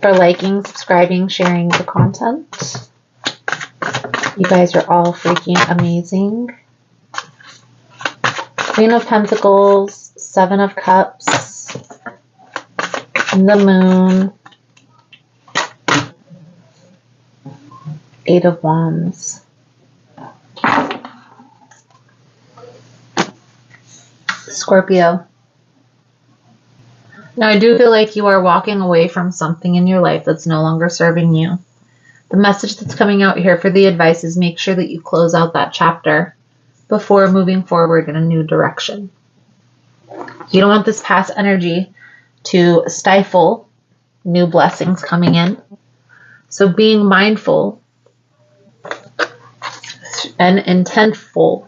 for liking, subscribing, sharing the content. You guys are all freaking amazing. Queen of Pentacles, Seven of Cups, the Moon, Eight of Wands. Scorpio. Now, I do feel like you are walking away from something in your life that's no longer serving you. The message that's coming out here for the advice is make sure that you close out that chapter before moving forward in a new direction. You don't want this past energy to stifle new blessings coming in. So being mindful and intentful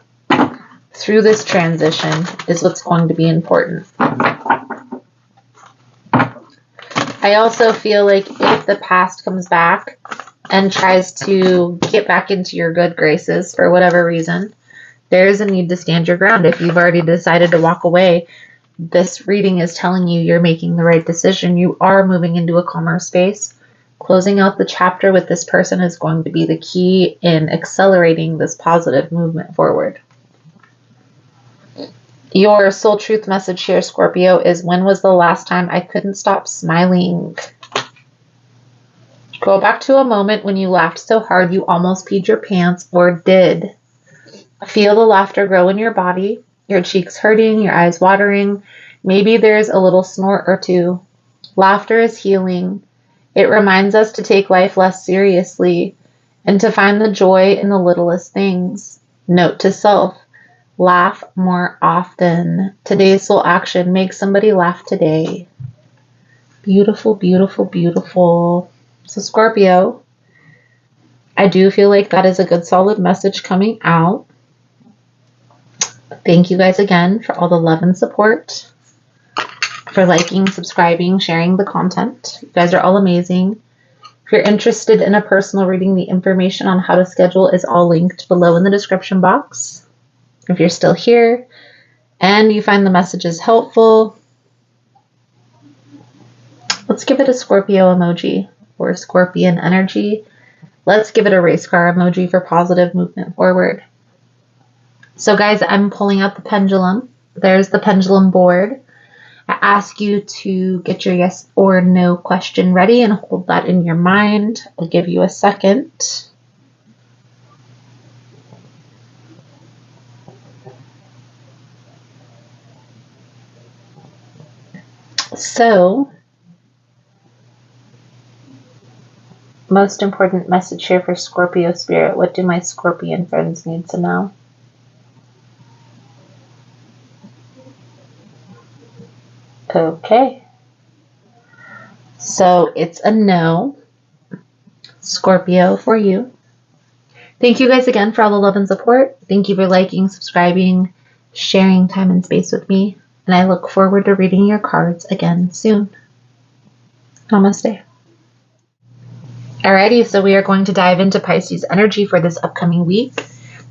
through this transition is what's going to be important. I also feel like if the past comes back and tries to get back into your good graces for whatever reason, there is a need to stand your ground. If you've already decided to walk away, this reading is telling you you're making the right decision. You are moving into a calmer space. Closing out the chapter with this person is going to be the key in accelerating this positive movement forward. Your soul truth message here, Scorpio, is when was the last time I couldn't stop smiling? Go back to a moment when you laughed so hard you almost peed your pants or did. Feel the laughter grow in your body, your cheeks hurting, your eyes watering. Maybe there's a little snort or two. Laughter is healing. It reminds us to take life less seriously and to find the joy in the littlest things. Note to self. Laugh more often. Today's soul action. Make somebody laugh today. Beautiful, beautiful, beautiful. So Scorpio, I do feel like that is a good solid message coming out. Thank you guys again for all the love and support, for liking, subscribing, sharing the content. You guys are all amazing. If you're interested in a personal reading, the information on how to schedule is all linked below in the description box. If you're still here and you find the messages helpful, let's give it a Scorpio emoji or Scorpion energy. Let's give it a race car emoji for positive movement forward. So guys, I'm pulling out the pendulum. There's the pendulum board. I ask you to get your yes or no question ready and hold that in your mind. I'll give you a second. So, most important message here for Scorpio Spirit. What do my Scorpion friends need to know? Okay. So, it's a no, Scorpio, for you. Thank you guys again for all the love and support. Thank you for liking, subscribing, sharing time and space with me. And I look forward to reading your cards again soon. Namaste. Alrighty, so we are going to dive into Pisces energy for this upcoming week.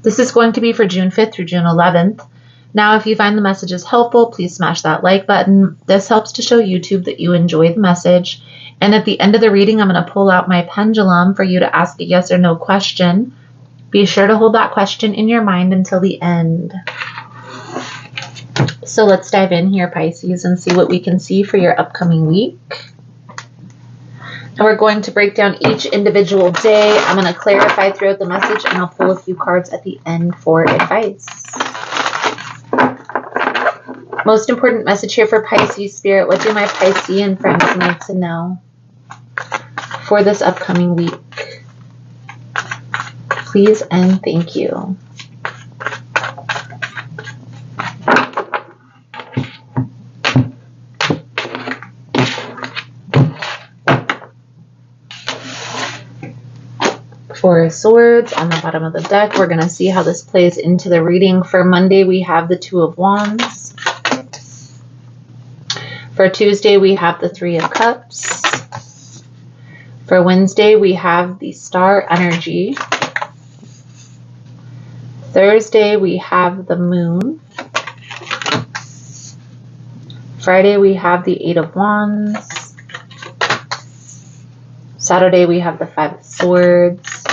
This is going to be for June 5th through June 11th. Now, if you find the messages helpful, please smash that like button. This helps to show YouTube that you enjoy the message. And at the end of the reading, I'm going to pull out my pendulum for you to ask a yes or no question. Be sure to hold that question in your mind until the end. So let's dive in here, Pisces, and see what we can see for your upcoming week. And we're going to break down each individual day. I'm going to clarify throughout the message, and I'll pull a few cards at the end for advice. Most important message here for Pisces Spirit. What do my Piscean friends need to know for this upcoming week? Please and thank you. Four of Swords on the bottom of the deck. We're going to see how this plays into the reading. For Monday, we have the Two of Wands. For Tuesday, we have the Three of Cups. For Wednesday, we have the Star Energy. Thursday, we have the Moon. Friday, we have the Eight of Wands. Saturday, we have the Five of Swords.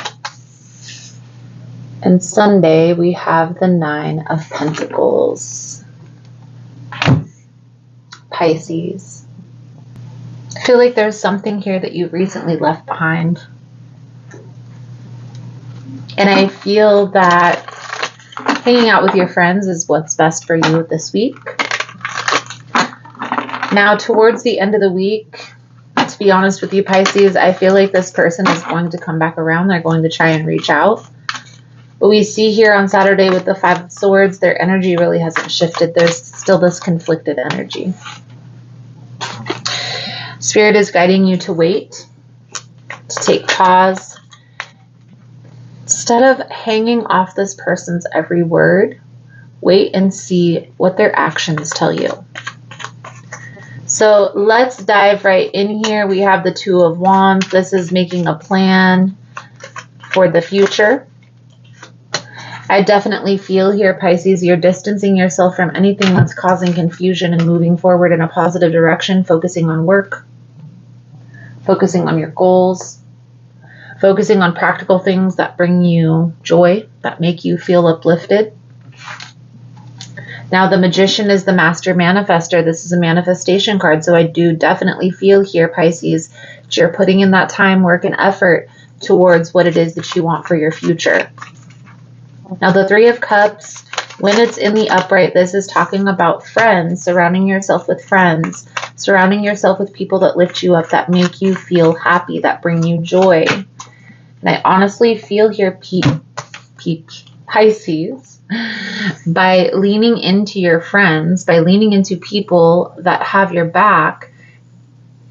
And Sunday, we have the 9 of Pentacles. Pisces. I feel like there's something here that you recently left behind. And I feel that hanging out with your friends is what's best for you this week. Now, towards the end of the week, to be honest with you, Pisces, I feel like this person is going to come back around. They're going to try and reach out. But we see here on Saturday with the 5 of Swords, their energy really hasn't shifted. There's still this conflicted energy. Spirit is guiding you to wait, to take pause. Instead of hanging off this person's every word, wait and see what their actions tell you. So let's dive right in here. We have the 2 of Wands. This is making a plan for the future. I definitely feel here, Pisces, you're distancing yourself from anything that's causing confusion and moving forward in a positive direction, focusing on work, focusing on your goals, focusing on practical things that bring you joy, that make you feel uplifted. Now, the Magician is the master manifester. This is a manifestation card, so I do definitely feel here, Pisces, that you're putting in that time, work, and effort towards what it is that you want for your future. Now, the 3 of Cups, when it's in the upright, this is talking about friends, surrounding yourself with friends, surrounding yourself with people that lift you up, that make you feel happy, that bring you joy. And I honestly feel here, Pisces, by leaning into your friends, by leaning into people that have your back,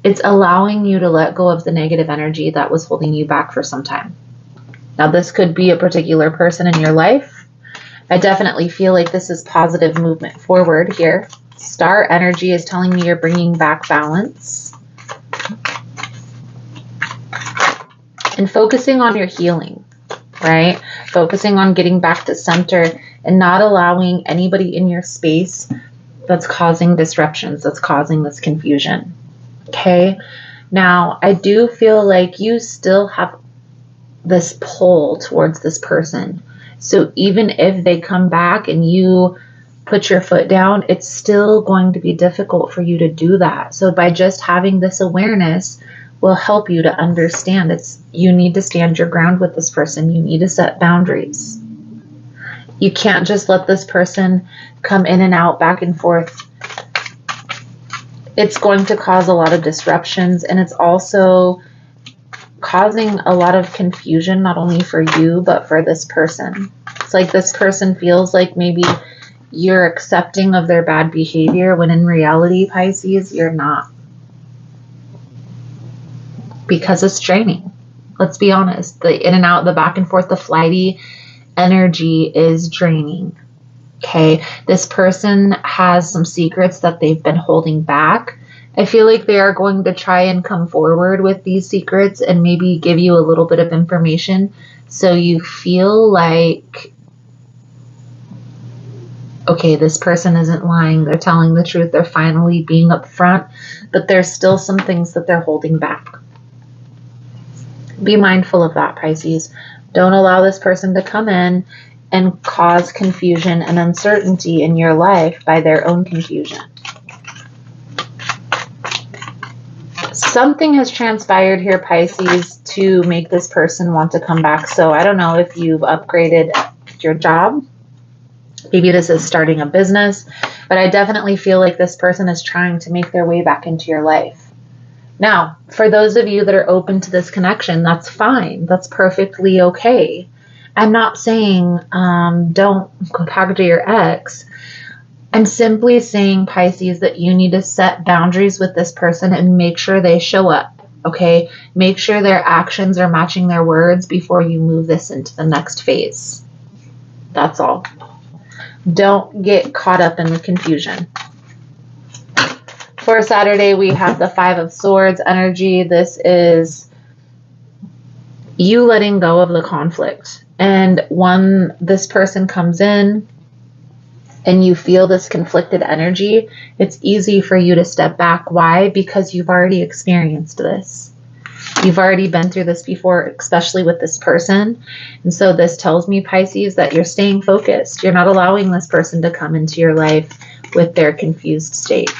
it's allowing you to let go of the negative energy that was holding you back for some time. Now, this could be a particular person in your life. I definitely feel like this is positive movement forward here. Star energy is telling me you're bringing back balance and focusing on your healing, right? Focusing on getting back to center and not allowing anybody in your space that's causing disruptions, that's causing this confusion. Okay? Now, I do feel like you still have this pull towards this person. So even if they come back and you put your foot down, it's still going to be difficult for you to do that. So by just having this awareness will help you to understand you need to stand your ground with this person. You need to set boundaries. You can't just let this person come in and out, back and forth. It's going to cause a lot of disruptions, and it's also causing a lot of confusion, not only for you, but for this person. It's like this person feels like maybe you're accepting of their bad behavior, when in reality, Pisces, you're not. Because it's draining. Let's be honest. The in and out, the back and forth, the flighty energy is draining. Okay? This person has some secrets that they've been holding back. I feel like they are going to try and come forward with these secrets and maybe give you a little bit of information so you feel like, okay, this person isn't lying. They're telling the truth. They're finally being upfront, but there's still some things that they're holding back. Be mindful of that, Pisces. Don't allow this person to come in and cause confusion and uncertainty in your life by their own confusion. Something has transpired here, Pisces, to make this person want to come back. So I don't know if you've upgraded your job. Maybe this is starting a business, but I definitely feel like this person is trying to make their way back into your life. Now, for those of you that are open to this connection, that's fine. That's perfectly okay. I'm not saying don't go back to your ex. I'm simply saying, Pisces, that you need to set boundaries with this person and make sure they show up, okay? Make sure their actions are matching their words before you move this into the next phase. That's all. Don't get caught up in the confusion. For Saturday, we have the 5 of Swords energy. This is you letting go of the conflict. And when this person comes in and you feel this conflicted energy, it's easy for you to step back. Why? Because you've already experienced this. You've already been through this before, especially with this person. And so this tells me, Pisces, that you're staying focused. You're not allowing this person to come into your life with their confused state.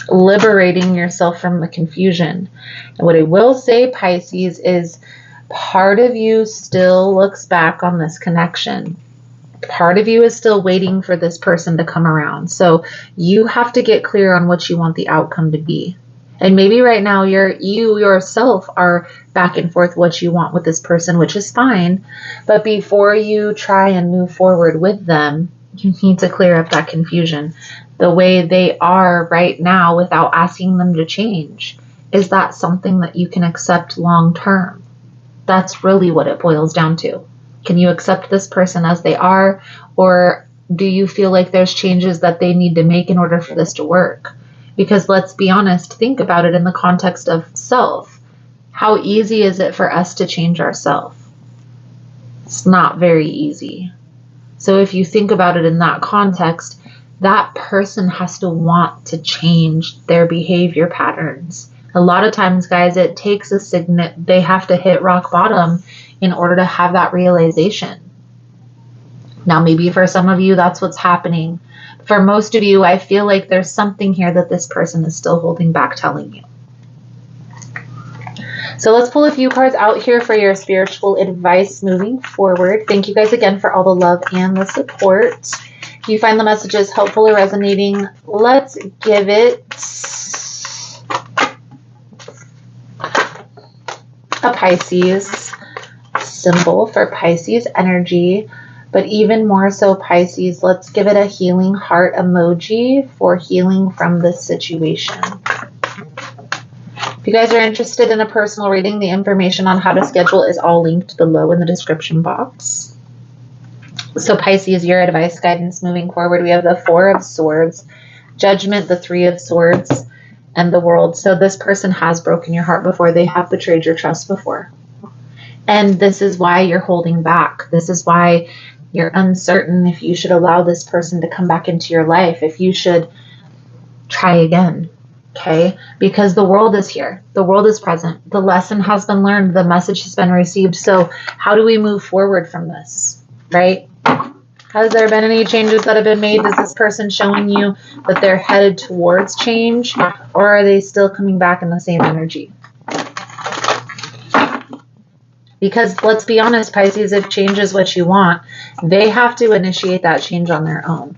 Liberating yourself from the confusion. And what I will say, Pisces, is part of you still looks back on this connection. Part of you is still waiting for this person to come around. So you have to get clear on what you want the outcome to be. And maybe right now you yourself are back and forth what you want with this person, which is fine. But before you try and move forward with them, you need to clear up that confusion. The way they are right now without asking them to change. Is that something that you can accept long term? That's really what it boils down to. Can you accept this person as they are, or do you feel like there's changes that they need to make in order for this to work? Because let's be honest, think about it in the context of self. How easy is it for us to change ourselves? It's not very easy. So if you think about it in that context, that person has to want to change their behavior patterns. A lot of times, guys, it takes a signet. They have to hit rock bottom in order to have that realization. Now, maybe for some of you, that's what's happening. For most of you, I feel like there's something here that this person is still holding back telling you. So let's pull a few cards out here for your spiritual advice moving forward. Thank you guys again for all the love and the support. If you find the messages helpful or resonating, let's give it a Pisces symbol for Pisces energy, but even more so, Pisces, let's give it a healing heart emoji for healing from this situation. If you guys are interested in a personal reading, the information on how to schedule is all linked below in the description box. So Pisces, your advice, guidance moving forward, we have the Four of Swords, Judgment, the Three of Swords, and the World. So this person has broken your heart before. They have betrayed your trust before. And this is why you're holding back. This is why you're uncertain if you should allow this person to come back into your life, if you should try again, okay? Because the world is here. The world is present. The lesson has been learned. The message has been received. So how do we move forward from this, right? Has there been any changes that have been made? Is this person showing you that they're headed towards change, or are they still coming back in the same energy? Because let's be honest, Pisces, if change is what you want, they have to initiate that change on their own.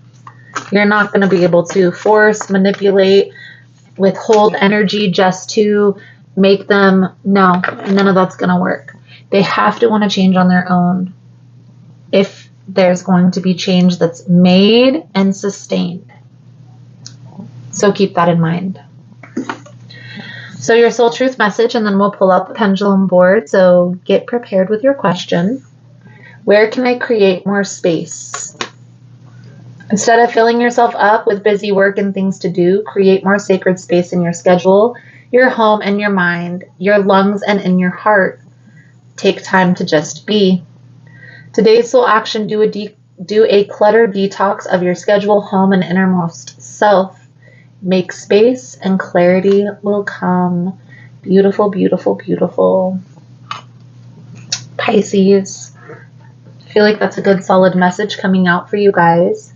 You're not going to be able to force, manipulate, withhold energy just to make them, no, none of that's going to work. They have to want to change on their own if there's going to be change that's made and sustained. So keep that in mind. So your soul truth message, and then we'll pull out the pendulum board. So get prepared with your question. Where can I create more space? Instead of filling yourself up with busy work and things to do, create more sacred space in your schedule, your home and your mind, your lungs and in your heart. Take time to just be. Today's soul action, do a clutter detox of your schedule, home, and innermost self. Make space and clarity will come. Beautiful, beautiful, beautiful. Pisces. I feel like that's a good solid message coming out for you guys.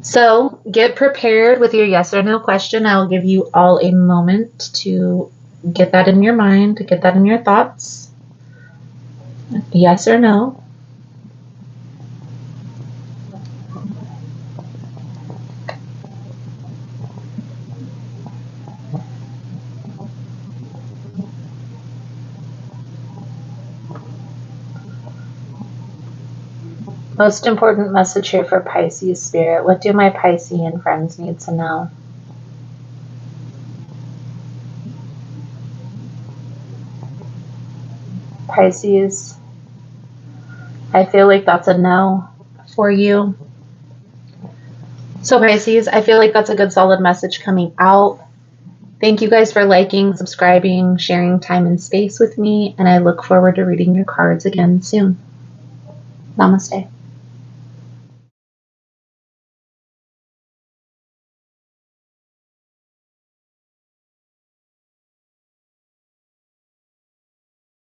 So get prepared with your yes or no question. I'll give you all a moment to get that in your mind, to get that in your thoughts. Yes or no. Most important message here for Pisces spirit. What do my Piscean friends need to know? Pisces, I feel like that's a no for you. So Pisces, I feel like that's a good solid message coming out. Thank you guys for liking, subscribing, sharing time and space with me, and I look forward to reading your cards again soon. Namaste.